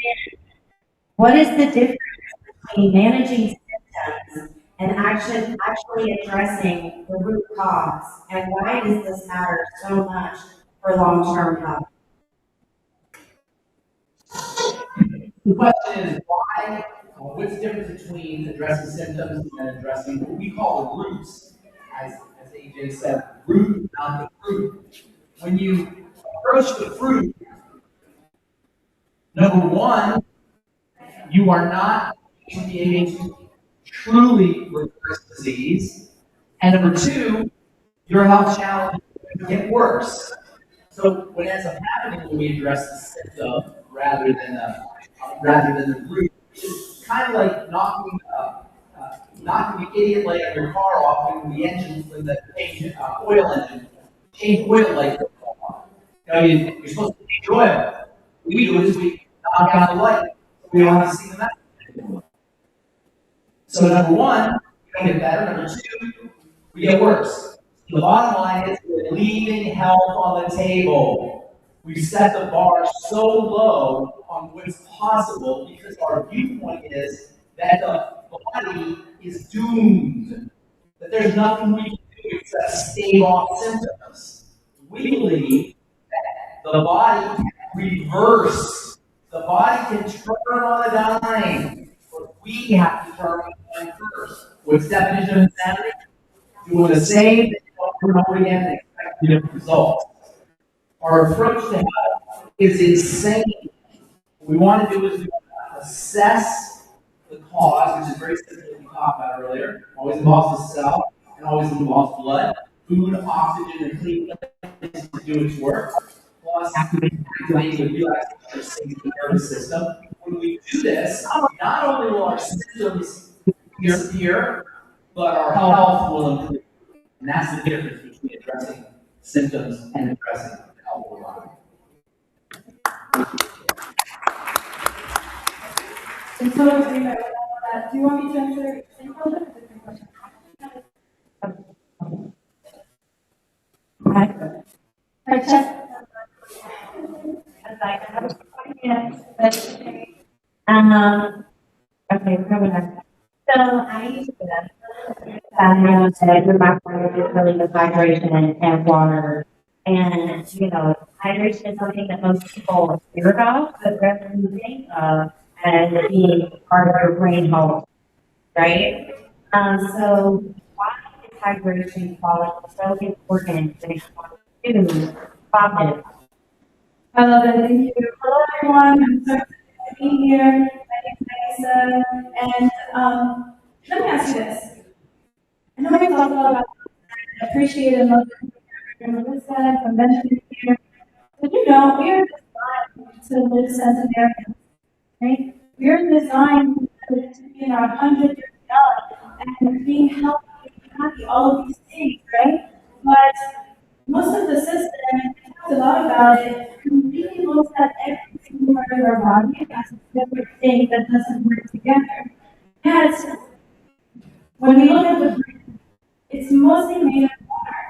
what is the difference between managing symptoms and actually addressing the root cause? And why does this matter so much for long-term health? The question is why, what's the difference between addressing symptoms and addressing what we call the roots? As AJ said, root, not the fruit. When you approach the fruit, number one, you are not going to be able to truly reverse disease. And number two, your health challenge will get worse. So what ends up happening when we address the symptom rather than the root, is kind of like knocking the idiot light of your car off when the engine, when the oil engine, change oil light goes off. You're supposed to change oil. What we do is we knock out the light. We don't have to see the message anymore. So number one, we don't get better. Number two, we get worse. The bottom line is we're leaving health on the table. We set the bar so low on what's possible because our viewpoint is that the body is doomed. That there's nothing we can do except stave off symptoms. We believe that the body can reverse. The body can turn on a dime. But we have to turn on a dime first. What's the definition of insanity? Doing the same thing over and over again and expect different results. Our approach to health is insane. What we want to do is we want to assess the cause, which is very similar to what we talked about earlier. Always involves the cell and always involves blood, food, oxygen, and clean places to do its work. Plus, activating the relaxation of the nervous system. When we do this, not only will our symptoms disappear, but our health will improve. And that's the difference between addressing symptoms and addressing health of the body. And so, do you want me to answer the same question or a different question? Okay, we're coming back. So I used to do that. I said, with my friend, it's really good hydration and water. And, you know, hydration is something that most people hear about, but rather than think of as being part of your brain health, right? So why is hydration quality so important when it comes to cognitive? I love it. Thank you. Hello, everyone. I'm so excited to be here. My name is Lisa. And let me ask you this. I know we talked a lot about appreciate and love Melissa from Benjamin here. know, we are designed to live centenarians, right? We are designed to be in our 100 years young and being healthy and happy, all of these things, right? But most of the system, and we talked a lot about it, really looks at every single part of our body as a separate thing that doesn't work together. Yet, when we look at the brain, it's mostly made of water.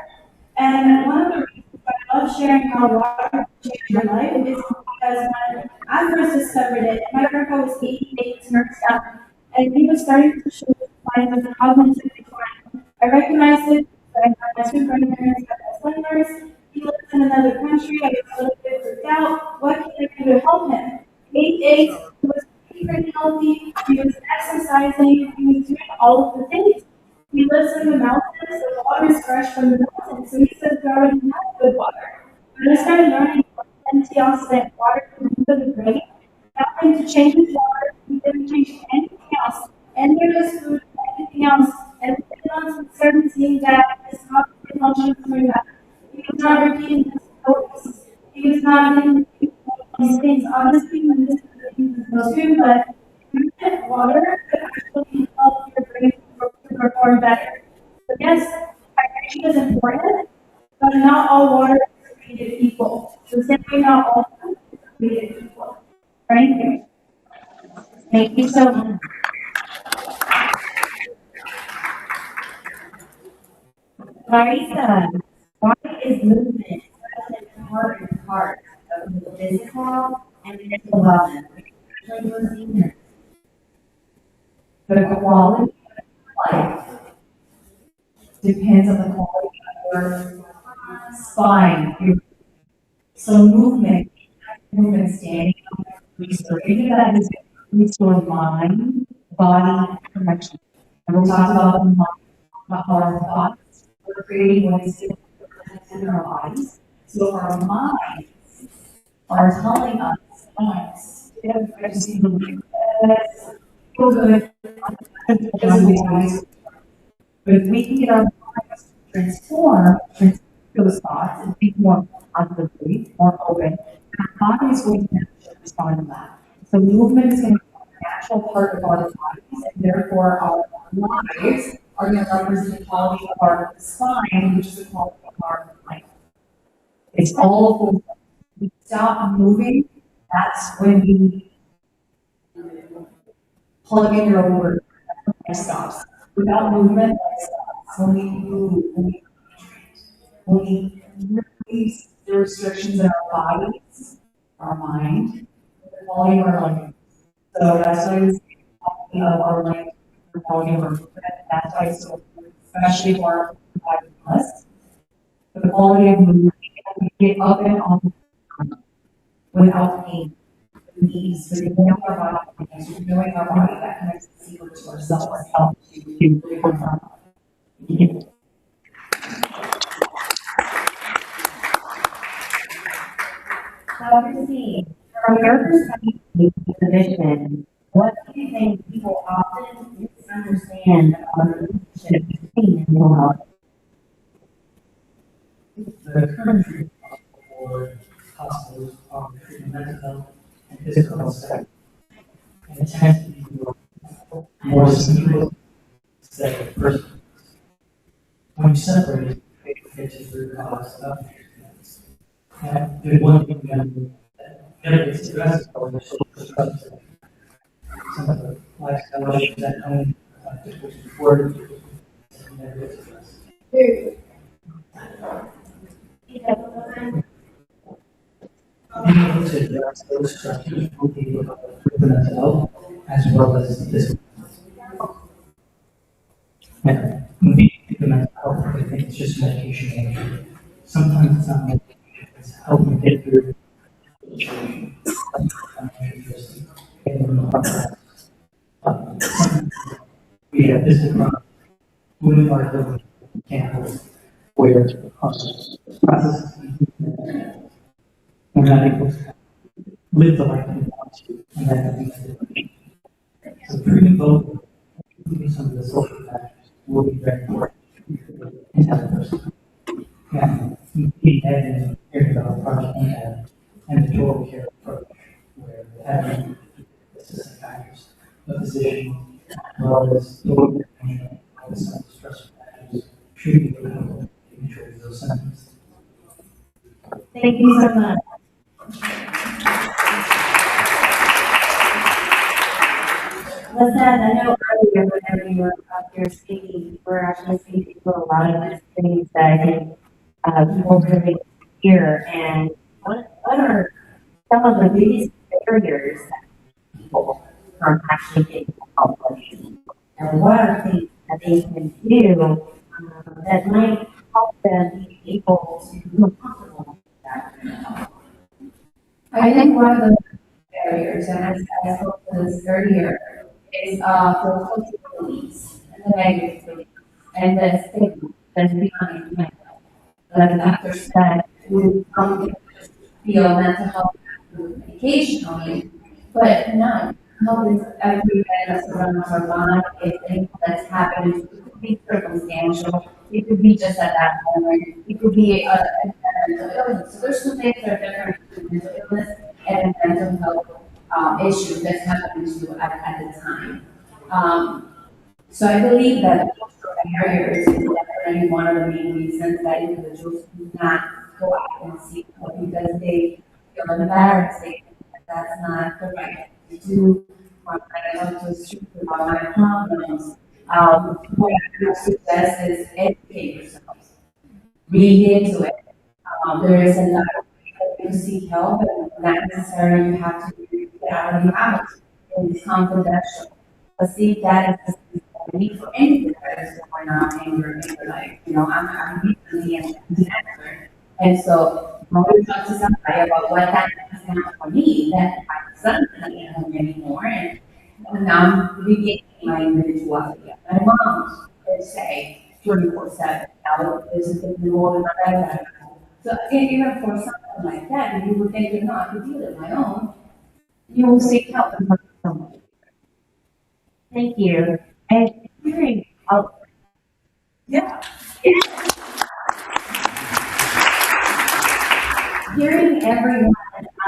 And one of the reasons why I love sharing how water changed my life is because when I first discovered it, my grandpa was 88, nursed out, and he was starting to show signs of cognitive decline. I recognized it because I had my two grandparents as Alzheimer's. He lives in another country. I was a little bit freaked out. What can I do to help him? 88, he was pretty healthy. He was exercising. He was doing all of the things. He lives in the mountains, the water is fresh from the mountains, so he says we already have good water. When I started learning what antioxidant water can do for the brain, nothing to change his water, he didn't change anything else, any of his food, anything else, and within months we started seeing that his cognitive function was coming back. He was not repeating his stories. He was not doing these things. Obviously, when this is the things that too, but water could actually help your brain to perform better. So yes, hydration is important, but not all water is created equal. So simply not all food is created equal. Right? Thank you so much. Marisa, why is movement such an important part of the physical and mental wellness, especially for seniors? The quality of life depends on the quality of your spine. So movement standing up, any of that is restore mind, body, connection. And we'll talk about the mind, about our thoughts. We're creating what is in our bodies. So our minds are telling us, I just need to feel good. But if we can get our minds transform those thoughts and think more positively, more open, our body is going to naturally respond to that. So movement is going to be a natural part of our bodies, and therefore our lives are going to represent the quality of our spine, which is the quality of our life. It's all of those. We stop moving, that's when we plug in your own word. Life stops. Without movement, life stops. When we move, when we release the restrictions in our bodies, our mind, the quality of our life. So that's why we say the quality of our life, the quality of our movement. That's why it's so important, especially for our us. The quality of movement, we get up and on without pain. Ease, so you're knowing our body, you're knowing our body, that connects the secret to ourselves, our health, to Dr. C, from your perspective as a physician, what do you think people often misunderstand about the relationship between mental health? The current treatment for hospitals treating mental health and physical health sector. And it tends to be more simple instead of personal. When you separate patients root cause of treatments, and there's one thing that never gets addressed or the social structure. Some of the lifestyle issues that come before never gets addressed. Being able to address those structures will be able to improve the mental health as well as this. And when we think of mental health, we think it's just medication. Sometimes it's not medication, it's helping get through the situation. We have this moving our ability candles where processes we're not able to live the life we want to, and that leads to the so treating both, including some of the social factors, will be very important in that person. Yeah, we had in hearing about Project Impact, and the total care approach, where having assistant factors, a physician, as well as total care management, with some stress factors, treating the people, taking care of those symptoms. Thank you so much. Listen, I know earlier whenever you were up here speaking, you were actually speaking to a lot of these things that I think people really hear. And what are some of the biggest barriers that people from actually getting help with? And what are things that they can do that might help them be able to feel comfortable with that? I think one of the barriers, and I spoke to this earlier, is the cultural beliefs and the negative beliefs and the stigma that's behind mental health. That doctors that who come to feel mental health through medication only, but no, health is every day that's around our life. It's things that's happening. It could be circumstantial. It could be just at that moment. It could be a mental illness. So there's some things that are different between mental illness and mental health issues that's happening to you at the time. So I believe that cultural barriers is definitely one of the main reasons that individuals do not go out and seek help because they feel embarrassed. They think that that's not the right thing to do. Or I want to speak about my problems. What I would suggest is educate yourselves. Read into it. There is a lot of ways to seek help, and not necessarily you have to get out of your house. It's confidential. But see if that is the need for anything that is going on in your life. You know, I'm recently an actor. And so when we talk to somebody about what that is not for me, that my son can't get home anymore. And now I'm regaining my individuality. My mom would say 24/7. Now this is the more than my dad. So even for something like that, if you would think, you know, I could deal with my own, you will seek help from someone. Thank you. And hearing, Yeah. hearing everyone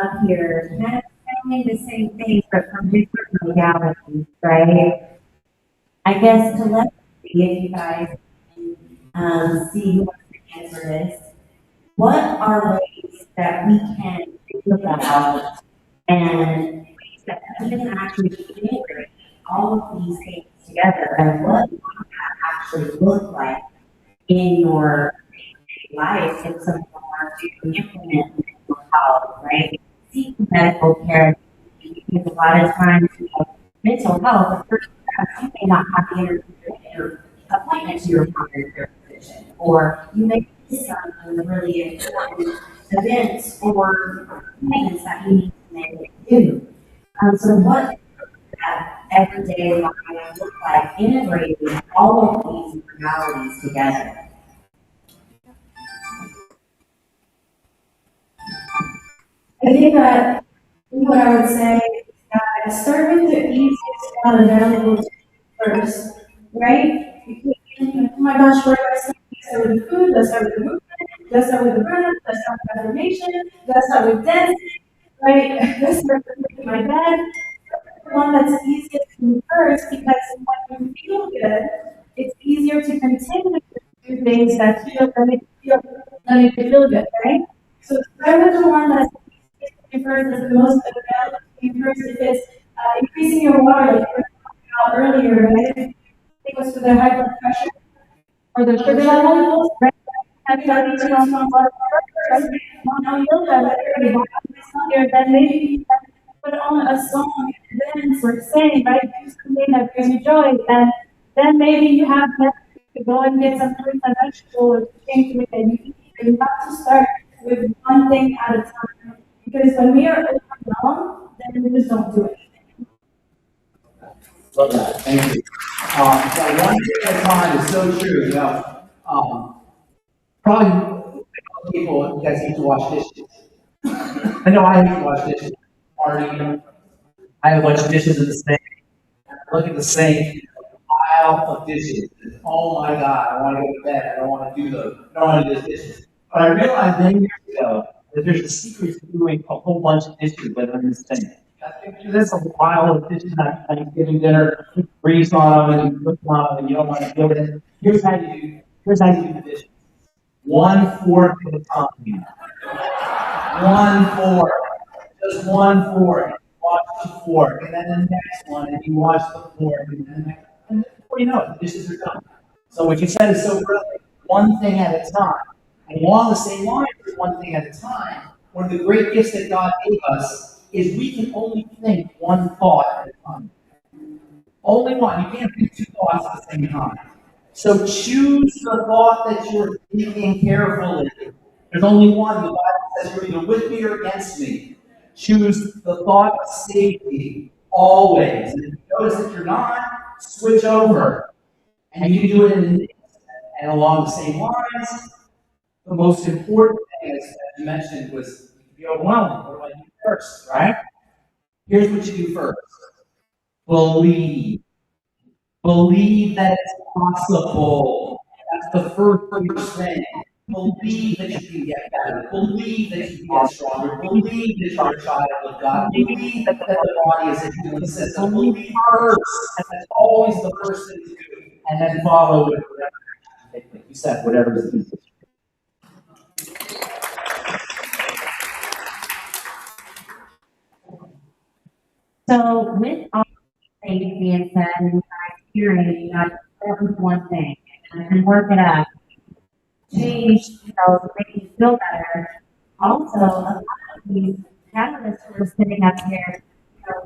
up here kind of saying the same things, but from different modalities, right? I guess to let you guys see who wants to answer this. What are ways that we can think about and ways that we can actually integrate all of these things together and what would that actually look like in your life if someone wants to implement mental health, right? Seek medical care because a lot of times mental health, the first step, you may not have the energy to get your appointment to your primary care physician, or you may miss some really important events or things that you need to make it do. So what does that everyday life look like integrating all of these realities together? I think that what I would say is that start with the easiest one available to you first, right? Because, oh my gosh, where do I start? Let's start with the food, let's start with the movement, let's start with the breath, let's start with affirmation, let's start with dancing, right? Let's start with my bed. The one that's easiest to do first because when you feel good, it's easier to continue to do things that make you feel good, right? So start with the one that's first is the most available to you first. If it's increasing your water, like we were talking about earlier, right? I think it was for the high blood pressure or the sugar levels, right? Have you done some water first? Now yoga, that already here, then maybe you can put on a song and dance or sing, right? Do something that brings you joy, and then maybe you have to go and get some fruits and vegetables to change the way that you eat. You have to start with one thing at a time. Because when we are overwhelmed, then we just don't do anything. Love that, thank you. So one thing I find is so true, you know, probably people, you guys need to wash dishes. I know I need to wash dishes. Already, I have a bunch of dishes in the sink. I look at the sink, pile of dishes. Oh my God, I want to go to bed. I don't want to do those. I don't want to do those dishes. But I realized many years ago that there's a secret to doing a whole bunch of dishes that are in this thing. Picture this, a pile of dishes at Thanksgiving dinner, grease on them and you put them on and you don't want to deal with it. Here's how you do the dishes. 1 fork at a time. 1 fork. Just 1 fork. Watch the fork. And then the next one, and you watch the fork. And then the next one. And before you know it, the dishes are done. So what you said is so brilliant. One thing at a time. And along the same lines as one thing at a time, one of the great gifts that God gave us is we can only think one thought at a time. Only one. You can't think 2 thoughts at the same time. So choose the thought that you're thinking carefully. There's only one. The Bible says you're either with me or against me. Choose the thought of safety always. And if you notice that you're not, switch over. And you can do it in an instant. And along the same lines, the most important thing, as you mentioned, was to be overwhelming. What do I do first, right? Here's what you do first. Believe. Believe that it's possible. That's the first thing. Believe that you can get better. Believe that you can get stronger. Believe that you're a child of God. Believe that the body is a healing system. Believe first. That's always the first thing to do. And then follow with whatever, like you said, whatever is easy. So with all things being said and hearing, start with one thing and then work it up. Change, make you feel better. Also, a lot of these catalysts we're sitting up here,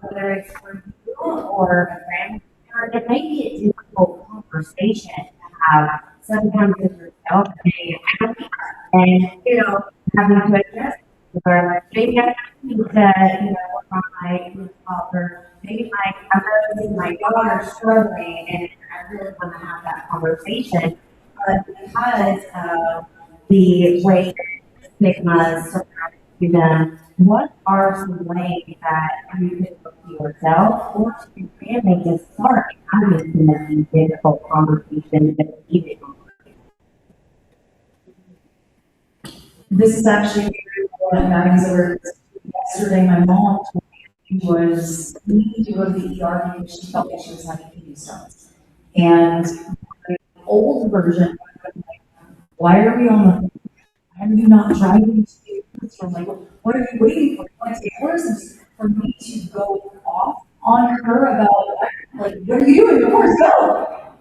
whether it's for you or a friend, or it may be a difficult conversation to have sometimes with yourself and having to address or maybe I need to, work on my or maybe I'm noticing my daughter struggling and I really want to have that conversation. But because of the way that stigmas surround them, what are some ways that you can look to yourself or to your family to start having some of these difficult conversations that you need? This is actually one of Maddie's words. Yesterday, my mom told me she was needing to go to the ER because she felt like she was having kidney stones. And the old version, why are we on the phone? Why are you not driving to the room? Like, what are you waiting for? Like, horses for me to go off on her about, like, what are you doing? The horse, go!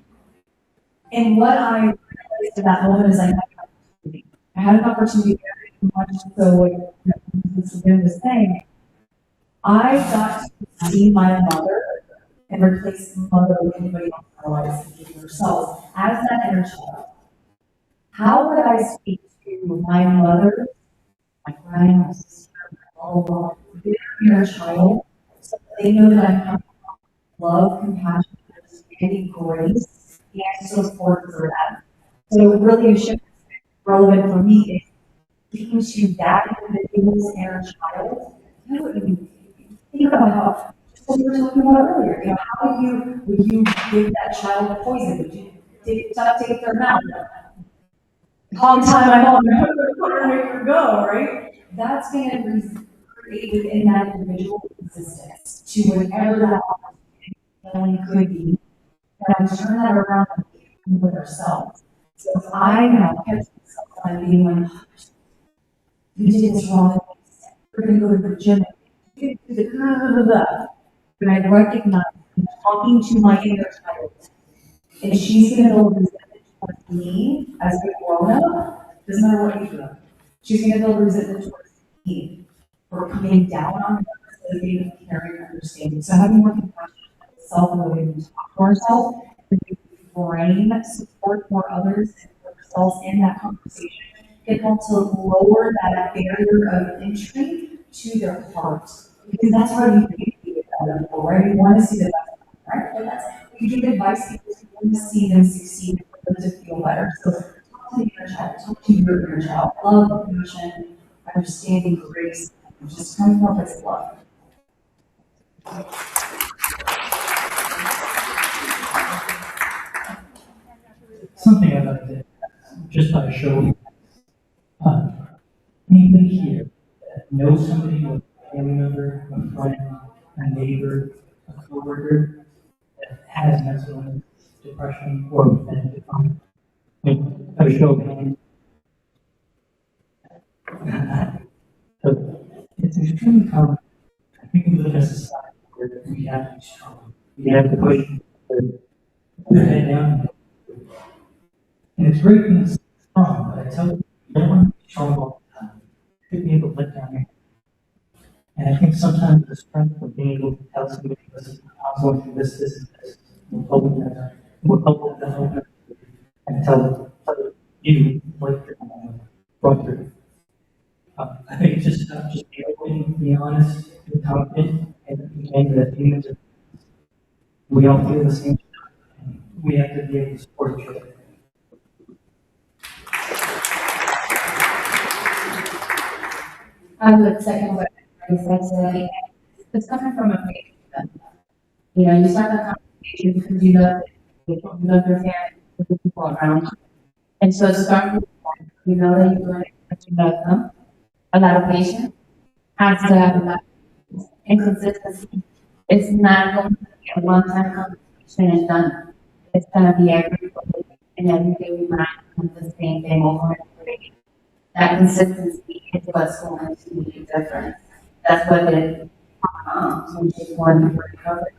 And what I realized in that moment is I had an opportunity very much so what Mrs. Boone was saying. I got to see my mother and replace the mother of anybody else in our lives, including herself, as that inner child. How would I speak to my mother, my friend, my sister, blah, blah, blah, their inner child, so that they know that I'm coming from love, compassion, understanding, grace, and support for them. So really, a shift relevant for me is speaking to that individual's inner child. Think about how, just what we were talking about earlier, how would you give that child a poison? Would you take their mouth? All the time I'm on the go, right? That's going to create within that individual resistance to whatever that feeling could be. But I turn that around with ourselves. So if I now catch myself on being like, you did this wrong, we're going to go to the gym, but I recognize I'm talking to my inner child, and she's going to build resentment towards me as a grown up, doesn't matter what you do. She's going to build resentment towards me for coming down on her instead of being caring and understanding. So having more compassion for self and the way we talk to ourselves, brain support for others and for ourselves in that conversation can help to lower that barrier of entry to their heart. Because that's where you communicate with other people, right? You want to see the best, right? And that's, you give advice because you want to see them succeed and for them to feel better. So talk to the inner child, talk to your inner child. Love, compassion, understanding, grace, and just come from a place of love. Something I like to just by show you. Anybody here know somebody, a family member, a friend, a neighbor, a coworker that has mental illness, depression, or been defined? Have a show of hands. So it's extremely common. I think we live in a society where we have to be strong. We have to push the head down. And it's great being strong, but I tell you, you don't want to be strong all the time. You should be able to let down your head. And I think sometimes the strength of being able to tell somebody, listen, I'm going through this, and this, will help them, and tell you what you're going through. I think it's just be open, be honest, be confident, and that humans are, we all feel the same stuff. And we have to be able to support each other. I would second what you said today. It's coming from a place. You know, you start the conversation because you love your family, the people around you. And so start with that. You know that you're doing it, that you love them. A lot of patience has to have a lot of inconsistency. It's not going to be a one-time conversation and done. It's going to be every day, and every day we remind them the same thing over and over again. That consistency is what's going to make a difference. That's what it when she's one to recover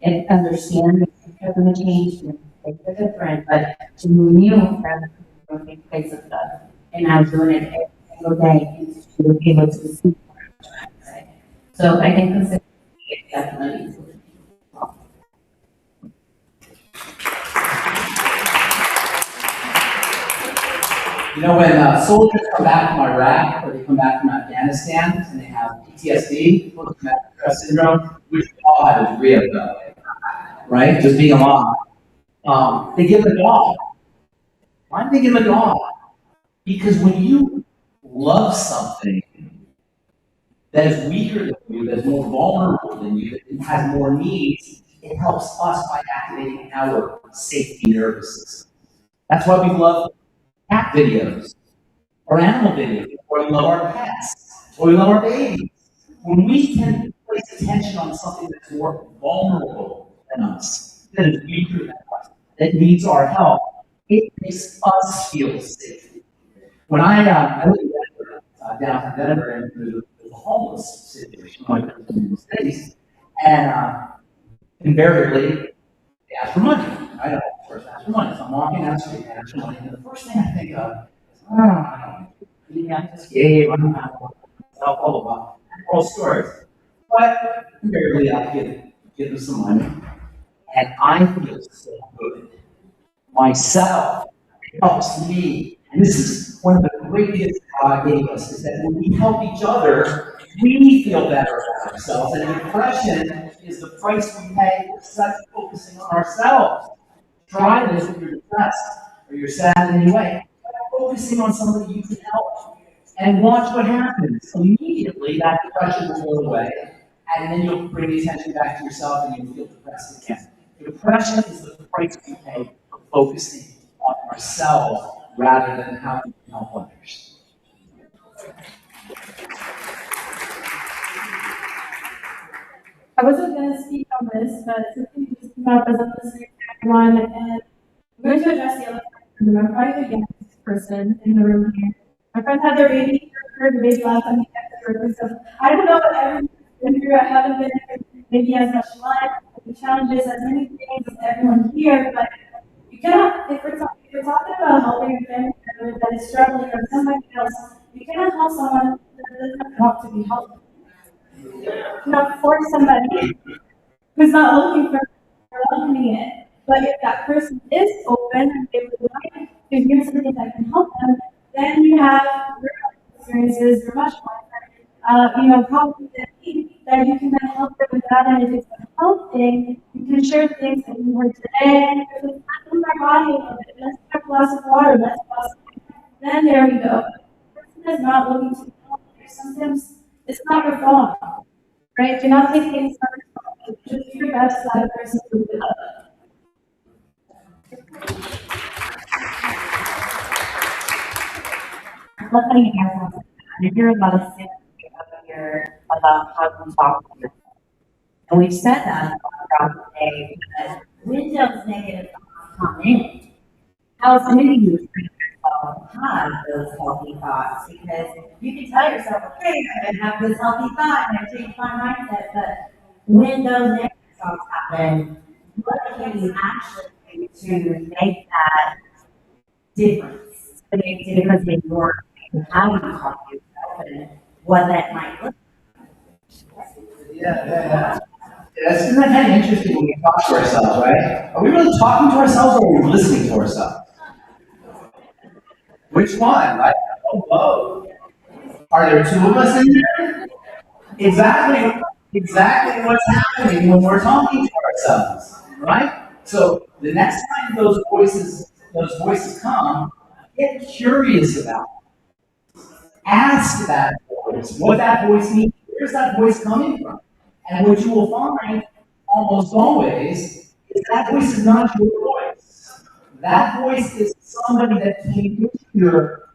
and understand that you're going to change and make a difference, but to renew rather than a place of love. And I'm doing it every single day and to be able to see what I'm trying to say. So I think consistency is definitely. You know, when soldiers come back from Iraq or they come back from Afghanistan and they have PTSD, post-traumatic stress syndrome, which we all have a degree of, right? Just being alive. They give a dog. Why do they give a dog? Because when you love something that is weaker than you, that's more vulnerable than you, that has more needs, it helps us by activating our safety nervous system. That's why we love cat videos, or animal videos, or we love our pets, or we love our babies. When we can place attention on something that's more vulnerable than us, that is weaker than us, that needs our help, it makes us feel safe. When I lived in Denver, downtown Denver, and there's a homeless situation like in the cities, and invariably they ask for money. I don't first ask for money. So I'm walking down the street and ask for money, and the first thing I think of is, I just gave, I don't know, blah, blah, blah. All stories. But invariably I give them some money, and I feel so good. Myself, it helps me. And this is one of the greatest God gave us, is that when we help each other, we feel better about ourselves. And depression is the price we pay for such focusing on ourselves. Try this when you're depressed or you're sad in any way. Focusing on somebody you can help. And watch what happens. Immediately, that depression will go away. And then you'll bring the attention back to yourself and you'll feel depressed again. Depression is the price we pay for focusing on ourselves rather than how we can help others. I wasn't going to speak on this, but something just came up as I'm listening to everyone, and I'm going to address the elephant in the room. I'm probably the youngest person in the room here. My friends had their baby, heard the baby last time he got the birthday, so I don't know what everyone's been through. I haven't been through maybe as much life, the challenges, as many things as everyone here, but you cannot, if we're talking about helping a family member that is struggling or somebody else, you cannot help someone that doesn't want to be helped. You know, force somebody who's not looking for welcoming it. But if that person is open and they would like to hear something that can help them, then you have your experiences, you're much more, probably that you can then help them with that. And if it's a health thing, you can share things that you heard today. If it's not in my body a little bit, let's have a glass of water, let's glass of water. Then there we go. The person is not looking to help. Sometimes it's not your fault. Right? Do not take things personally. Just do your best to let a person do it. I love how you guys have, you hear a lot of things about how to talk to yourself. And we've said that throughout the day, because when those negative thoughts come in, how do you train yourself to have those healthy thoughts? Because you can tell yourself, okay, I'm gonna have this healthy thought and I change my mindset, but when those negative thoughts happen, what can you actually do to make that difference? To make a difference in your how you talk to yourself and what that might look Yeah. Isn't that kind of interesting when we talk to ourselves, right? Are we really talking to ourselves or are we listening to ourselves? Which one, right? Oh, both. Are there two of us in there? Exactly what's happening when we're talking to ourselves, right? So the next time those voices come, get curious about it. Ask that voice what that voice means. Where's that voice coming from? And what you will find almost always is that voice is not your voice. That voice is somebody that came into your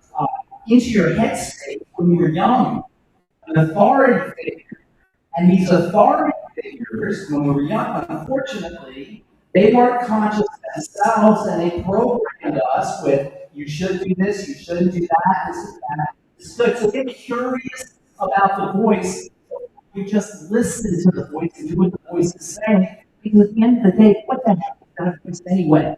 headspace when you were young, an authority figure. And these authority figures, when we were young, unfortunately, they weren't conscious themselves and they programmed us with, you should do this, you shouldn't do that, this is that. So get curious about the voice. You just listen to the voice and do what the voice is saying. Because at the end of the day, what the heck is that voice anyway?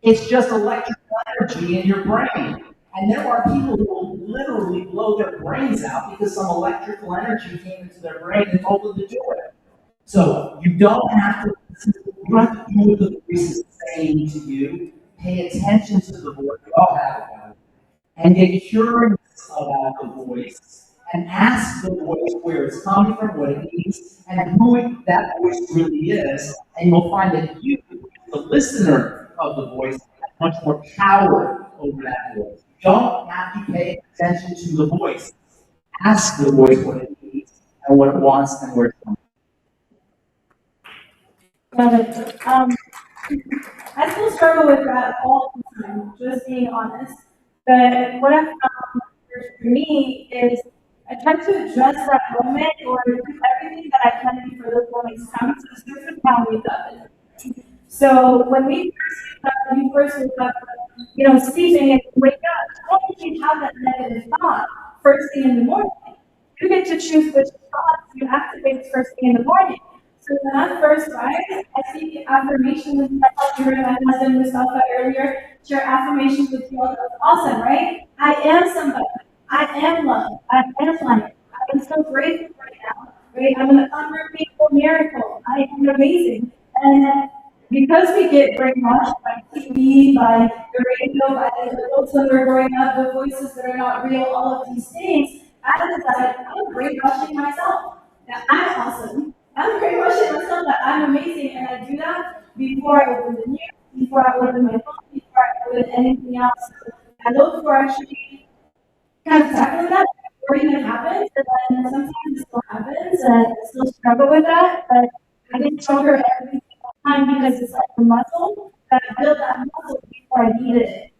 It's just electrical energy in your brain. And there are people who will literally blow their brains out because some electrical energy came into their brain and told them to do it. So you don't have to listen to what the voice is saying to you. Pay attention to the voice. We all have it. And get curious about the voice. And ask the voice where it's coming from, what it means, and who that voice really is. And you'll find that you, the listener of the voice, have much more power over that voice. You don't have to pay attention to the voice. Ask the voice what it needs and what it wants and where it's coming Got it. I still struggle with that all the time, just being honest. But what I've found for me is I try to address that moment or do everything that I can before those moments come to the surface how we love it. So when we first wake up, sleeping and wake up, don't usually have that negative thought first thing in the morning. You get to choose which thoughts you activate first thing in the morning. So when I first rise, I speak affirmations with myself. You heard my husband Mustafa earlier share affirmations with you all. That was awesome, right? I am somebody. I am loved. I am light. I am so grateful right now. Right? I'm an unrepeatable miracle. I am amazing. And because we get brainwashed by TV, by the radio, by the adults when we're growing up, the voices that are not real, all of these things, I decided I'm brainwashing myself. That I'm awesome. I'm brainwashing myself that I'm amazing, and I do that before I open the news, before I open my phone, before I open anything else. I look for actually kind of tackling that before it even happens, and then sometimes it still happens, and I still struggle with that, but I get stronger every single time because it's like a muscle, that I build that muscle before I needed it.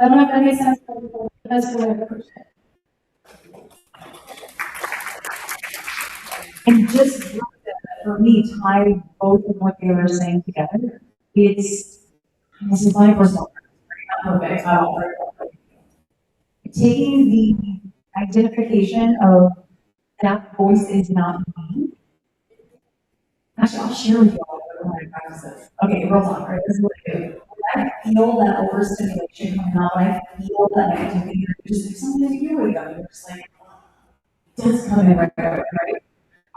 I don't know if that makes sense, but that's the way I approach it. And just for me, tie both of what they were saying together. This is my personal perfect. Taking the identification of that voice is not me. Actually, I'll share with you all what my practice is. Okay, real talk, right? This is what I do. When I feel that overstimulation coming out, when I feel that negativity, just sometimes you wake up and you're just like, just coming right away, right?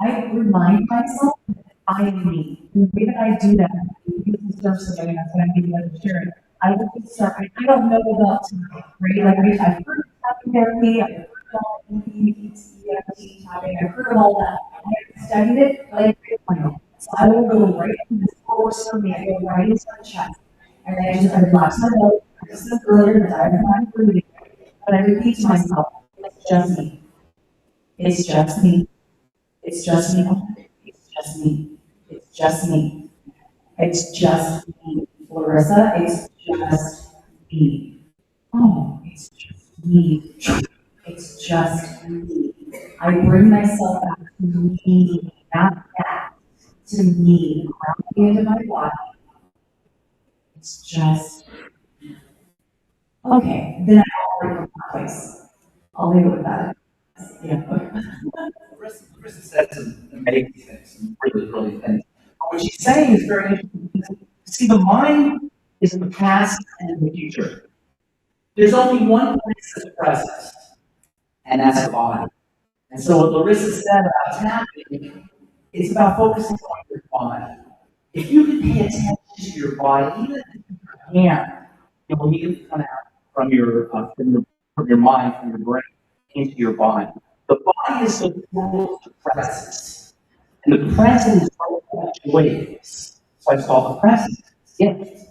I remind myself that I am me. The way that I do that, you serve somebody else, when I give you a sharing, I will just start. I don't know about tonight, right? Like I've heard of tapping therapy, I've heard about EFT tapping, I've heard of all that. I studied it, but I didn't my own. So I will go right into this course for me. I go right into the chest, and then I relax my belly. I said earlier that I'm not breathing, but I repeat to myself, it's just me. It's just me. It's just me. It's just me. It's just me. It's just me. Larissa, it's just me. Oh, it's just me. It's just me. I bring myself back to me, not that, to me, around the end of my body. It's just, okay, then I'll bring it that place. I'll leave it with that. Yeah. Larissa said some amazing things, some really things. But what she's saying is very interesting. See, the mind is in the past and in the future. There's only one place that's present, and that's the body. And so what Larissa said about tapping, it's about focusing on your body. If you can pay attention to your body, even if you can, you'll immediately come out from your mind, from your brain, into your body. The body is the world of presence. And the present is all waves. So it's called the present. Yes.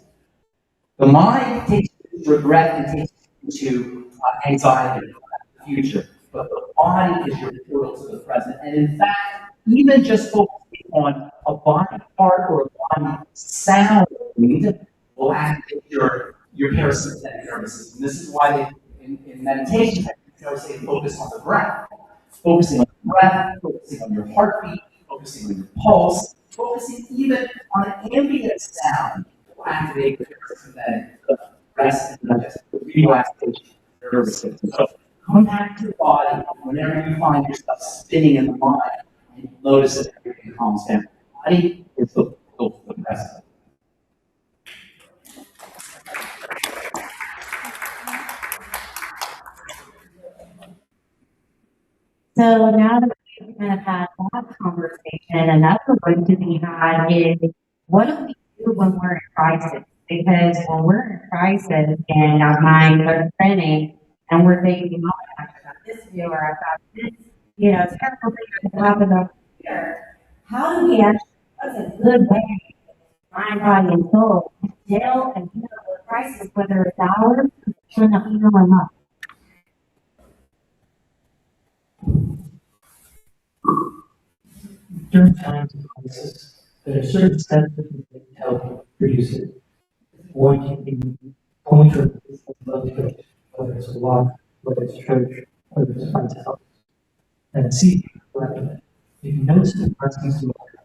The mind takes you to regret and takes you to anxiety about the future. But the body is your portal to the present. And in fact, even just focusing on a body part or a body sound will activate your parasympathetic nervous system. This is why in meditation, they always say focus on the breath. Focusing on the breath, focusing on your heartbeat, focusing on your pulse, focusing even on an ambient sound will activate the parasympathetic, the rest and the relaxation of the nervous system. So come back to the body whenever you find yourself spinning in the mind, and you'll notice that everything calms down. The body is the present. So now that we've kind of had that conversation, another one to be had is what do we do when we're in crisis? Because when we're in crisis and our minds are spinning and we're thinking, oh my gosh, I got this view or I got this, terrible thing that happened up here. How do we actually, what's a good way, mind, body, and soul, to deal and deal with crisis, whether it's ours or not? During times of crisis, there are certain steps that can help reduce it. One can be going to a place of love church, whether it's a walk, whether it's church, whether it's friends' house, and see if you recommend. If you notice the blessings you are,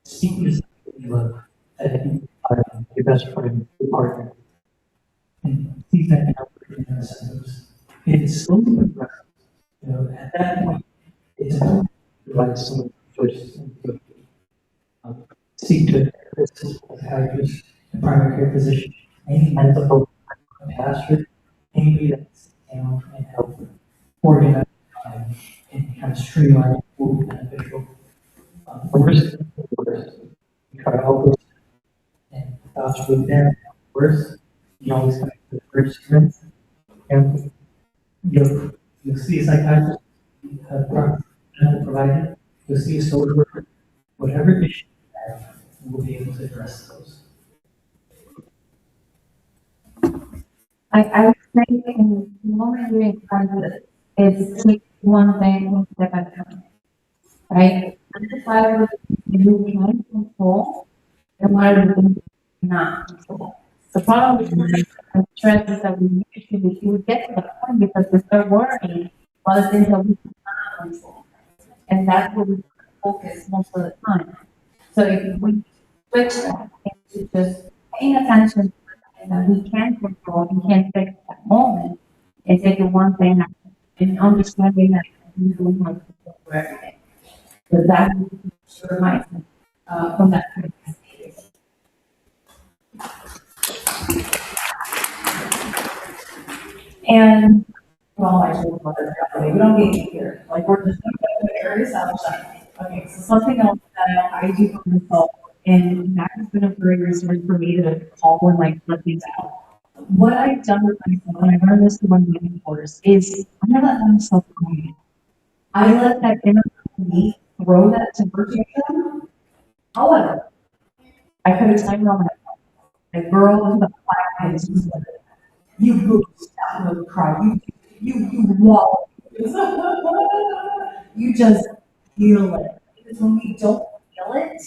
speak to somebody you love, that you are your best friend, your partner, and see if that can help you in the symptoms. If it's slowly progressive, at that point, it's important to provide some choices and seek to assist a psychiatrist, a primary care physician, any mental health pastor, anybody that's down and help organize and kind of streamline will be beneficial. Worst, you try to help us, and thoughts really there. Worst, you always have the first strength, and you'll see a psychiatrist, medical provider, you'll see a social worker, whatever issue you have, we'll be able to address those. I think in the moment you're in crisis, it's take one thing step at a time, right? Identify what you can control and what you cannot control. The problem with stress is that we usually get to the point because we start worrying about the things that we cannot control. And that's where we focus most of the time. So if we switch that into just paying attention to something that we can control and can fix at that moment, and take it one thing and understanding that we don't have to control for everything. So that reminds me from that previous stage. And, well, I told mother, we don't get here, like, we're just going to area sunshine. Okay, so something else that I do for myself, and that has been a very reason for me to call when like something's out. What I've done with myself, and I learned this in one of my mentors, is I'm gonna let myself cry. I let that inner me throw that temperature. However, I put a timer on myself. The girl in the 5 minutes, you go stop and cry. You wallow. You just feel it. Because when we don't feel it,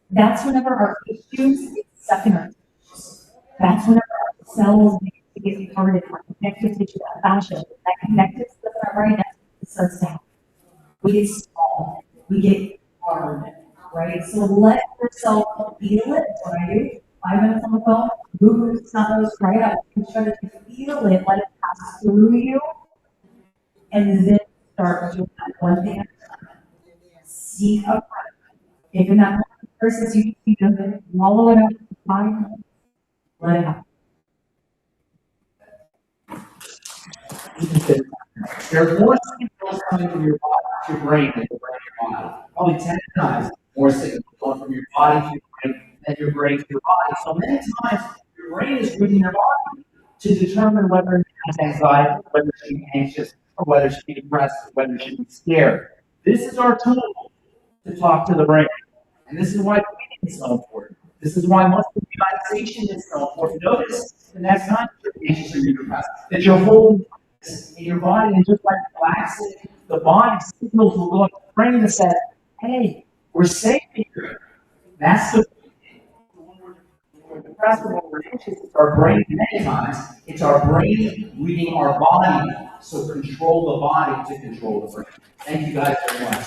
that's whenever our issues get stuck in our tissues. That's whenever our cells get retarded, our connective tissue, that fascia, that connective stuff in our brain, that's starts to happen. We get small, we get hard, right? So let yourself feel it. What I do, 5 minutes on the phone, move snuffles right up, and try to feel it, let it pass through you, and then start doing that one thing at a time. Seek a friend. If in that person you doesn't wallow it up, fine, let it happen. There's more signals coming from your body to your brain than your brain to your body. Probably 10 times more signals going from your body to your brain than your brain to your body. So many times your brain is reading your body to determine whether you have anxiety, whether you should be anxious, or whether you should be depressed, or whether you should be scared. This is our tool to talk to the brain. And this is why breathing is so important. This is why muscle relaxation is so important. Notice the next time you're anxious or you're depressed, that you're holding in your body, and just like relaxing, the body signals will go up to the brain and say, hey, we're safe here. That's the when we're depressed or when we're anxious, it's our brain many times. It's our brain reading our body, so control the body to control the brain. Thank you guys very much.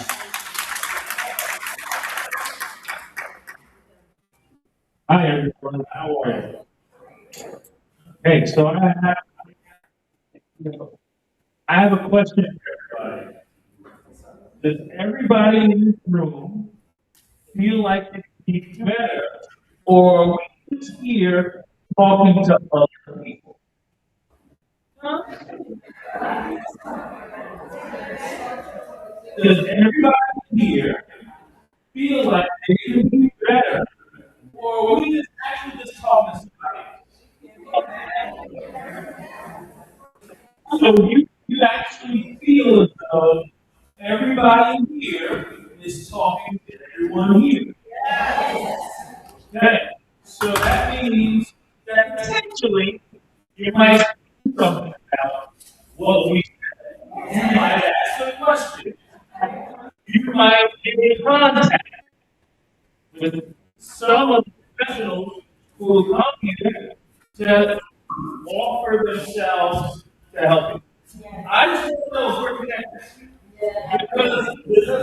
Hi, everyone. How are you? Okay, so I have a question for everybody. Does everybody in this room feel like they can be better, or are we just here talking to other people? Huh? Does everybody here feel like they can be better, or are we just actually just talking to somebody? So you actually feel as though everybody here is talking to everyone here. Okay, so that means that potentially you might do something about what we said. You might ask a question. You might get in contact with some of the professionals who will come here to offer themselves to help you. I just want to know if we're connected. Because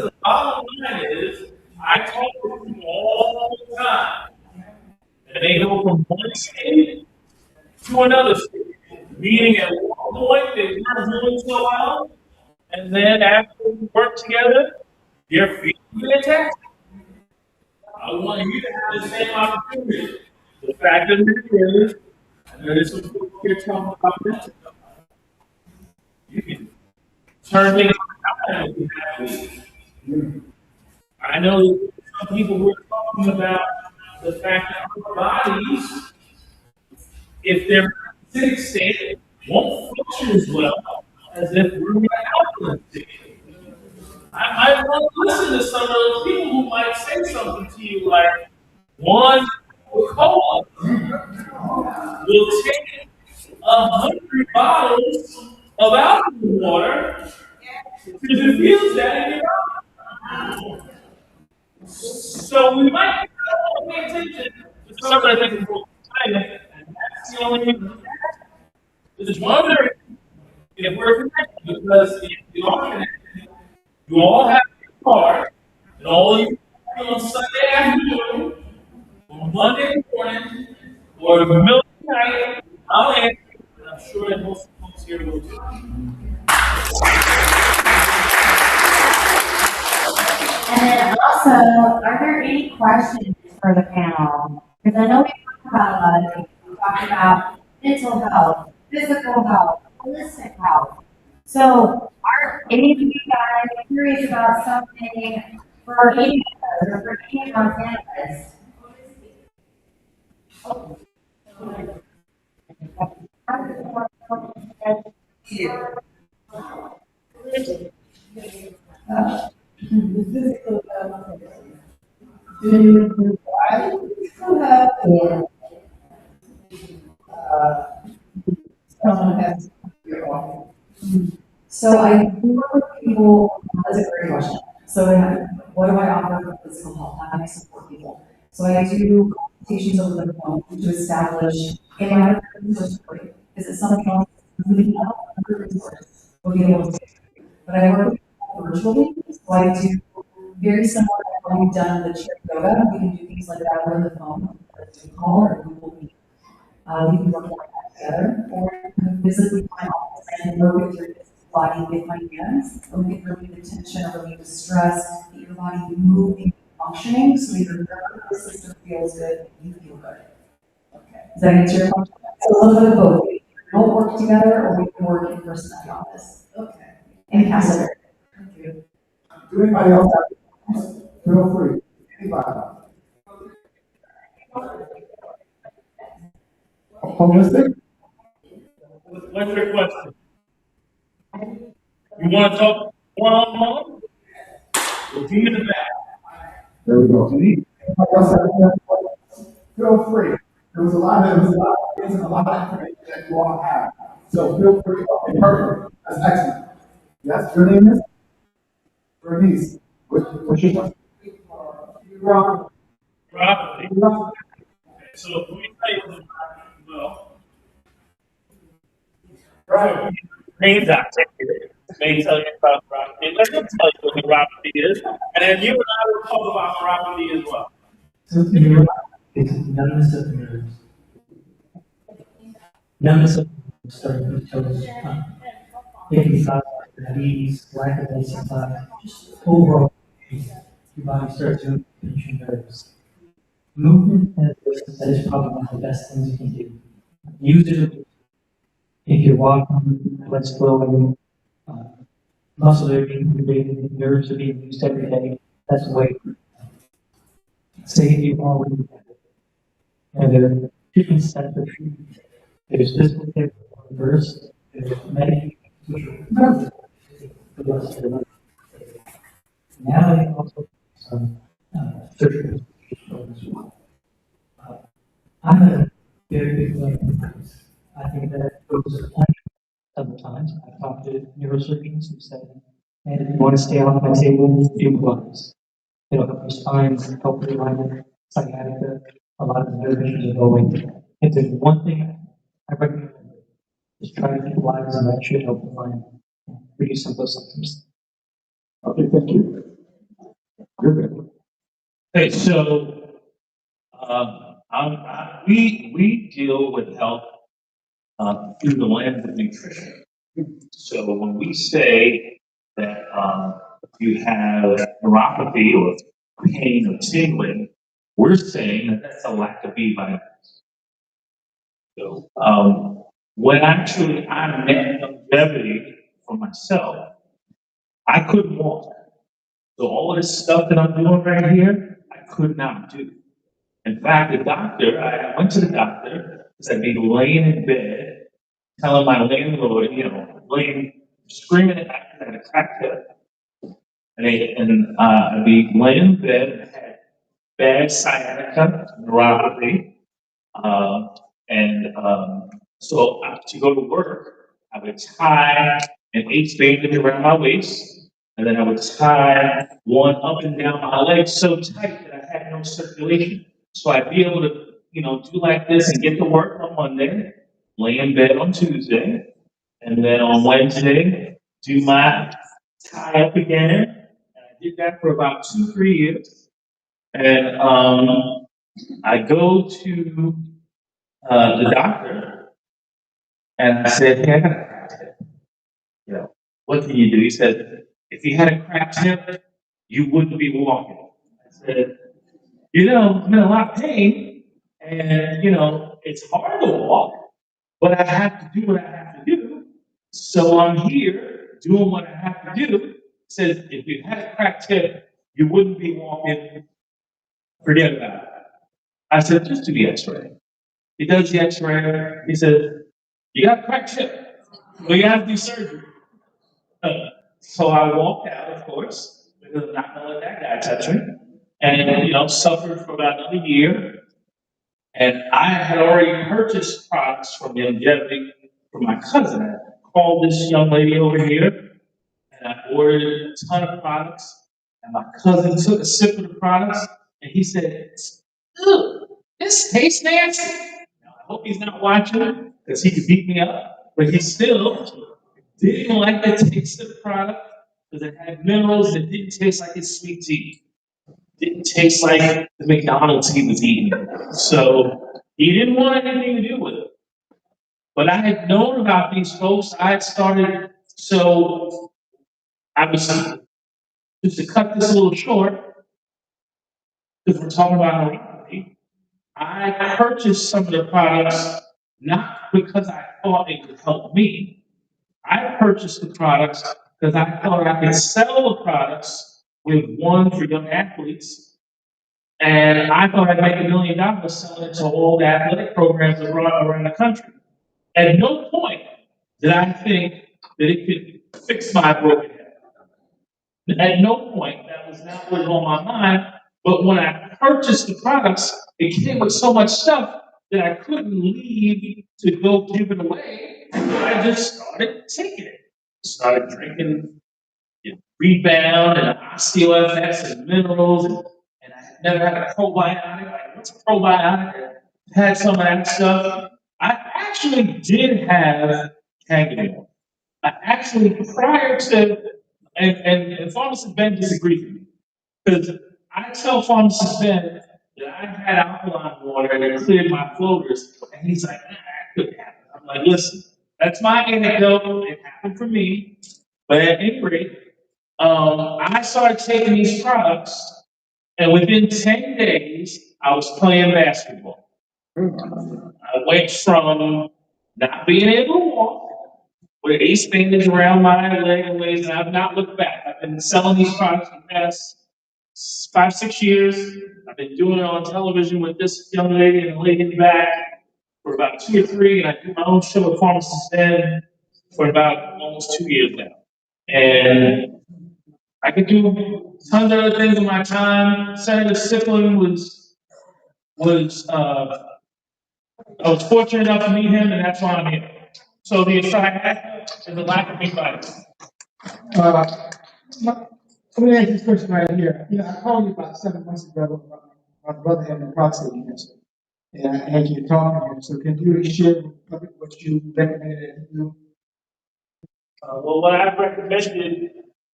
the bottom line is, I talk to people all the time. And they go from one state to another state. Meaning at one point they weren't doing so well, and then after we work together, they're feeling fantastic. I want you to have the same opportunity. The fact of the matter is, and there's some people here talking about this, you can turn things around if you have to. I know some people who are talking about the fact that our bodies, if they're in a acidic state, won't function as well as if we're in an alkaline state. I want to listen to some of those people who might say something to you like, one Coca-Cola will take 100 bottles of alkaline water to diffuse that in your body. So we might pay attention to some of the things we're saying, and that's the only thing. Just wondering if we're connected, because if you are connected, you all have your car, and all you do on Sunday afternoon, or Monday morning, or the middle of the night, I'll answer, and I'm sure that most folks here will too. And then also, are there any questions for the panel? Because I know we talked about a lot of things. We talked about mental health, physical health, holistic health. So are any of you guys curious about something for any of us or for any of our panelists? Someone has So I work with people, that's a great question. So what do I offer for physical health? How do I support people? So I do consultations over the phone to establish, am I a resource for you? Is it something else? Really help, a resource. We'll be able to but I work with people virtually, so I do very similar to how we've done the chair yoga. We can do things like that over the phone, or Zoom call, or Google Meet. We can work like that together, or you can physically find office and work with your physical body with my hands, or we can relieve the tension or relieve the stress, get your body moving, functioning, so that your nervous system feels good and you feel good. Okay. Does that answer your question? So a little bit of both. We can all work together, or we can work in person at the office. Okay. And pass it. Thank you. Do anybody else have questions? Feel free. Anybody? Holistic? What's your question? You want to talk one-on-one? Well, give me the back. There we go. Anybody else have any questions? Feel free. There was a lot of things and a lot of information that you all have. So feel free. Okay, perfect. That's excellent. Yes, your name is? Bernice. What's your question? Robert. Robert. So if we say, well, right, main doctor may tell you about neuropathy. Let him tell you what neuropathy is, and then you and I will talk about neuropathy as well. So neuropathy is numbness of the nerves. Numbness of the nerves starting with toes. It can be caused by diabetes, lack of exercise, just overall, your body starts to pinch your nerves. Movement and that is probably one of the best things you can do. Use it if you're walking, blood's flowing, muscles are being activated, nerves are being used every day. That's the way. Say if you've already had it. And there are different sets of treatment. There's physical therapy, reverse, there's medication, which are for the rest of the life. Now they also some surgical as well. I'm a very big fan of this. I think that goes to point sometimes. I've talked to neurosurgeons who said, and if you want to stay off my table, do Pilates. It'll help your spine, help your alignment, sciatica, a lot of the nerve issues are going. If there's one thing I recommend, is try to keep Pilates, and that should help you find reduce some of those symptoms. Okay, thank you. Good. Okay, so we deal with health through the lens of nutrition. So when we say that you have neuropathy or pain or tingling, we're saying that that's a lack of B vitamins. So when actually I met longevity for myself, I couldn't walk. So all of this stuff that I'm doing right here, I could not do. In fact, the doctor, I went to the doctor, because I'd be laying in bed, telling my landlord, screaming at I had a crack hip. And I'd be laying in bed, and I had bad sciatica, neuropathy, so to go to work, I would tie an H bandage around my waist, and then I would tie one up and down my leg so tight that I had no circulation. So I'd be able to, do like this and get to work on Monday, lay in bed on Tuesday, and then on Wednesday, do my tie up again. And I did that for about 2-3 years. And I go to the doctor, and I said, "Hey, I got a cracked hip. What can you do?" He said, "If you had a cracked hip, you wouldn't be walking." I said, I'm in a lot of pain, and it's hard to walk, but I have to do what I have to do. So I'm here doing what I have to do. He said, "If you had a cracked hip, you wouldn't be walking. Forget about it." I said, "Just do the X-ray." He does the X-ray. He said, "You got a cracked hip. Well, you have to do surgery." So I walked out, of course, because I'm not going to let that guy touch me. And, suffered for about another year. And I had already purchased products from Longevity for my cousin. I called this young lady over here, and I ordered a ton of products. And my cousin took a sip of the products, and he said, "Ugh, this tastes nasty." Now, I hope he's not watching, because he could beat me up. But he still didn't like the taste of the product. because it had minerals that didn't taste like his sweet tea. Didn't taste like the McDonald's he was eating. So he didn't want anything to do with it. But I had known about these folks. I had started, so I was, just to cut this a little short, because we're talking about morality, I purchased some of the products not because I thought it would help me. I purchased the products because I thought I could sell the products with one for young athletes. And I thought I'd make $1 million selling it to all the athletic programs around the country. At no point did I think that it could fix my broken head. At no point, that was not what was on my mind. But when I purchased the products, it came with so much stuff that I couldn't leave to go give it away. I just started taking it. Started drinking Rebound and OsteoFX and minerals, and I had never had a probiotic. Like, what's a probiotic? Had some of that stuff. I actually did have Tangamine. I actually, prior to, and Pharmacist Ben disagrees with me, because I tell Pharmacist Ben that I had alkaline water and it cleared my floaters, and he's like, that couldn't happen. I'm like, listen, that's my anecdote. It happened for me. But at any rate, I started taking these products, and within 10 days, I was playing basketball. I went from not being able to walk with ace bandage around my leg and waist, and I've not looked back. I've been selling these products for the past 5, 6 years. I've been doing it on television with this young lady and the lady in the back for about 2 or 3, and I do my own show at Pharmacist Den for about almost 2 years now. And I could do tons of other things in my time. Senator Sickland I was fortunate enough to meet him, and that's why I'm here. So the aside is the lack of anxiety. Let me ask this question right here. I called you about 7 months ago. My brother had prostate cancer, and I had you talk to him. So can you share with the public what you recommended that he do? Well, what I recommended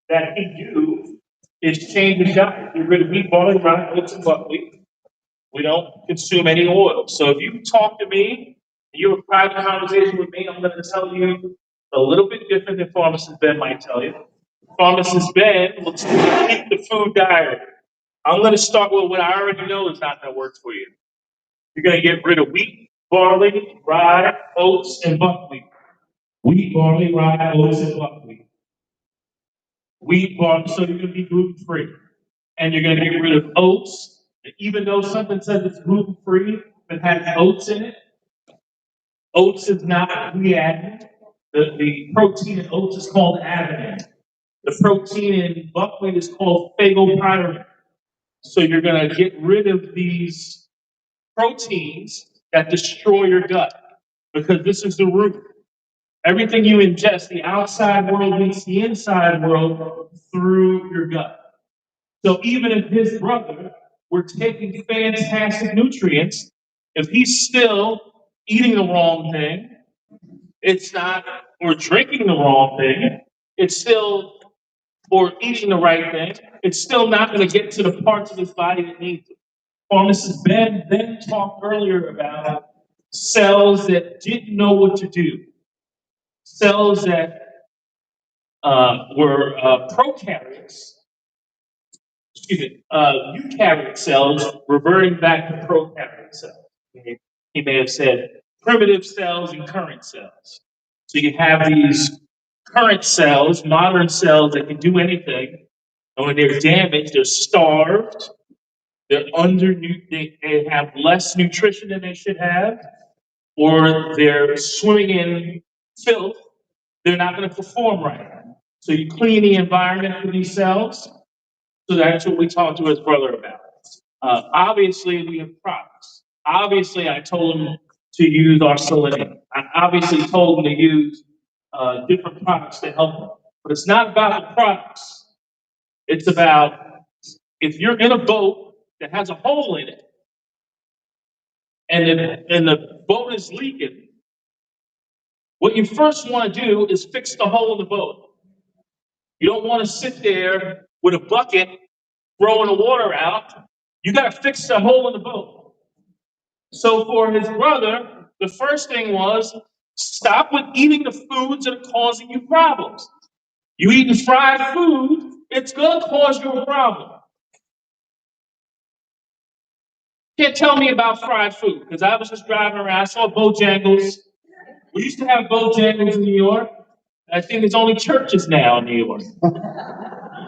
that he do is change his diet. Get rid of meat, barley, rye, oats, and buckwheat. We don't consume any oil. So if you talk to me, you have a private conversation with me, I'm going to tell you a little bit different than Pharmacist Ben might tell you. Pharmacist Ben will tell you to keep the food diary. I'm going to start with what I already know is not going to work for you. You're going to get rid of wheat, barley, rye, oats, and buckwheat. Wheat, barley, rye, oats, and buckwheat. Wheat, barley, so you're going to be gluten-free. And you're going to get rid of oats. Even though something says it's gluten-free, but has oats in it, oats is not gliadin. The protein in oats is called adenine. The protein in buckwheat is called phagopyrin. So you're going to get rid of these proteins that destroy your gut, because this is the root. Everything you ingest, the outside world meets the inside world through your gut. So even if his brother were taking fantastic nutrients, if he's still eating the wrong thing, it's not, or drinking the wrong thing, it's still, or eating the right thing, it's still not going to get to the parts of his body that need it. Pharmacist Ben then talked earlier about cells that didn't know what to do. Cells that were prokaryotes, eukaryote cells reverting back to prokaryote cells. He may have said primitive cells and current cells. So you have these current cells, modern cells that can do anything, and when they're damaged, they're starved, they're they have less nutrition than they should have, or they're swimming in filth, they're not going to perform right. So you clean the environment for these cells. So that's what we talked to his brother about. Obviously, we have products. Obviously, I told him to use our selenium. I obviously told him to use different products to help him. But it's not about the products. It's about, if you're in a boat that has a hole in it, and the boat is leaking, what you first want to do is fix the hole in the boat. You don't want to sit there with a bucket throwing the water out. You got to fix the hole in the boat. So for his brother, the first thing was stop with eating the foods that are causing you problems. You eating fried food, it's going to cause you a problem. Can't tell me about fried food because I was just driving around. I saw Bojangles. We used to have Bojangles in New York. I think it's only churches now in New York.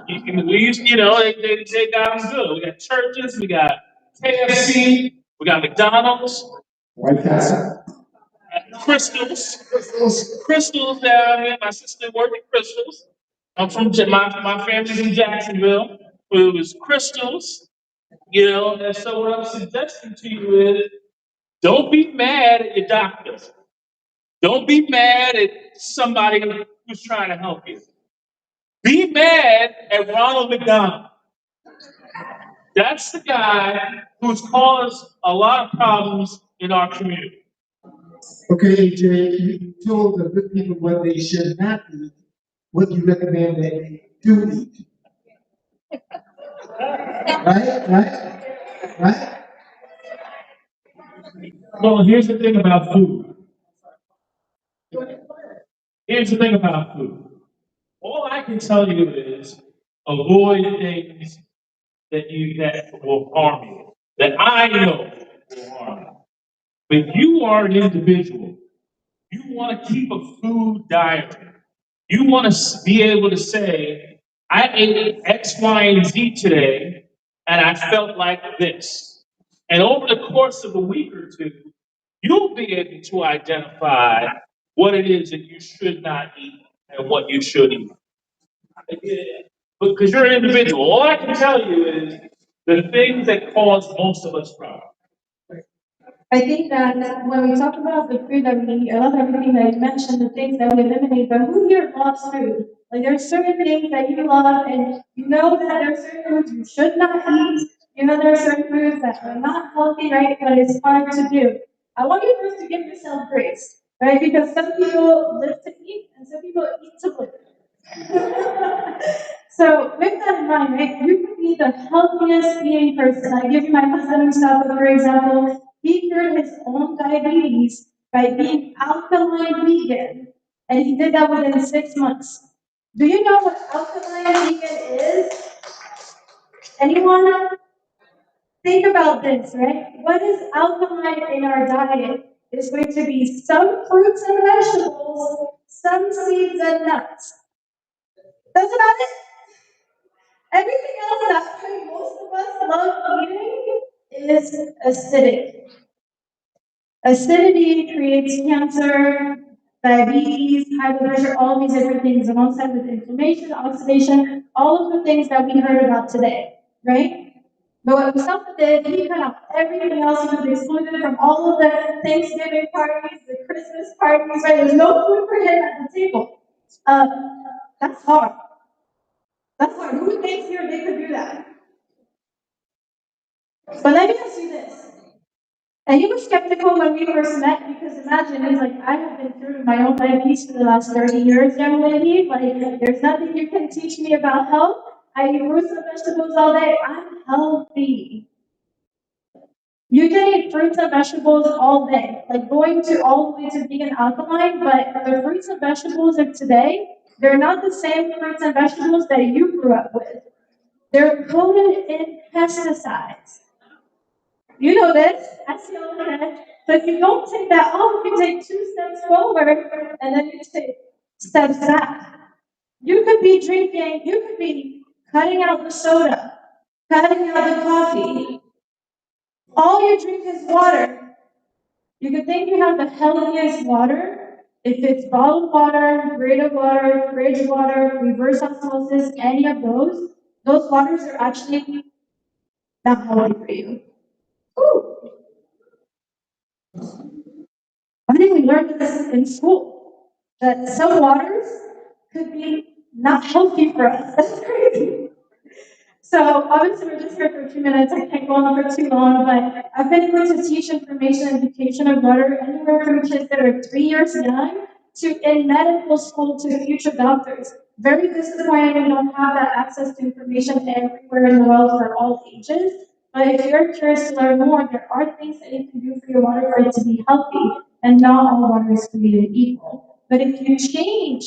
We used, they got them good. We got churches, we got KFC, we got McDonald's, White Castle. Crystals down here. My sister worked at Crystals. I'm from my family's in Jacksonville. It was Crystals, And so what I'm suggesting to you is, don't be mad at your doctors. Don't be mad at somebody who's trying to help you. Be mad at Ronald McDonald. That's the guy who's caused a lot of problems in our community. Okay, Jay, you told the good people what they should not eat. What do you recommend that they do eat? Right? Well, here's the thing about food. All I can tell you is avoid things that will harm you, that I know will harm you. But you are an individual. You want to keep a food diary. You want to be able to say, I ate X, Y, and Z today, and I felt like this. And over the course of a week or two, you'll be able to identify what it is that you should not eat and what you should eat. Because you're an individual. All I can tell you is the things that cause most of us problems. I think that when we talk about the food that we eat, I love everything that you mentioned, the things that we eliminate, but who here loves food? Like there's certain things that you love and you know that there's certain foods you should not eat. You know there are certain foods that are not healthy, right? But it's hard to do. I want you first to give yourself grace, right? Because some people live to eat and some people eat to live. So with that in mind, right, you could be the healthiest eating person. I give you my husband himself, for example. He cured his own diabetes by being alkaline vegan, and he did that within 6 months. Do you know what alkaline vegan is? Anyone? Think about this, right? What is alkaline in our diet? It's going to be some fruits and vegetables, some seeds and nuts. That's about it. Everything else that most of us love eating is acidic. Acidity creates cancer, diabetes, high blood pressure, all these different things, alongside with inflammation, oxidation, all of the things that we heard about today, right? But what Mustafa did, he cut out everything else. He was excluded from all of the Thanksgiving parties, the Christmas parties, right? There's no food for him at the table. That's hard. That's hard. Who thinks here they could do that? But let me ask you this. And he was skeptical when we first met because imagine, he's like, I have been through my own diabetes for the last 30 years, young lady. Like, there's nothing you can teach me about health. I eat fruits and vegetables all day. I'm healthy. You can eat fruits and vegetables all day, like going to all the way to vegan alkaline, but the fruits and vegetables of today, they're not the same fruits and vegetables that you grew up with. They're coated in pesticides. You know this, I see all the time. So if you don't take that off, you take 2 steps forward and then you take steps back. You could be cutting out the soda, cutting out the coffee. All you drink is water. You could think you have the healthiest water if it's bottled water, graded water, fridge water, reverse osmosis, any of those waters are actually not healthy for you. Ooh. Why didn't we learn this in school? That some waters could be not healthy for us. That's crazy. So obviously we're just here for 2 minutes. I can't go on for too long, but I've been able to teach information and education of water anywhere from kids that are 3 years young in medical school to future doctors. Very disappointing we don't have that access to information everywhere in the world for all ages. But if you're curious to learn more, there are things that you can do for your water for it to be healthy, and not all water is created equal. But if you change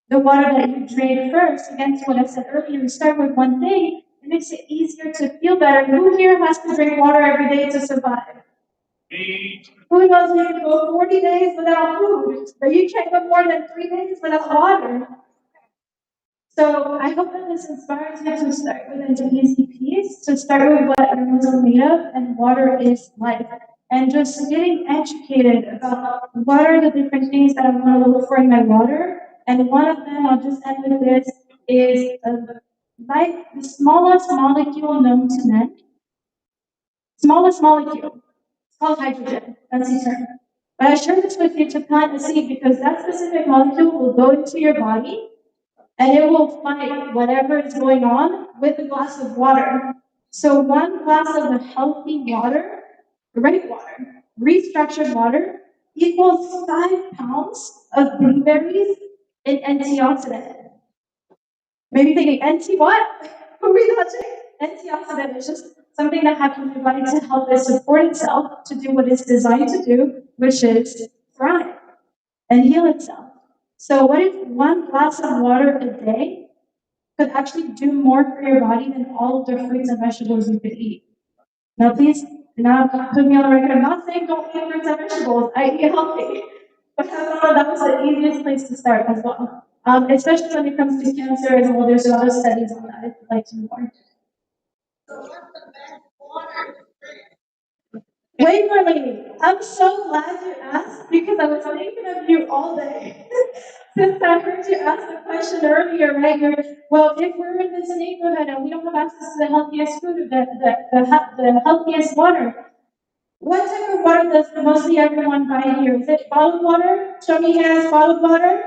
the water that you drink first, again, to what I said earlier, you start with one thing, it makes it easier to feel better. Who here has to drink water every day to survive? Who knows you can go 40 days without food, but you can't go more than 3 days without water? So I hope that this inspires you to start with an easy piece, to start with what animals are made of, and water is life. And just getting educated about what are the different things that I want to look for in my water. And one of them, I'll just end with this, is the smallest molecule known to men. Smallest molecule. It's called hydrogen. That's the term. But I share this with you to plant a seed because that specific molecule will go into your body and it will fight whatever is going on with a glass of water. So one glass of the healthy water, right water, restructured water, equals 5 pounds of blueberries in antioxidant. Maybe thinking, anti what? Who are we touching? Antioxidant is just something that happens in your body to help it support itself, to do what it's designed to do, which is thrive and heal itself. So what if one glass of water a day could actually do more for your body than all of the fruits and vegetables you could eat? Now please, do not put me on the record. I'm not saying don't eat fruits and vegetables. I eat healthy. But I thought that was the easiest place to start as well. Especially when it comes to cancer as well, there's a lot of studies on that if you'd like to know more. Wait, Marlene, I'm so glad you asked because I was thinking of you all day. Since I heard you ask the question earlier, right? Well, if we're in this neighborhood and we don't have access to the healthiest food, the healthiest water, what type of water does mostly everyone buy here? Is it bottled water? Show me hands, bottled water.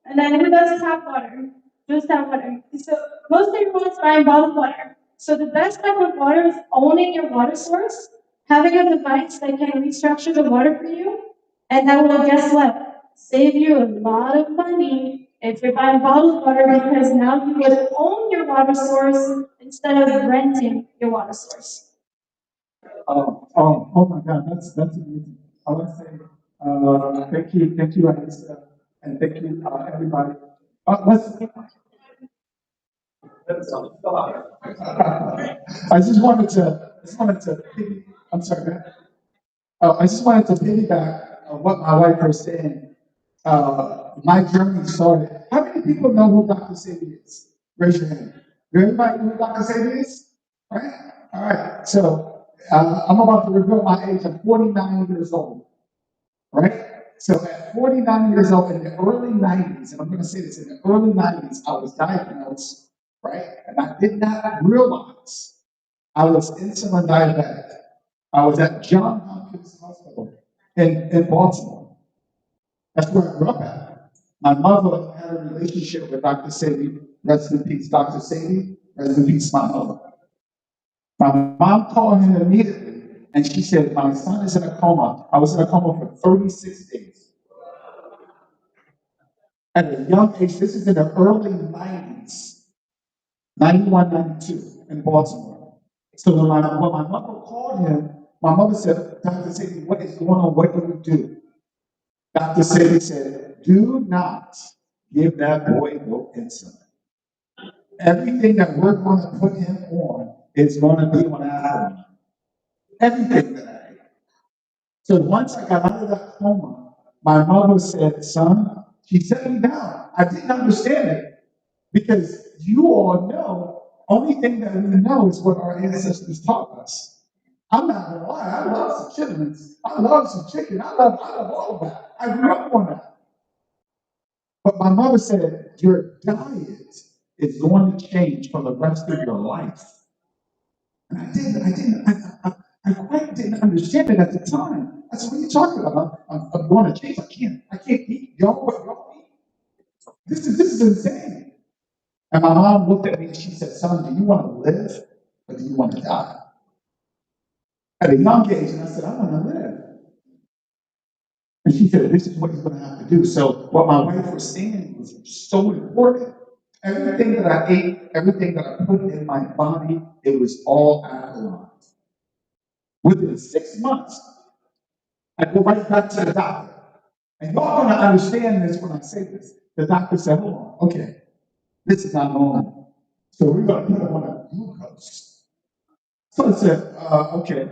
And then who does tap water? Just tap water. So most everyone's buying bottled water. So the best type of water is owning your water source, having a device that can restructure the water for you, and that will, guess what? Save you a lot of money if you're buying bottled water because now you would own your water source instead of renting your water source. Oh my God, that's amazing. I want to say, thank you, Anissa, and thank you, everybody. I just wanted to, I'm sorry, I just wanted to piggyback on what my wife was saying. My journey started. How many people know who Dr. Sadie is? Raise your hand. Do everybody know who Dr. Sadie is? Right? All right. So I'm about to reveal my age. I'm 49 years old. Right? So at 49 years old in the early 90s, and I'm going to say this, in the early 90s, I was diagnosed, right? And I did not realize I was insulin diabetic. I was at Johns Hopkins Hospital in Baltimore. That's where I grew up at. My mother had a relationship with Dr. Sadie, rest in peace, Dr. Sadie, rest in peace, my mother. My mom called him immediately, and she said, my son is in a coma. I was in a coma for 36 days. At a young age, this is in the early 90s, 91, 92, in Baltimore. So when my mother called him, my mother said, Dr. Sadie, what is going on? What do we do? Dr. Sadie said, do not give that boy no insulin. Everything that we're going to put him on is going to be on Aspirin. Everything that I ate. So once I got out of that coma, my mother said, son, she set me down. I didn't understand it because you all know, only thing that we know is what our ancestors taught us. I'm not gonna lie, I love some chitlins, I love some chicken, I love all of that. I grew up on that. But my mother said, your diet is going to change for the rest of your life. And I quite didn't understand it at the time. I said, what are you talking about? I'm going to change. I can't eat y'all what y'all eat. This is insane. And my mom looked at me and she said, son, do you want to live or do you want to die? At a young age, and I said, I want to live. And she said, this is what you're gonna have to do. So what my wife was saying was so important. Everything that I ate, everything that I put in my body, it was all alkaline. Within 6 months, I go right back to the doctor. And y'all gonna understand this when I say this. The doctor said, hold on, okay, this is not normal. So we're gonna put him on a glucose. So I said, okay.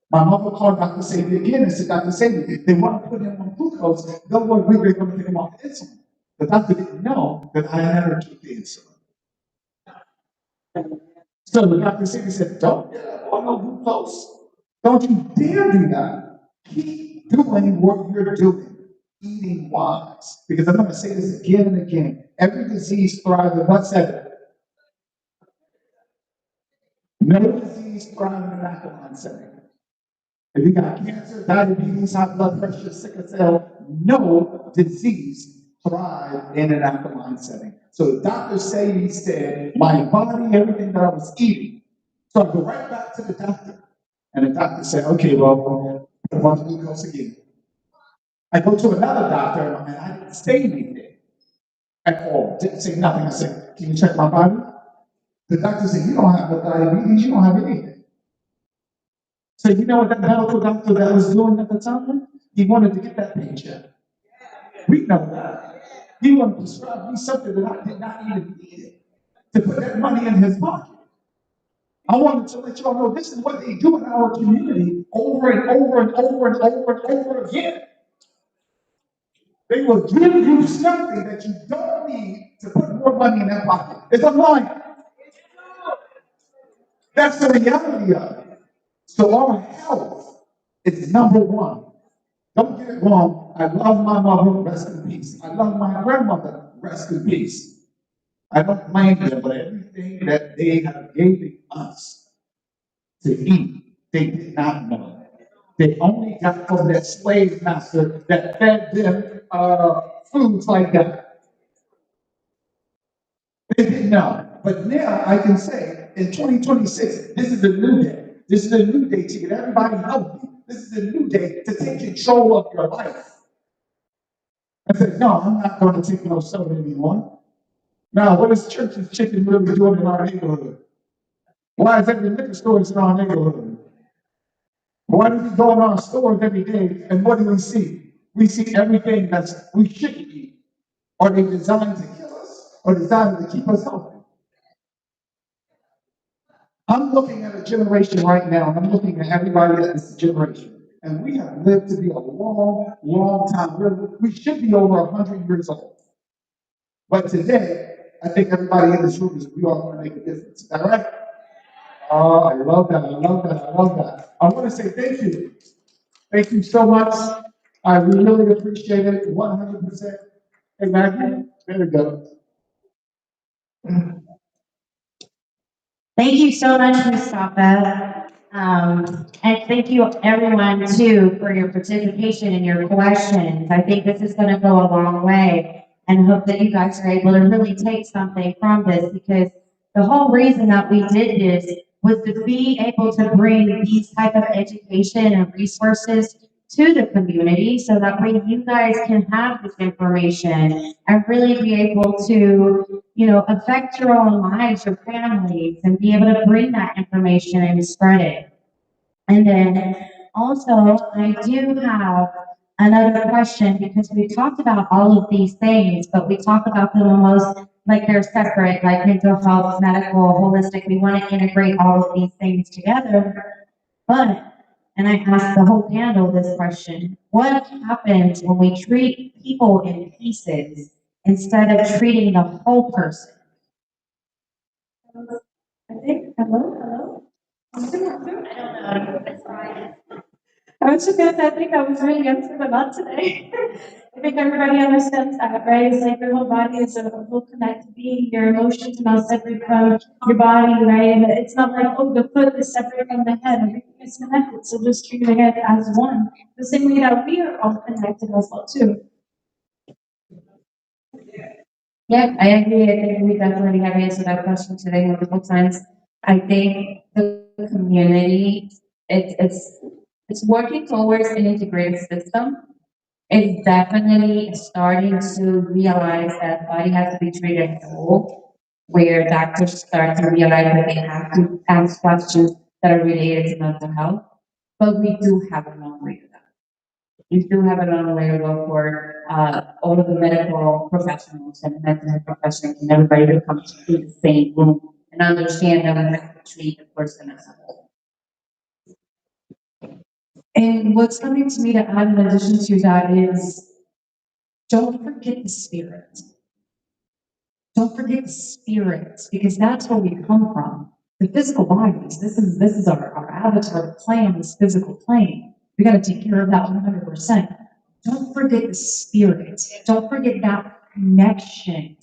My mother called Dr. Sadie again and said, Dr. Sadie, they want to put him on glucose. Don't worry, we're going to take him off the insulin. The doctor didn't know that I never took the insulin. So the Dr. Sadie said, don't get up on no glucose. Don't you dare do that. Keep doing what you're doing, eating wise. Because I'm going to say this again and again. Every disease thrives in what setting? No disease thrives in an alkaline setting. If you got cancer, diabetes, high blood pressure, sickle cell, no disease thrive in an alkaline setting. So Dr. Sadie said, my body, everything that I was eating. So I go right back to the doctor. And the doctor said, okay, well, I'm on glucose again. I go to another doctor and I didn't say anything at all. Didn't say nothing. I said, can you check my body? The doctor said, you don't have no diabetes, you don't have anything. So you know what that medical doctor that was doing at the time? He wanted to get that paycheck. We know that. He wanted to prescribe me something that I did not even need to put that money in his pocket. I wanted to let y'all know this is what they do in our community over and over and over and over and over again. They will give you something that you don't need to put more money in that pocket. It's a lie. That's the reality of it. So our health is number one. Don't get it wrong. I love my mother, rest in peace. I love my grandmother, rest in peace. I don't blame them, but everything that they have given us to eat, they did not know. They only got from their slave master that fed them foods like that. They didn't know. But now I can say, in 2026, this is a new day. This is a new day to get everybody healthy. This is a new day to take control of your life. I said, no, I'm not going to take no soda anymore. Now, what is Church's Chicken really doing in our neighborhood? Why is every liquor store in our neighborhood? Why do we go in our stores every day and what do we see? We see everything that we shouldn't eat. Are they designed to kill us or designed to keep us healthy? I'm looking at a generation right now, and I'm looking at everybody at this generation. And we have lived to be a long, long time. We should be over 100 years old. But today, I think everybody in this room is, we all want to make a difference. Is that right? Oh, I love that. I love that. I love that. I want to say thank you. Thank you so much. I really appreciate it 100%. Hey, Maggie, there we go. Thank you so much, Mustafa. And thank you everyone too for your participation and your questions. I think this is going to go a long way and hope that you guys are able to really take something from this, because the whole reason that we did this was to be able to bring these type of education and resources to the community so that way you guys can have this information and really be able to, affect your own lives, your families, and be able to bring that information and spread it. And then also, I do have another question, because we talked about all of these things, but we talk about them almost like they're separate, like mental health, medical, holistic. We want to integrate all of these things together. But, and I asked the whole panel this question, what happens when we treat people in pieces instead of treating the whole person? I think, hello? I don't know. It's fine. I was just gonna say, I think I was really answering a lot today. I think everybody understands that, right? It's like your whole body is a whole connected being. Your emotions are not separate from your body, right? And it's not like, oh, the foot is separate from the head. Everything is connected. So just treat it as one. The same way that we are all connected as well, too. Yeah, I agree. I think we definitely have answered that question today multiple times. I think the community, it's working towards an integrated system. It's definitely starting to realize that body has to be treated as a whole, where doctors start to realize that they have to ask questions that are related to mental health. But we do have a long way to go. We do have a long way to go for all of the medical professionals and mental health professionals and everybody to come to the same room and understand that we have to treat the person as a whole. And what's coming to me to add in addition to that is, don't forget the spirit. Don't forget the spirit, because that's where we come from. The physical bodies, this is our avatar plane, this physical plane. We gotta take care of that 100%. Don't forget the spirit. Don't forget that connection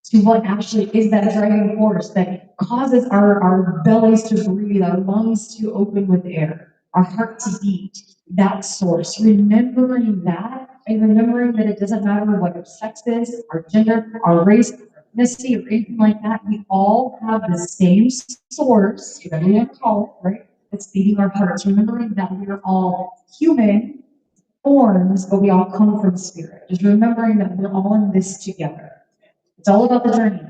to what actually is that driving force that causes our bellies to breathe, our lungs to open with air, our heart to beat, that source. Remembering that and remembering that it doesn't matter what our sex is, our gender, our race, ethnicity, or anything like that, we all have the same source, whatever you want to call it, right? That's beating our hearts. Remembering that we are all human forms, but we all come from spirit. Just remembering that we're all in this together. It's all about the journey.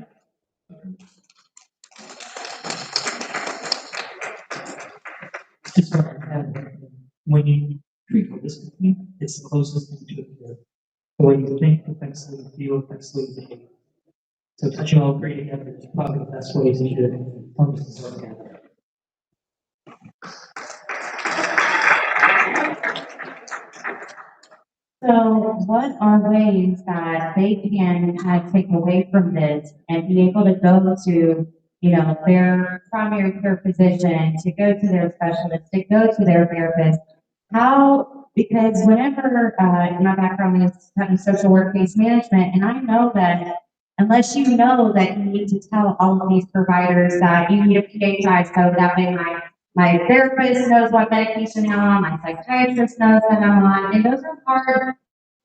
Just what I have, when you treat holistically, it's the closest thing to it. The way you think affects the way you feel, affects the way you behave. So touching all three together is probably the best way to do it. Functions like that. So what are ways that they can take away from this and be able to go to, their primary care physician, to go to their specialist, to go to their therapist? How, because whenever, my background is kind of social work case management, and I know that unless you know that you need to tell all of these providers that you need a PHI, so that way my therapist knows what medication I'm on, my psychiatrist knows that I'm on, and those are hard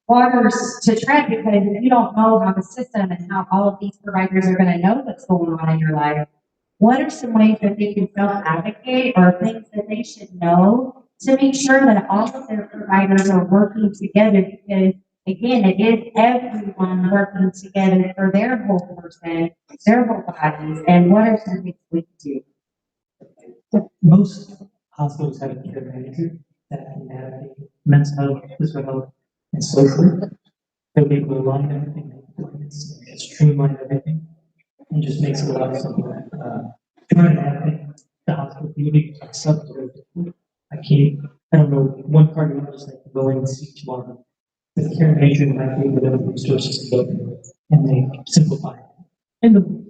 waters to tread because if you don't know how the system and how all of these providers are going to know what's going on in your life, what are some ways that they can self-advocate or things that they should know to make sure that all of their providers are working together? Because again, it is everyone working together for their whole person, their whole bodies, and what are some things we can do? Most hospitals have a care manager that can navigate mental health, physical health, and social. They'll be able to align everything, streamline everything, and just makes it a lot simpler. Trying to navigate the hospital community accept very difficult. I don't know, one cardiologist that can go in and see tomorrow. The care manager might be able to have the resources to go through it, and they simplify it. And they'll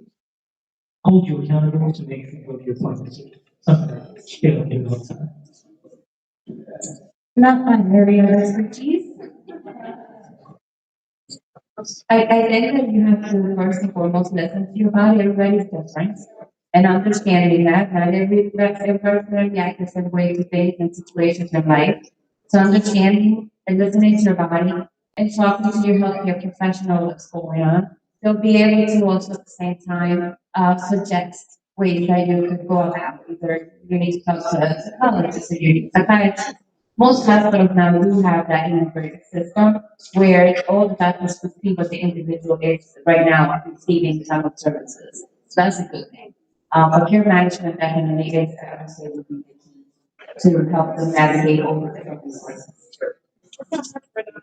hold you accountable to make sure you go to your appointments. Something that they don't do all the time. Not my area of expertise. I think that you have to first and foremost listen to your body. Everybody's different. And understanding that not every person reacts the same way to things and situations in life. So understanding and listening to your body and talking to your healthcare professional what's going on. They'll be able to also at the same time suggest ways that you could go about. Either you need to come to a psychologist or you need a psychiatrist. Most hospitals now do have that integrated system where all the doctors could see what the individual is right now receiving some of services. So that's a good thing. But care management definitely is, I would say, would be the key to help them navigate all the different resources.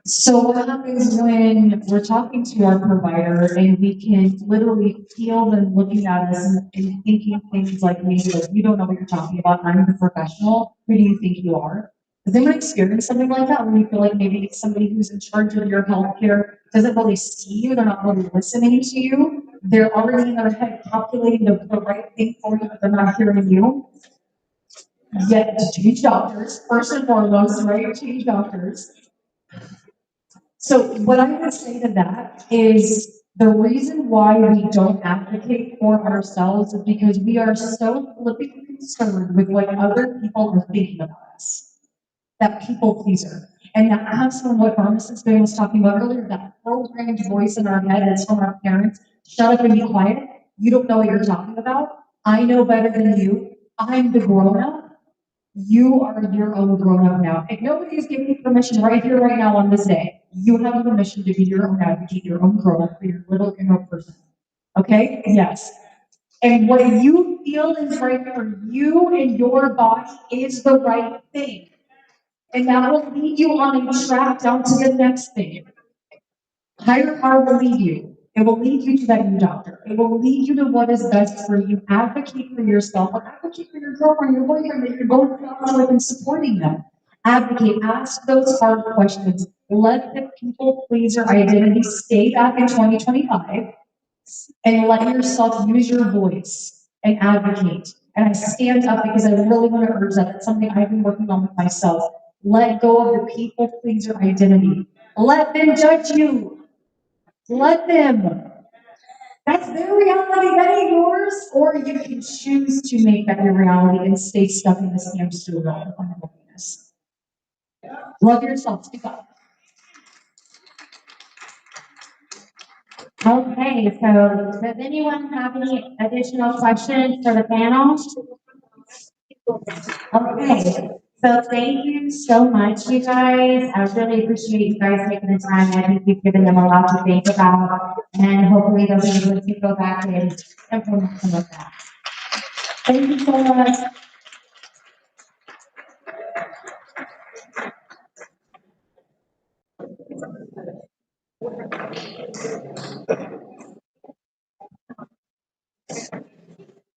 So what happens when we're talking to our provider and we can literally feel them looking at us and thinking things like maybe like, you don't know what you're talking about, I'm the professional, who do you think you are? Has anyone experienced something like that when you feel like maybe somebody who's in charge of your healthcare doesn't really see you, they're not really listening to you, they're already in their head calculating the right thing for you, but they're not hearing you? Yet to change doctors, first and foremost, right? Change doctors. So what I would say to that is the reason why we don't advocate for ourselves is because we are so flippantly concerned with what other people are thinking about us. That people pleaser. And that comes from what Pharmacist was talking about earlier, that programmed voice in our head that's from our parents. Shut up and be quiet. You don't know what you're talking about. I know better than you. I'm the grown up. You are your own grown-up now. And nobody is giving you permission right here, right now on this day. You have permission to be your own advocate, your own grown-up for your little inner person. Okay? Yes. And what you feel is right for you and your body is the right thing. And that will lead you on a track down to the next thing. Higher power will lead you. It will lead you to that new doctor. It will lead you to what is best for you. Advocate for yourself, or advocate for your girlfriend, your boyfriend that you're both with and supporting them. Advocate, ask those hard questions. Let the people pleaser identity stay back in 2025 and let yourself use your voice and advocate. And I stand up because I really want to urge that. It's something I've been working on with myself. Let go of the people pleaser identity. Let them judge you. Let them. That's their reality, that ain't yours. Or you can choose to make that your reality and stay stuck in this hamster wheel of unhappiness. Love yourself. Speak up. Okay, so does anyone have any additional questions for the panel? Okay, so thank you so much, you guys. I really appreciate you guys taking the time. I think you've given them a lot to think about, and hopefully they'll be able to go back and implement some of that. Thank you so much.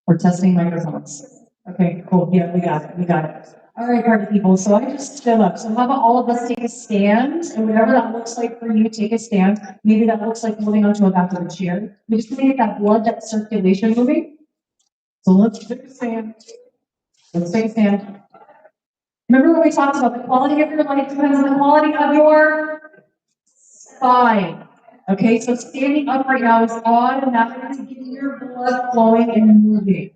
We're testing microphones. Okay, cool. Yeah, we got it. We got it. All right, party people. So I just stood up. So how about all of us take a stand, and whatever that looks like for you, take a stand. Maybe that looks like holding onto a back of a chair. We just want to get that blood, that circulation moving. So let's take a stand. Let's take a stand. Remember when we talked about the quality of your life depends on the quality of your spine. Okay, so standing up right now is automatically getting your blood flowing and moving.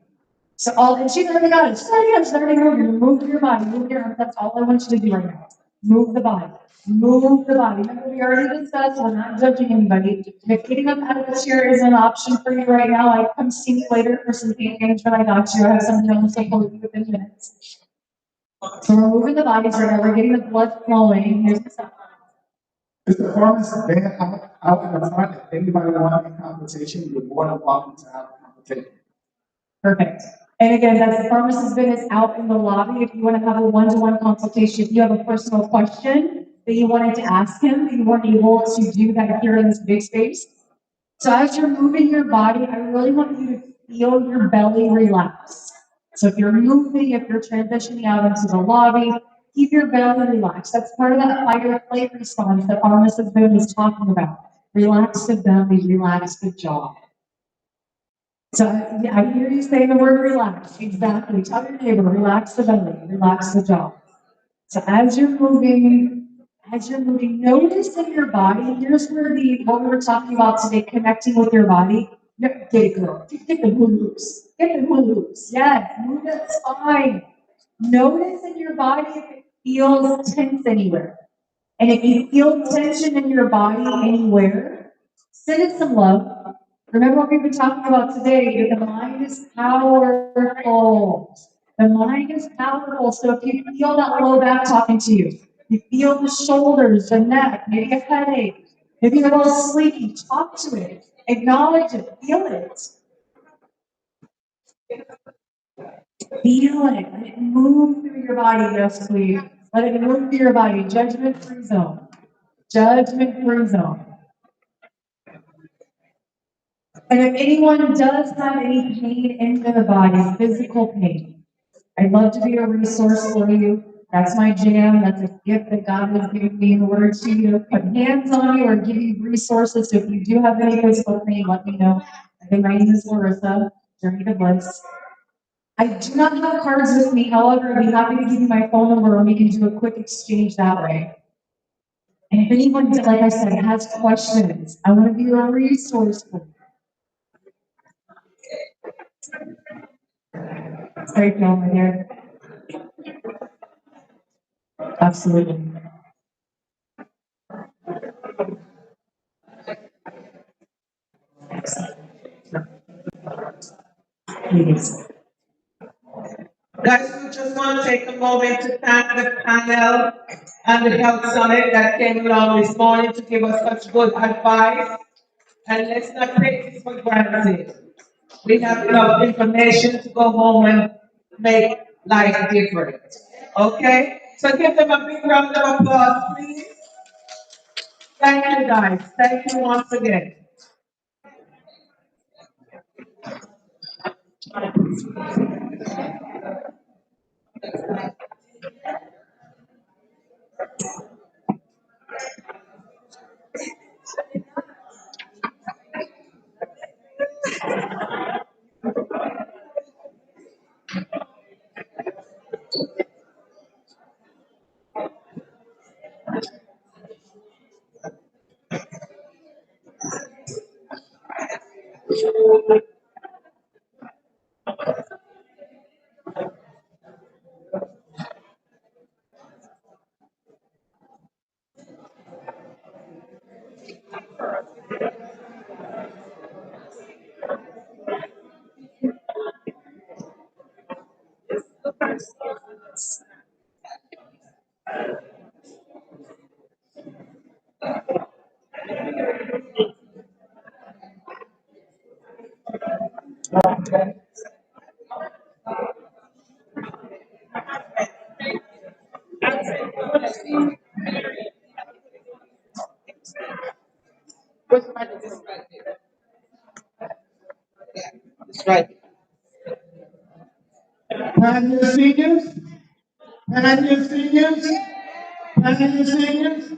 So and she's already got it. She's already moving. Move your body, move your arms. That's all I want you to do right now. Move the body. Move the body. Remember, we already discussed, we're not judging anybody. If getting up out of the chair is an option for you right now, like come see me later for some pain management. I got you. I have something else to hold you within minutes. So we're moving the bodies right now. We're getting the blood flowing. Here's the stuff. Is the pharmacist there out in the front? If anybody wants a conversation, you're more than welcome to have a conversation. Perfect. And again, that's the pharmacist bin is out in the lobby. If you want to have a one-to-one consultation, if you have a personal question that you wanted to ask him, you weren't able to do that here in this big space. So as you're moving your body, I really want you to feel your belly relax. So if you're moving, if you're transitioning out into the lobby, keep your belly relaxed. That's part of that fight or flight response that pharmacist bin is talking about. Relax the belly, relax the jaw. So I hear you say the word relax. Exactly. Tell your neighbor, relax the belly, relax the jaw. So as you're moving, notice in your body. Here's where what we were talking about today, connecting with your body. Get it, girl. Get the hula loose. Get the hula loose. Yes, move that spine. Notice in your body if it feels tense anywhere. And if you feel tension in your body anywhere, send it some love. Remember what we've been talking about today, the mind is powerful. The mind is powerful. So if you feel that low back talking to you, you feel the shoulders, the neck, maybe a headache, maybe you're a little sleepy, talk to it, acknowledge it, feel it. Feel it. Let it move through your body, yes, please. Let it move through your body. Judgment-free zone. Judgment-free zone. And if anyone does have any pain in the body, physical pain, I'd love to be a resource for you. That's my jam. That's a gift that God has given me in order to put hands on you or give you resources. So if you do have any physical pain, let me know. Again, my name is Larissa, Journey to Bliss. I do not have cards with me. However, I'd be happy to give you my phone number and we can do a quick exchange that way. And if anyone, like I said, has questions, I want to be a resource for you. Sorry, Phil, right here. Absolutely. Please. Guys, we just want to take a moment to thank the panel and the Health Summit that came along this morning to give us such good advice. And let's not take this for granted. We have enough information to go home and make life different. Okay? So give them a big round of applause, please. Thank you, guys. Thank you once again. That's right. Pioneer seniors, Pioneer seniors, Pioneer seniors.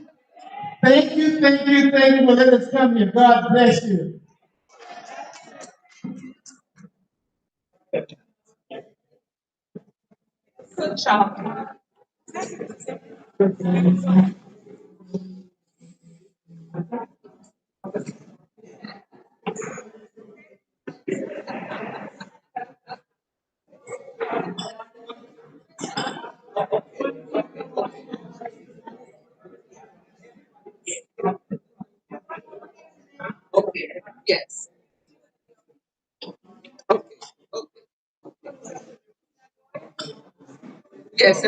Thank you, thank you, thank you for letting us come here. God bless you. Good job. Okay, yes. Okay, okay. Yes,